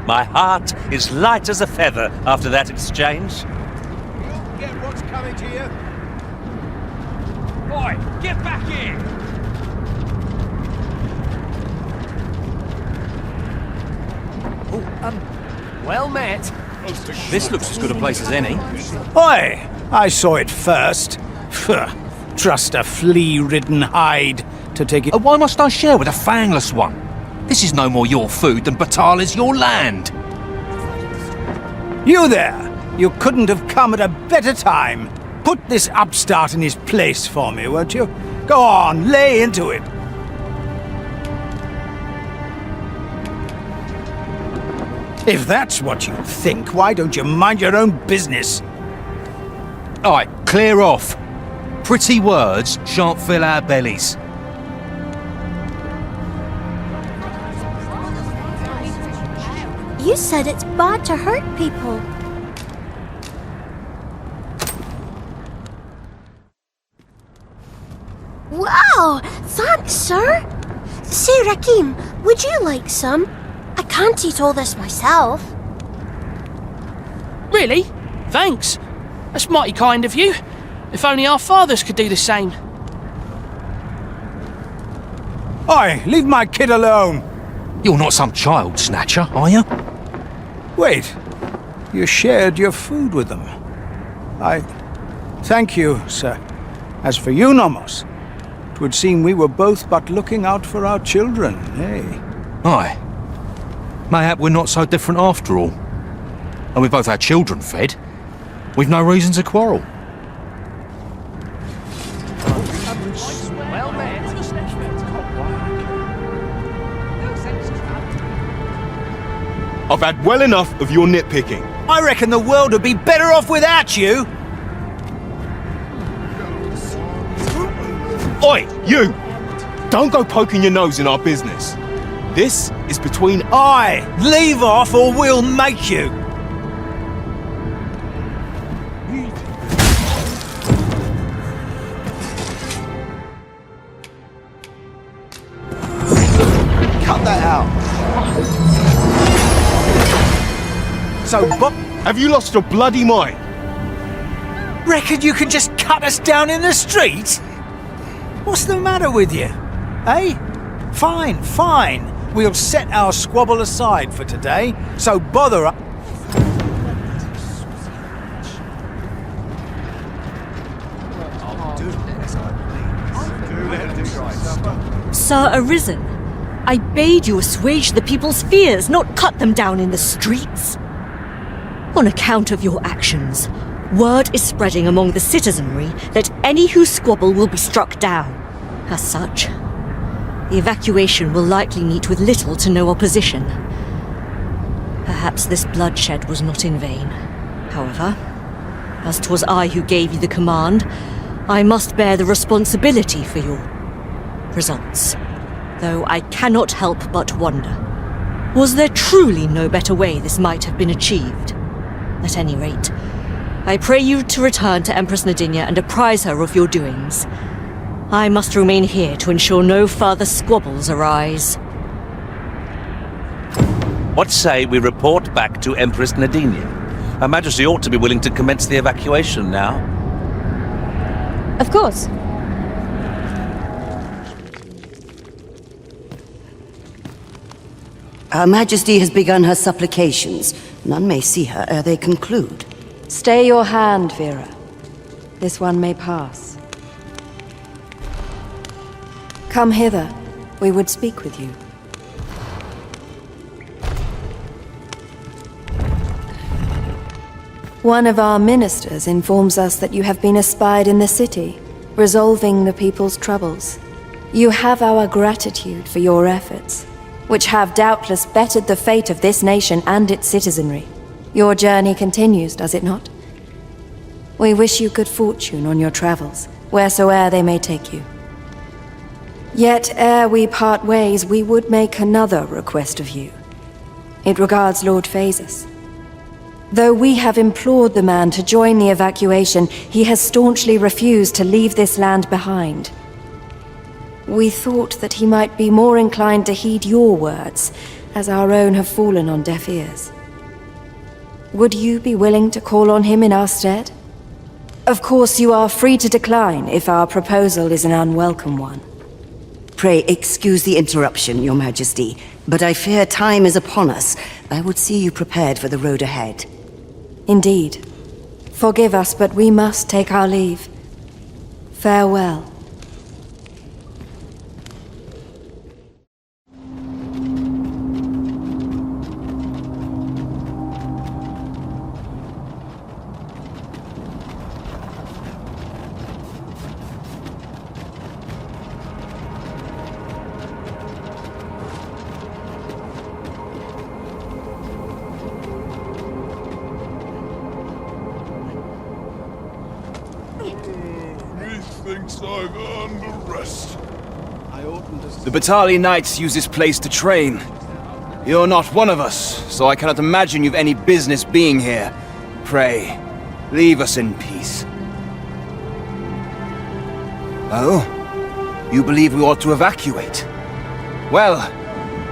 My heart is light as a feather after that exchange.
You'll get what's coming to you. Boy, get back in!
Well met. This looks as good a place as any.
Oi! I saw it first. Phew. Trust a flea-ridden hide to take it.
Why must I share with a fangless one? This is no more your food than Batal is your land.
You there! You couldn't have come at a better time. Put this upstart in his place for me, won't you? Go on, lay into it. If that's what you think, why don't you mind your own business?
All right, clear off. Pretty words shan't fill our bellies.
You said it's bad to hurt people.
Wow! Thanks, sir! Say, Rakim, would you like some? I can't eat all this myself.
Really? Thanks. That's mighty kind of you. If only our fathers could do the same.
Oi, leave my kid alone!
You're not some child snatcher, are you?
Wait, you shared your food with them. Thank you, sir. As for you, Nomos, 'twould seem we were both but looking out for our children, eh?
Aye. Mayhap we're not so different after all. And we both had children fed. We've no reason to quarrel.
Well met.
I've had well enough of your nitpicking.
I reckon the world would be better off without you!
Oi, you! Don't go poking your nose in our business. This is between...
Aye! Leave off or we'll make you!
Cut that out. So, have you lost your bloody mind?
Reckon you can just cut us down in the street? What's the matter with you? Eh? Fine, fine. We'll set our squabble aside for today, so bother us.
Sir Arisen, I bade you assuage the people's fears, not cut them down in the streets. On account of your actions, word is spreading among the citizenry that any who squabble will be struck down. As such, the evacuation will likely meet with little to no opposition. Perhaps this bloodshed was not in vain. However, as 'twas I who gave you the command, I must bear the responsibility for your results. Though I cannot help but wonder, was there truly no better way this might have been achieved? At any rate, I pray you to return to Empress Nadinia and apprise her of your doings. I must remain here to ensure no further squabbles arise.
What say we report back to Empress Nadinia? Her Majesty ought to be willing to commence the evacuation now.
Of course.
Her Majesty has begun her supplications. None may see her ere they conclude.
Stay your hand, Vera. This one may pass. Come hither. We would speak with you. One of our ministers informs us that you have been espied in the city, resolving the people's troubles. You have our gratitude for your efforts, which have doubtless bettered the fate of this nation and its citizenry. Your journey continues, does it not? We wish you good fortune on your travels, wheresoe'er they may take you. Yet, ere we part ways, we would make another request of you. It regards Lord Phasus. Though we have implored the man to join the evacuation, he has staunchly refused to leave this land behind. We thought that he might be more inclined to heed your words, as our own have fallen on deaf ears. Would you be willing to call on him in our stead? Of course, you are free to decline if our proposal is an unwelcome one.
Pray excuse the interruption, Your Majesty, but I fear time is upon us. I would see you prepared for the road ahead.
Indeed. Forgive us, but we must take our leave. Farewell.
I've earned a rest.
The Batali Knights use this place to train. You're not one of us, so I cannot imagine you've any business being here. Pray, leave us in peace. Oh? You believe we ought to evacuate? Well,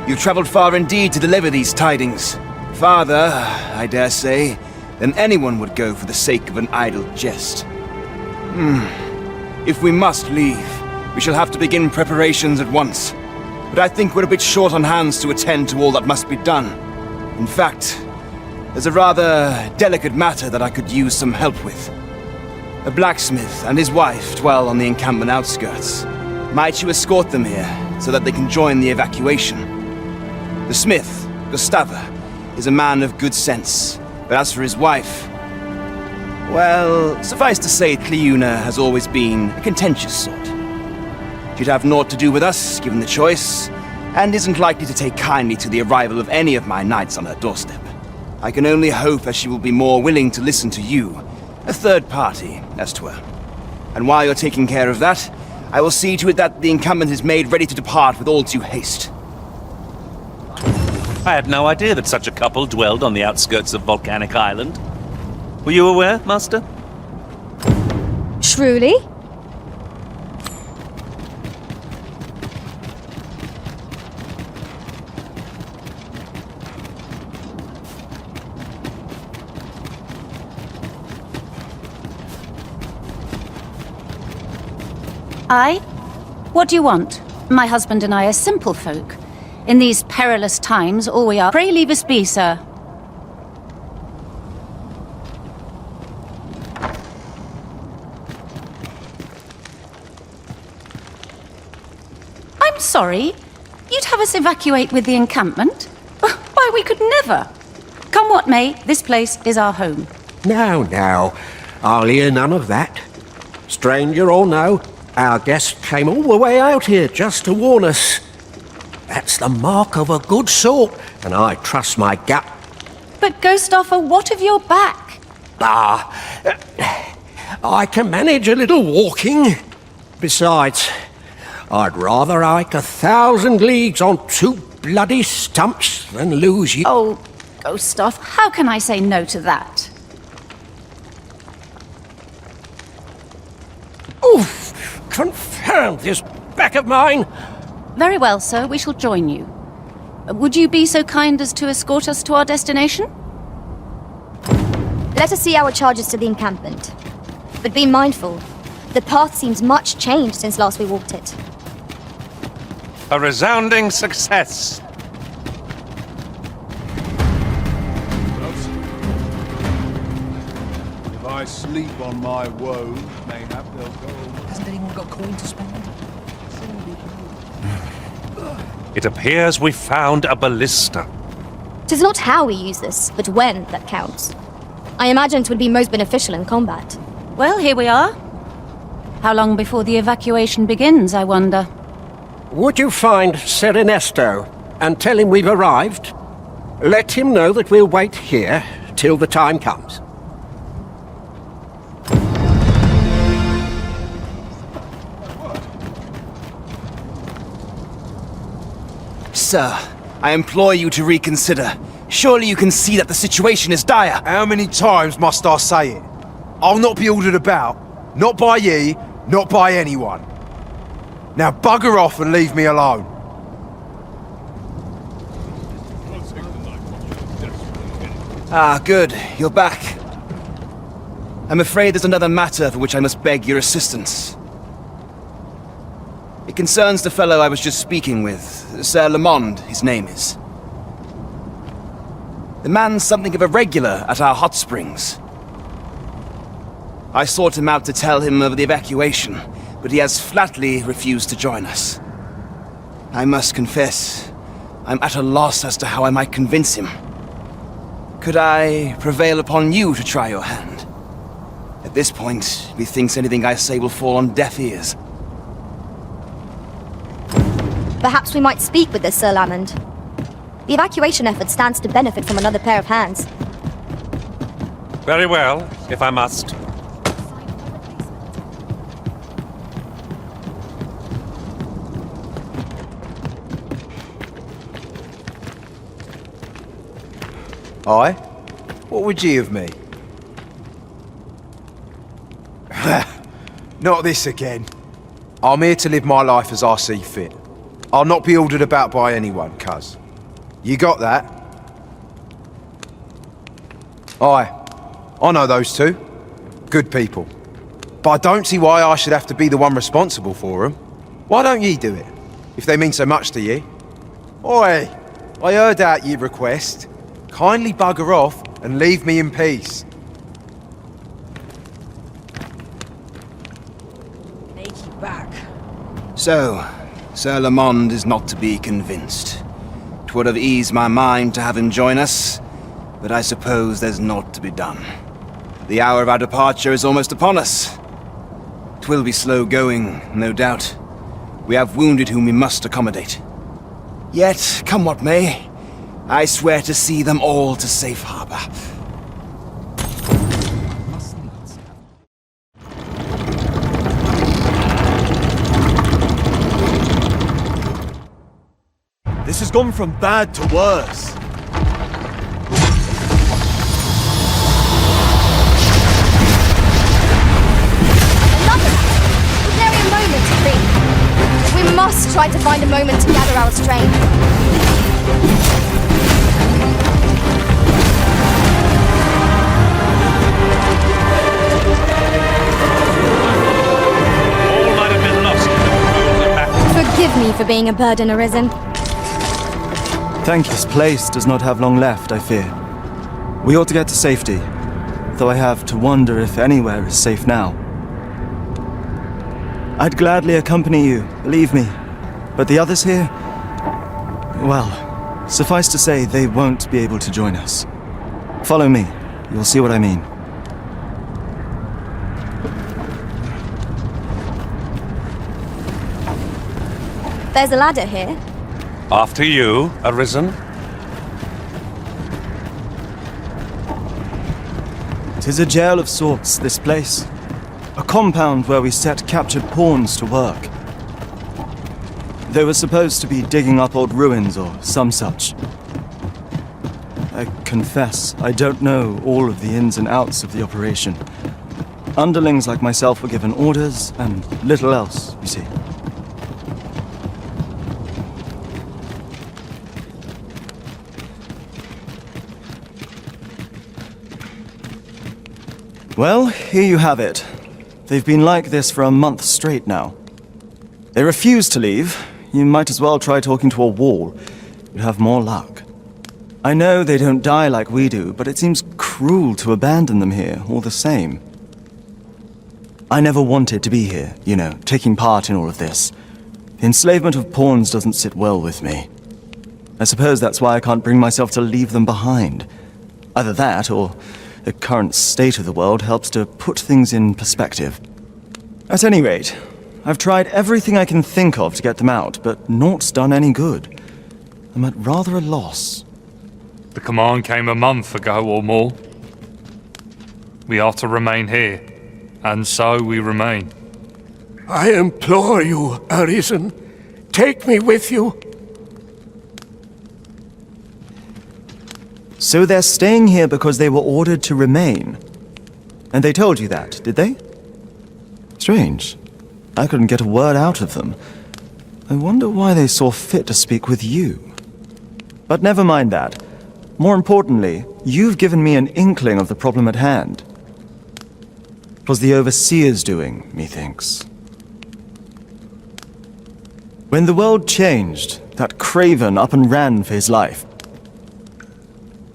you've traveled far indeed to deliver these tidings. Farther, I dare say, than anyone would go for the sake of an idle jest. If we must leave, we shall have to begin preparations at once. But I think we're a bit short on hands to attend to all that must be done. In fact, there's a rather delicate matter that I could use some help with. A blacksmith and his wife dwell on the encampment outskirts. Might you escort them here, so that they can join the evacuation? The smith, Gustava, is a man of good sense, but as for his wife... well, suffice to say, Cleuna has always been a contentious sort. She'd have naught to do with us, given the choice, and isn't likely to take kindly to the arrival of any of my knights on her doorstep. I can only hope that she will be more willing to listen to you, a third party, as 'twere. And while you're taking care of that,
I will see to it that the encampment is made ready to depart with all due haste.
I had no idea that such a couple dwelled on the outskirts of Volcanic Island. Were you aware, Master?
Truly?
Aye? What do you want? My husband and I are simple folk. In these perilous times, all we are— Pray leave us be, sir. I'm sorry. You'd have us evacuate with the encampment? Why, we could never. Come what may, this place is our home.
Now, I'll hear none of that. Stranger or no, our guest came all the way out here just to warn us. That's the mark of a good sort, and I trust my gut.
But Ghost offer, what of your back?
I can manage a little walking. Besides, I'd rather hike 1,000 leagues on 2 bloody stumps than lose you.
Oh, Ghost off, how can I say no to that?
Oof! Confound this back of mine!
Very well, sir, we shall join you. Would you be so kind as to escort us to our destination?
Let us see our charges to the encampment. But be mindful, the path seems much changed since last we walked it.
A resounding success.
If I sleep on my woes, mayhap they'll go.
Hasn't anyone got coin to spend?
It appears we found a ballista.
'Tis not how we use this, but when that counts. I imagine it would be most beneficial in combat.
Well, here we are. How long before the evacuation begins, I wonder?
Would you find Ser Ernesto and tell him we've arrived? Let him know that we'll wait here till the time comes.
Sir, I implore you to reconsider. Surely you can see that the situation is dire.
How many times must I say it? I'll not be ordered about. Not by ye, not by anyone. Now bugger off and leave me alone.
Ah, good. You're back. I'm afraid there's another matter for which I must beg your assistance. It concerns the fellow I was just speaking with, Sir Lamond, his name is. The man's something of a regular at our hot springs. I sought him out to tell him of the evacuation, but he has flatly refused to join us. I must confess, I'm at a loss as to how I might convince him. Could I prevail upon you to try your hand? At this point, methinks anything I say will fall on deaf ears.
Perhaps we might speak with this Sir Lamond. The evacuation effort stands to benefit from another pair of hands.
Very well, if I must.
Aye? What would ye of me? Not this again. I'm here to live my life as I see fit. I'll not be ordered about by anyone, cuz. You got that? Aye. I know those two. Good people. But I don't see why I should have to be the one responsible for them. Why don't ye do it, if they mean so much to ye? Oi! I heard out ye request. Kindly bugger off and leave me in peace.
Take you back.
So, Sir Lamond is not to be convinced. 'Twould have eased my mind to have him join us, but I suppose there's naught to be done. The hour of our departure is almost upon us. 'Twill be slow going, no doubt. We have wounded whom we must accommodate. Yet, come what may, I swear to see them all to safe harbor.
This has gone from bad to worse.
We must try to find a moment to gather our strength.
All might have been lost in the cruel attack.
Forgive me for being a burden, Arisen.
Thank you. This place does not have long left, I fear. We ought to get to safety, though I have to wonder if anywhere is safe now. I'd gladly accompany you, believe me. But the others here, well, suffice to say, they won't be able to join us. Follow me. You'll see what I mean.
There's a ladder here.
After you, Arisen.
'Tis a jail of sorts, this place. A compound where we set captured pawns to work. They were supposed to be digging up old ruins or some such. I confess, I don't know all of the ins and outs of the operation. Underlings like myself were given orders, and little else, you see. Well, here you have it. They've been like this for a month straight now. They refuse to leave. You might as well try talking to a wall. You'd have more luck. I know they don't die like we do, but it seems cruel to abandon them here, all the same. I never wanted to be here, you know, taking part in all of this. The enslavement of pawns doesn't sit well with me. I suppose that's why I can't bring myself to leave them behind. Either that, or the current state of the world helps to put things in perspective. At any rate, I've tried everything I can think of to get them out, but naught's done any good. I'm at rather a loss.
The command came a month ago or more. We are to remain here, and so we remain.
I implore you, Arisen, take me with you.
So they're staying here because they were ordered to remain. And they told you that, did they? Strange. I couldn't get a word out of them. I wonder why they saw fit to speak with you. But never mind that. More importantly, you've given me an inkling of the problem at hand. It was the Overseer's doing, methinks. When the world changed, that craven up and ran for his life.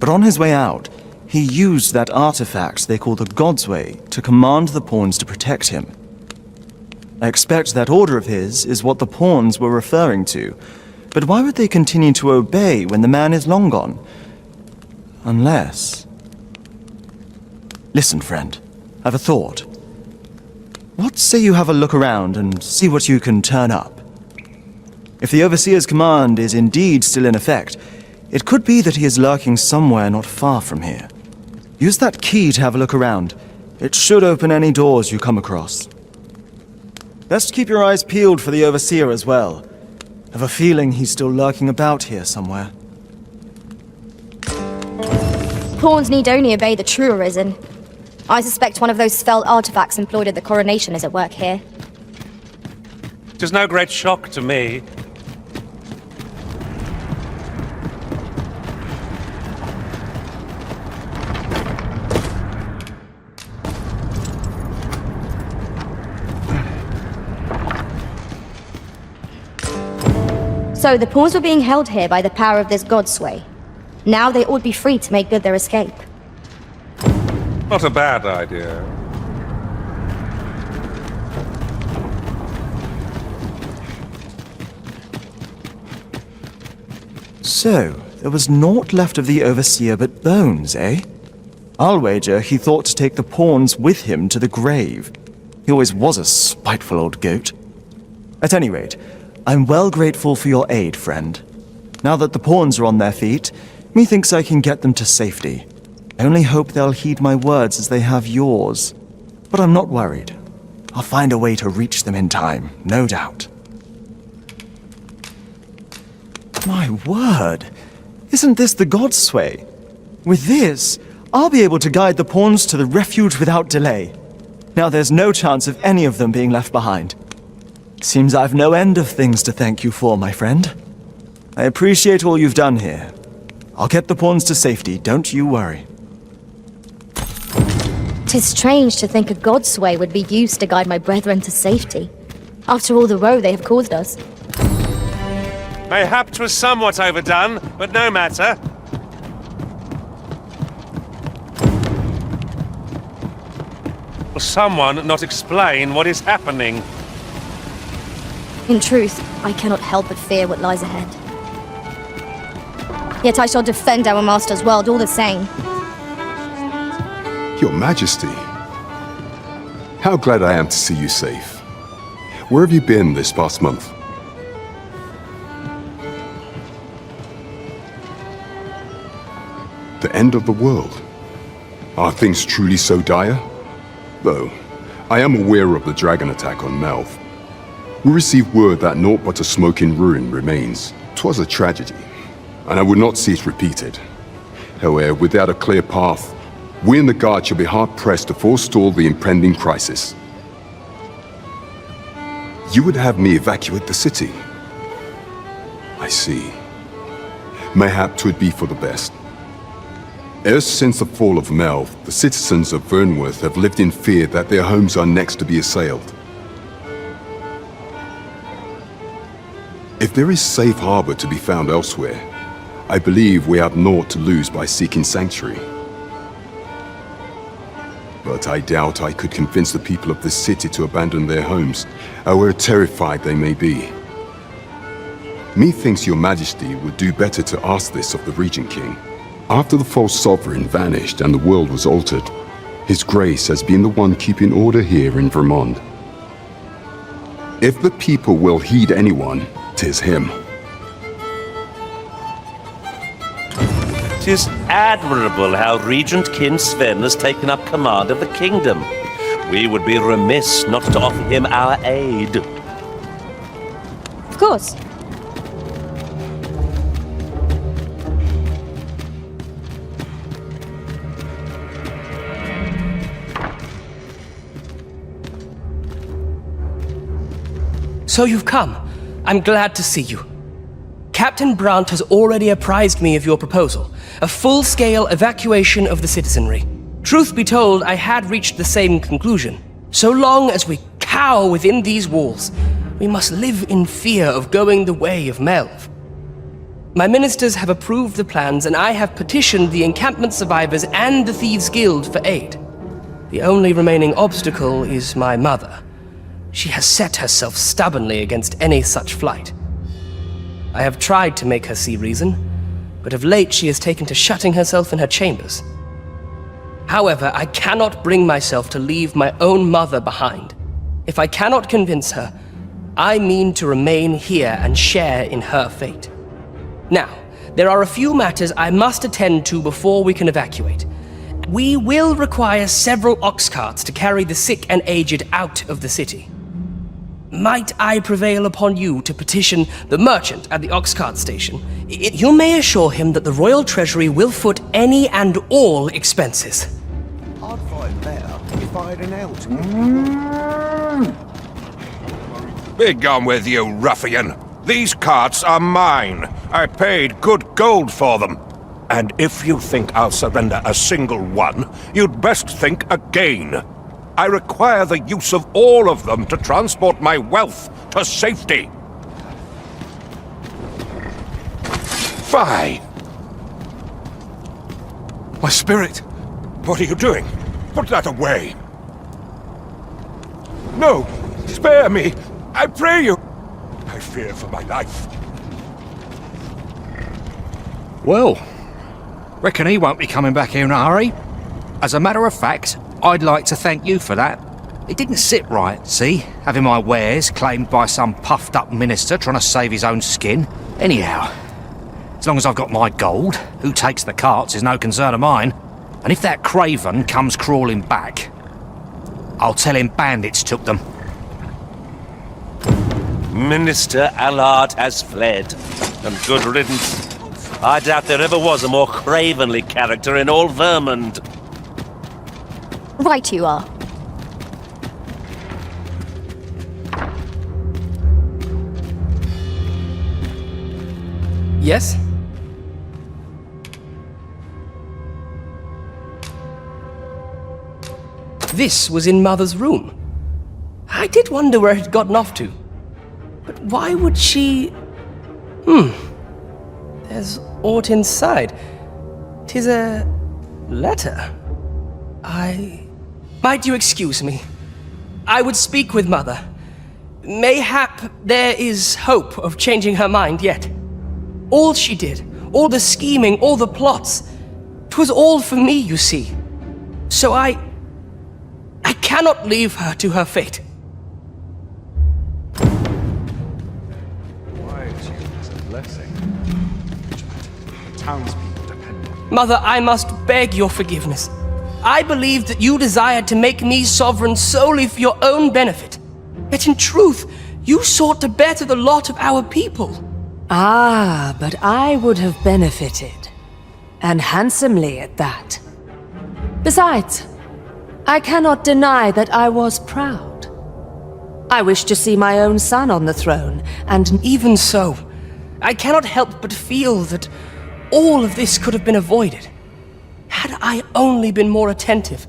But on his way out, he used that artifact they call the God's Way to command the pawns to protect him. I expect that order of his is what the pawns were referring to, but why would they continue to obey when the man is long gone? Unless... Listen, friend, I've a thought. What say you have a look around and see what you can turn up? If the Overseer's command is indeed still in effect, it could be that he is lurking somewhere not far from here. Use that key to have a look around. It should open any doors you come across. Best keep your eyes peeled for the Overseer as well. I have a feeling he's still lurking about here somewhere.
Pawns need only obey the true Arisen. I suspect one of those felt artifacts employed at the coronation is at work here.
'Tis no great shock to me.
So the pawns were being held here by the power of this God's Way. Now they ought be free to make good their escape.
Not a bad idea.
So, there was naught left of the Overseer but bones, eh? I'll wager he thought to take the pawns with him to the grave. He always was a spiteful old goat. At any rate, I'm well grateful for your aid, friend. Now that the pawns are on their feet, methinks I can get them to safety. I only hope they'll heed my words as they have yours. But I'm not worried. I'll find a way to reach them in time, no doubt. My word! Isn't this the God's way? With this, I'll be able to guide the pawns to the refuge without delay. Now there's no chance of any of them being left behind. Seems I've no end of things to thank you for, my friend. I appreciate all you've done here. I'll get the pawns to safety, don't you worry.
'Tis strange to think a god's sway would be used to guide my brethren to safety, after all the woe they have caused us.
Mayhap 'twas somewhat overdone, but no matter. Will someone not explain what is happening?
In truth, I cannot help but fear what lies ahead. Yet I shall defend our master's world all the same.
Your Majesty. How glad I am to see you safe. Where have you been this past month? The end of the world. Are things truly so dire? Though, I am aware of the dragon attack on Melv. We received word that naught but a smoking ruin remains. 'Twas a tragedy, and I would not see it repeated. However, without a clear path, we in the Guard shall be hard-pressed to forestall the impending crisis. You would have me evacuate the city? I see. Mayhap 'twould be for the best. Ever since the fall of Melv, the citizens of Vernworth have lived in fear that their homes are next to be assailed. If there is safe harbor to be found elsewhere, I believe we have naught to lose by seeking sanctuary. But I doubt I could convince the people of this city to abandon their homes, however terrified they may be. Methinks your Majesty would do better to ask this of the Regent King. After the false sovereign vanished and the world was altered, His Grace has been the one keeping order here in Vermont. If the people will heed anyone, 'tis him.
'Tis admirable how Regent King Sven has taken up command of the kingdom. We would be remiss not to offer him our aid.
Of course.
So you've come. I'm glad to see you. Captain Brandt has already apprised me of your proposal, a full-scale evacuation of the citizenry. Truth be told, I had reached the same conclusion. So long as we cower within these walls, we must live in fear of going the way of Melv. My ministers have approved the plans, and I have petitioned the encampment survivors and the Thieves' Guild for aid. The only remaining obstacle is my mother. She has set herself stubbornly against any such flight. I have tried to make her see reason, but of late she has taken to shutting herself in her chambers. However, I cannot bring myself to leave my own mother behind. If I cannot convince her, I mean to remain here and share in her fate. Now, there are a few matters I must attend to before we can evacuate. We will require several ox carts to carry the sick and aged out of the city. Might I prevail upon you to petition the merchant at the ox cart station? You may assure him that the Royal Treasury will foot any and all expenses.
I'd find better if I had an out.
Be gone with you, ruffian. These carts are mine. I paid good gold for them. And if you think I'll surrender a single one, you'd best think again. I require the use of all of them to transport my wealth to safety. Fie! My spirit! What are you doing? Put that away! No! Spare me! I pray you! I fear for my life.
Well, reckon he won't be coming back here in a hurry. As a matter of fact, I'd like to thank you for that. It didn't sit right, see? Having my wares claimed by some puffed-up minister trying to save his own skin. Anyhow, as long as I've got my gold, who takes the carts is no concern of mine. And if that craven comes crawling back, I'll tell him bandits took them.
Minister Allard has fled. And good riddance. I doubt there ever was a more cravenly character in all Vermund.
Right you are.
Yes? This was in Mother's room. I did wonder where it had gotten off to. But why would she... There's aught inside. 'Tis a... letter. Might you excuse me? I would speak with Mother. Mayhap there is hope of changing her mind yet. All she did, all the scheming, all the plots, 'twas all for me, you see. So I cannot leave her to her fate. Mother, I must beg your forgiveness. I believed that you desired to make me sovereign solely for your own benefit. Yet in truth, you sought to better the lot of our people.
Ah, but I would have benefited. And handsomely at that. Besides, I cannot deny that I was proud. I wished to see my own son on the throne, and
even so, I cannot help but feel that all of this could have been avoided. Had I only been more attentive.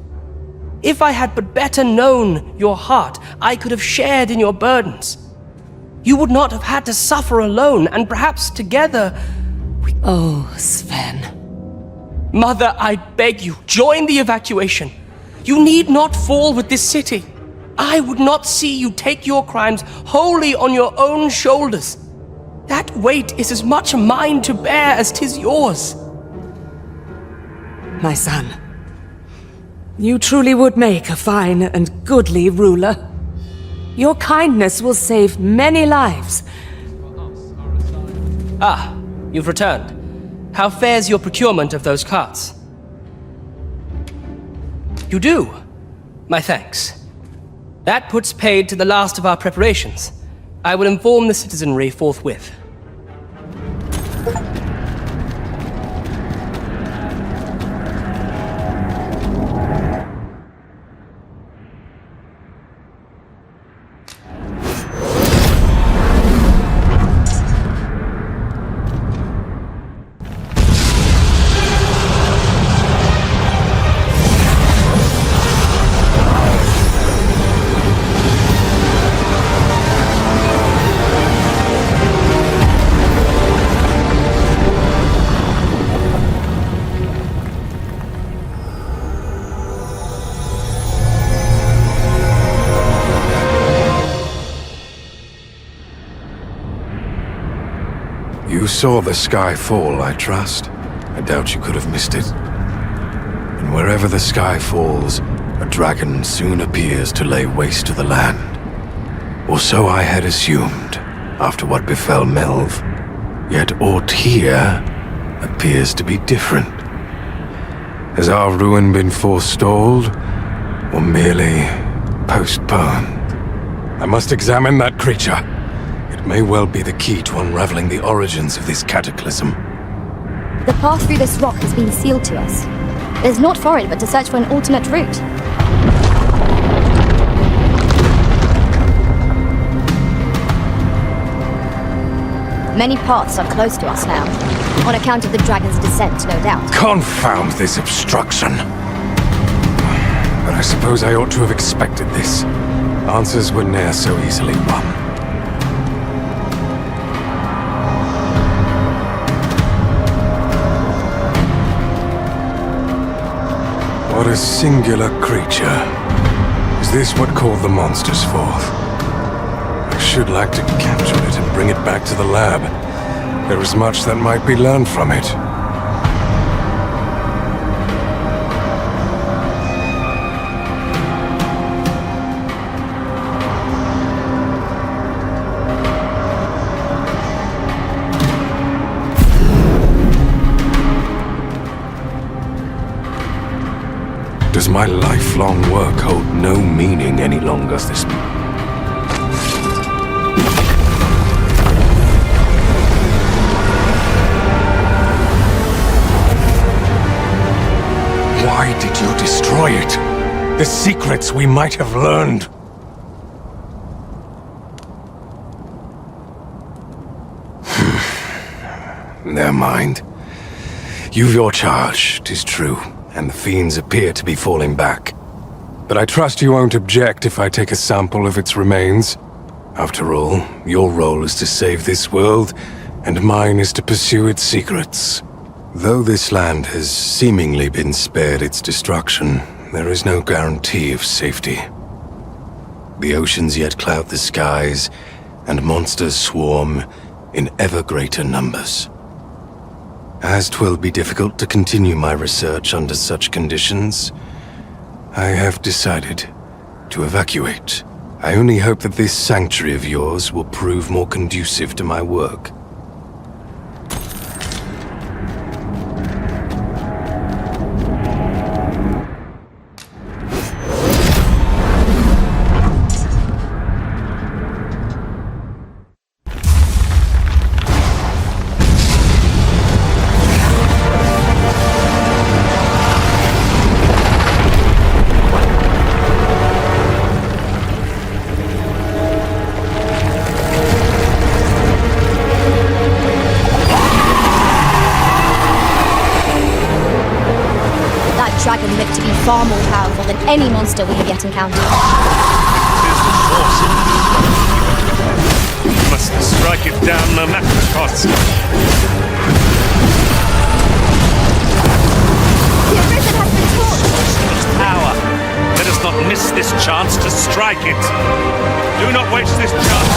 If I had but better known your heart, I could have shared in your burdens. You would not have had to suffer alone, and perhaps together...
Oh, Sven.
Mother, I beg you, join the evacuation. You need not fall with this city. I would not see you take your crimes wholly on your own shoulders. That weight is as much mine to bear as 'tis yours.
My son, you truly would make a fine and goodly ruler. Your kindness will save many lives.
Ah, you've returned. How fares your procurement of those carts? You do? My thanks. That puts paid to the last of our preparations. I will inform the citizenry forthwith.
You saw the sky fall, I trust. I doubt you could have missed it. And wherever the sky falls, a dragon soon appears to lay waste to the land. Or so I had assumed, after what befell Melv. Yet aught here appears to be different. Has our ruin been forestalled, or merely postponed? I must examine that creature. It may well be the key to unraveling the origins of this cataclysm.
The path through this rock has been sealed to us. There's naught for it but to search for an alternate route. Many paths are close to us now, on account of the dragon's descent, no doubt.
Confound this obstruction! But I suppose I ought to have expected this. Answers were ne'er so easily won. What a singular creature. Is this what called the monsters forth? I should like to capture it and bring it back to the lab. There is much that might be learned from it. Does my lifelong work hold no meaning any longer? This The secrets we might have learned. Never mind. You've your charge, 'tis true, and the fiends appear to be falling back. But I trust you won't object if I take a sample of its remains. After all, your role is to save this world, and mine is to pursue its secrets. Though this land has seemingly been spared its destruction, there is no guarantee of safety. The oceans yet cloud the skies, and monsters swarm in ever greater numbers. As 'twill be difficult to continue my research under such conditions, I have decided to evacuate. I only hope that this sanctuary of yours will prove more conducive to my work.
Dragon looked to be far more powerful than any monster we have yet encountered.
You must strike it down no matter the cost.
The arisen has been torched!
Its power. Let us not miss this chance to strike it. Do not waste this chance.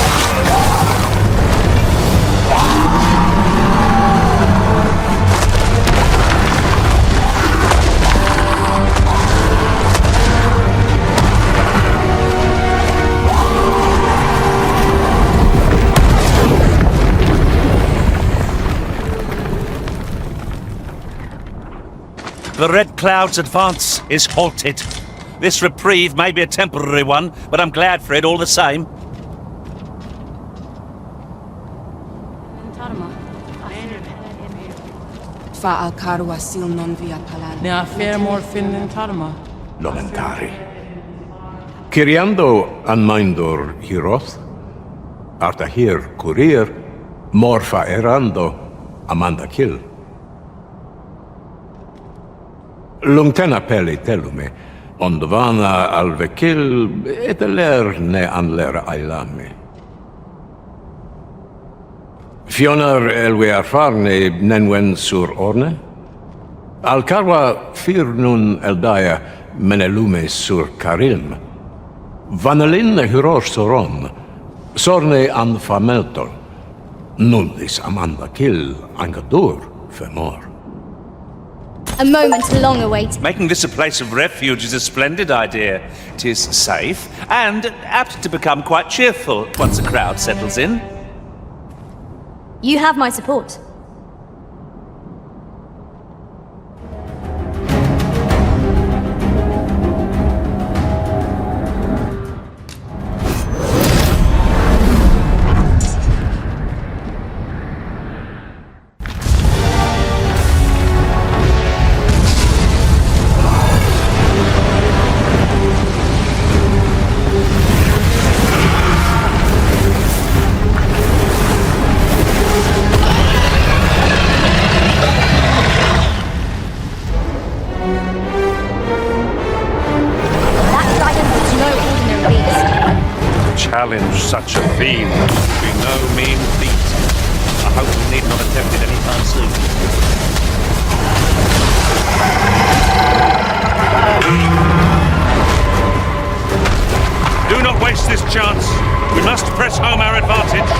The Red Cloud's advance is halted. This reprieve may be a temporary one, but I'm glad for it all the same.
Nomentari. Kiriando anmaindor hiroth. Arta hir kurir. Morfa erando. Amanda kill. Lungtena peli telume, ondvana alvekil eteler ne anler ailame. Fionar elwe arfarne nenwen sur orne? Alcarwa firnun eldaya menelume sur karilm. Vanelin hyror soron, sorne an fameltor. Nullis amanda kill angadur femor.
A moment long awaited.
Making this a place of refuge is a splendid idea. It is safe and apt to become quite cheerful once a crowd settles in.
You have my support.
Challenge such a fiend would be no mean feat. I hope we need not attempt it anytime soon. Do not waste this chance. We must press home our advantage.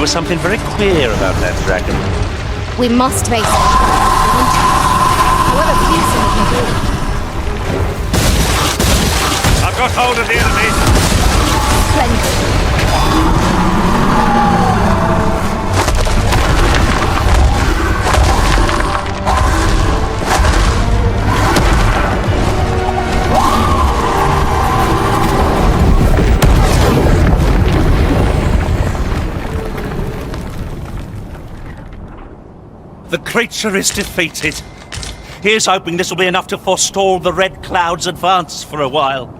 was something very queer about that dragon.
We must face it. However fearsome it can be.
I've got hold of the enemy.
Splendid.
The creature is defeated. Here's hoping this will be enough to forestall the Red Cloud's advance for a while.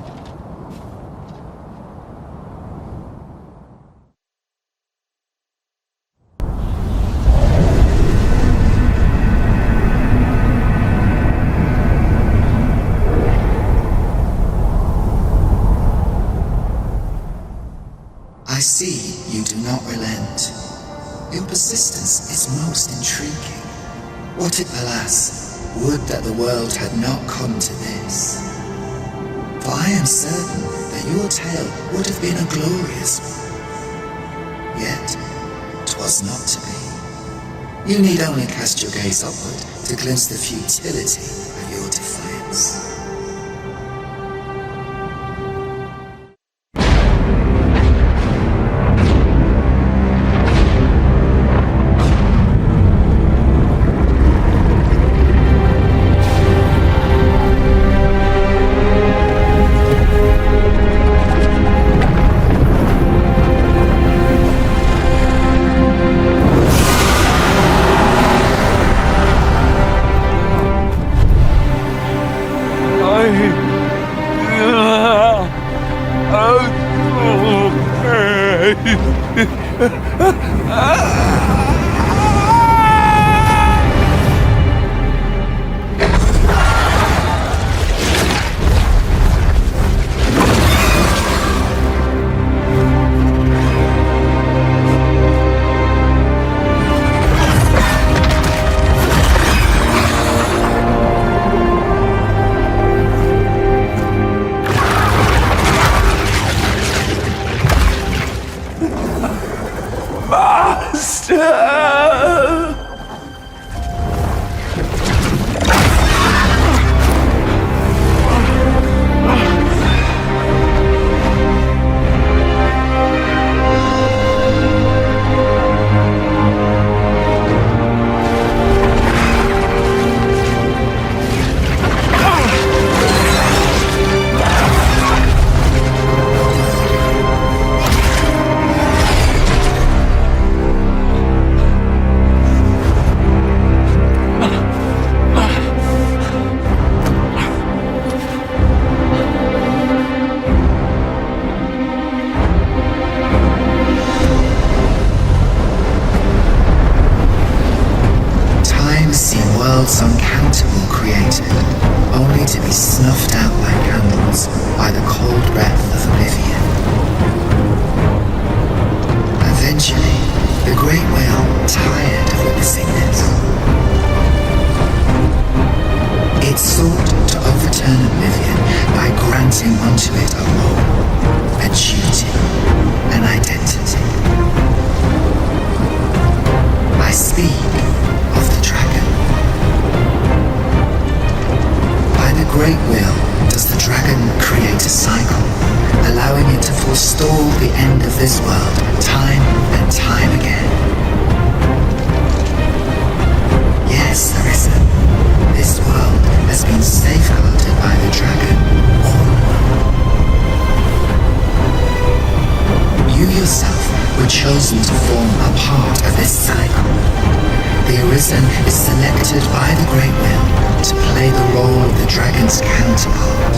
I see you do not relent. Your persistence is most intriguing. What if, alas, would that the world had not come to this? For I am certain that your tale would have been a glorious one. Yet, 'twas not to be. You need only cast your gaze upward to glimpse the futility of your defiance. Worlds uncountable created, only to be snuffed out like candles by the cold breath of oblivion. Eventually, the Great Wheel tired of witnessing this. It sought to overturn oblivion by granting unto it a role, a duty, an identity. I speak of the dragon. By the Great Wheel does the dragon create a cycle, allowing it to forestall the end of this world time and time again. Yes, Arisen, this world has been safeguarded by the dragon all along. You yourself were chosen to form a part of this cycle. The Arisen is selected by the Great Wheel to play the role of the dragon's counterpart.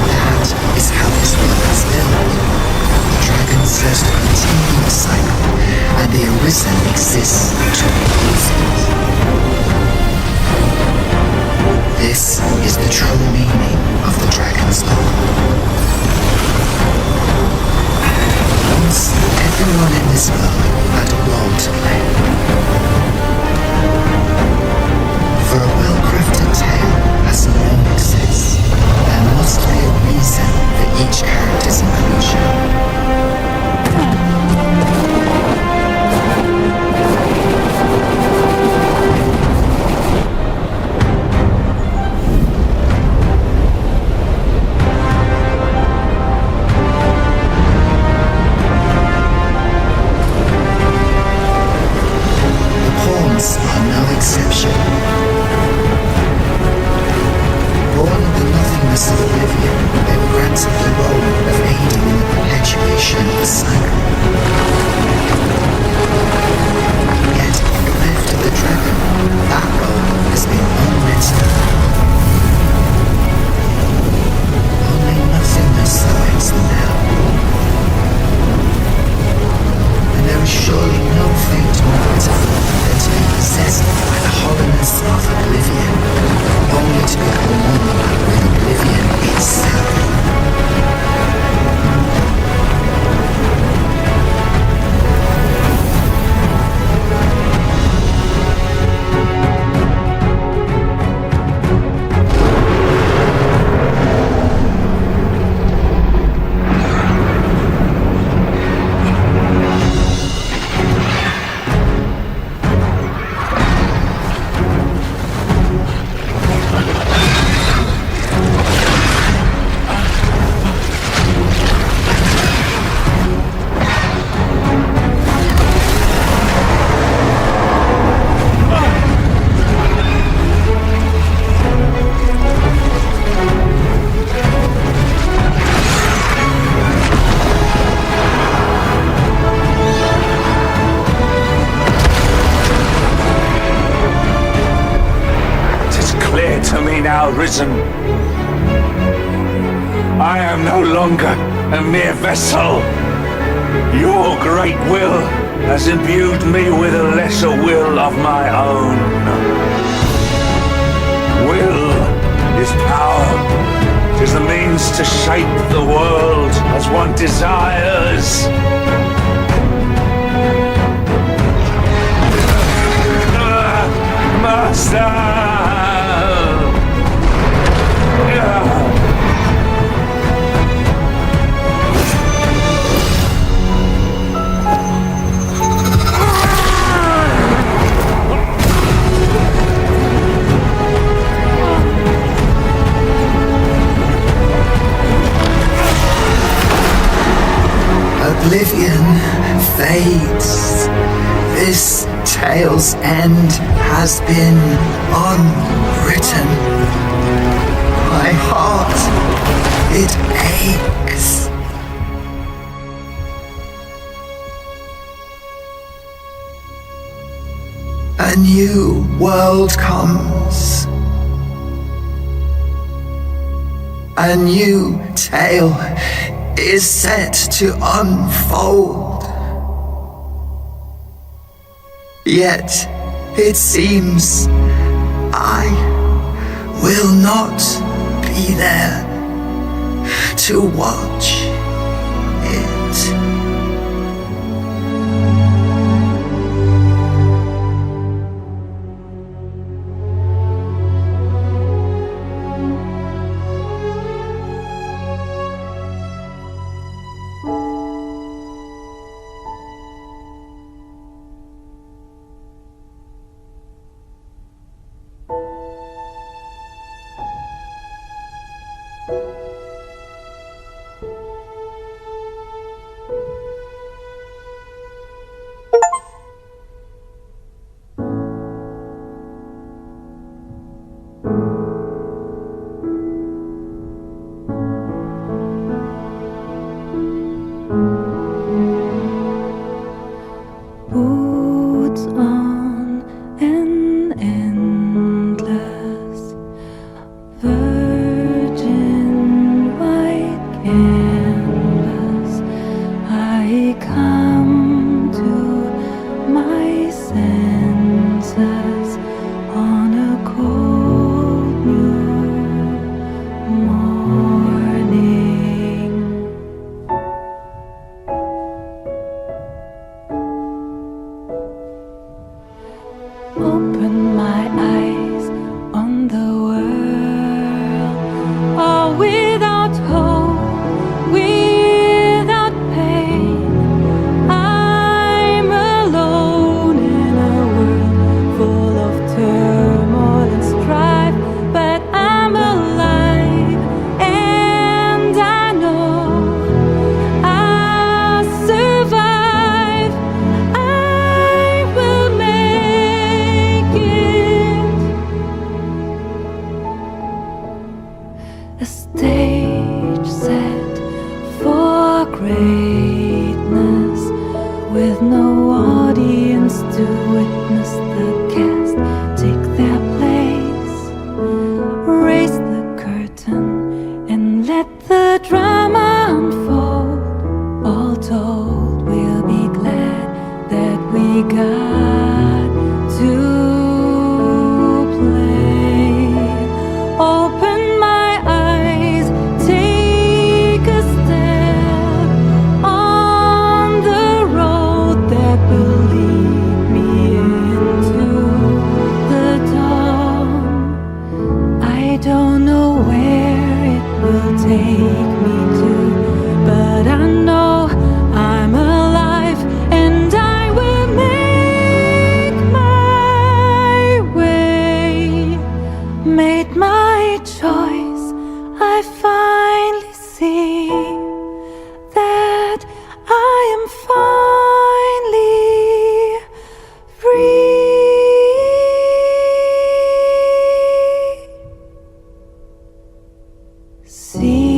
That is how this world is built. The dragon serves to continue the cycle, and the Arisen exists to oppose it. This is the true meaning of the dragon's law. Once, everyone in this world had a role to play. For a well-crafted tale has a nuances, there must be a reason for each character's inclusion. Prince of Oblivion, they were granted the role of aiding in the perpetuation of the cycle. Yet, left of the dragon, that role has been unwritten. Only nothingness awaits them now. And there is surely no fate more pitiful than to be possessed by the hollowness of oblivion, only to become one with oblivion itself.
Risen. I am no longer a mere vessel. Your great will has imbued me with a lesser will of my own. Will is power. 'Tis the means to shape the world as one desires. Master!
Oblivion fades. This tale's end has been unwritten. My heart, it aches. A new world comes. A new tale is set to unfold. Yet, it seems I will not be there to watch it.
stage set for greatness, with no audience to witness the cast take their place. Raise the curtain and let the drama unfold. All told, we'll be glad that we got to play. Open my eyes, take a step on the road that will lead me into the dawn. I don't know where it will take me to, but I know I'm alive and I will make my way. Made my choice, I finally see that I am finally free. See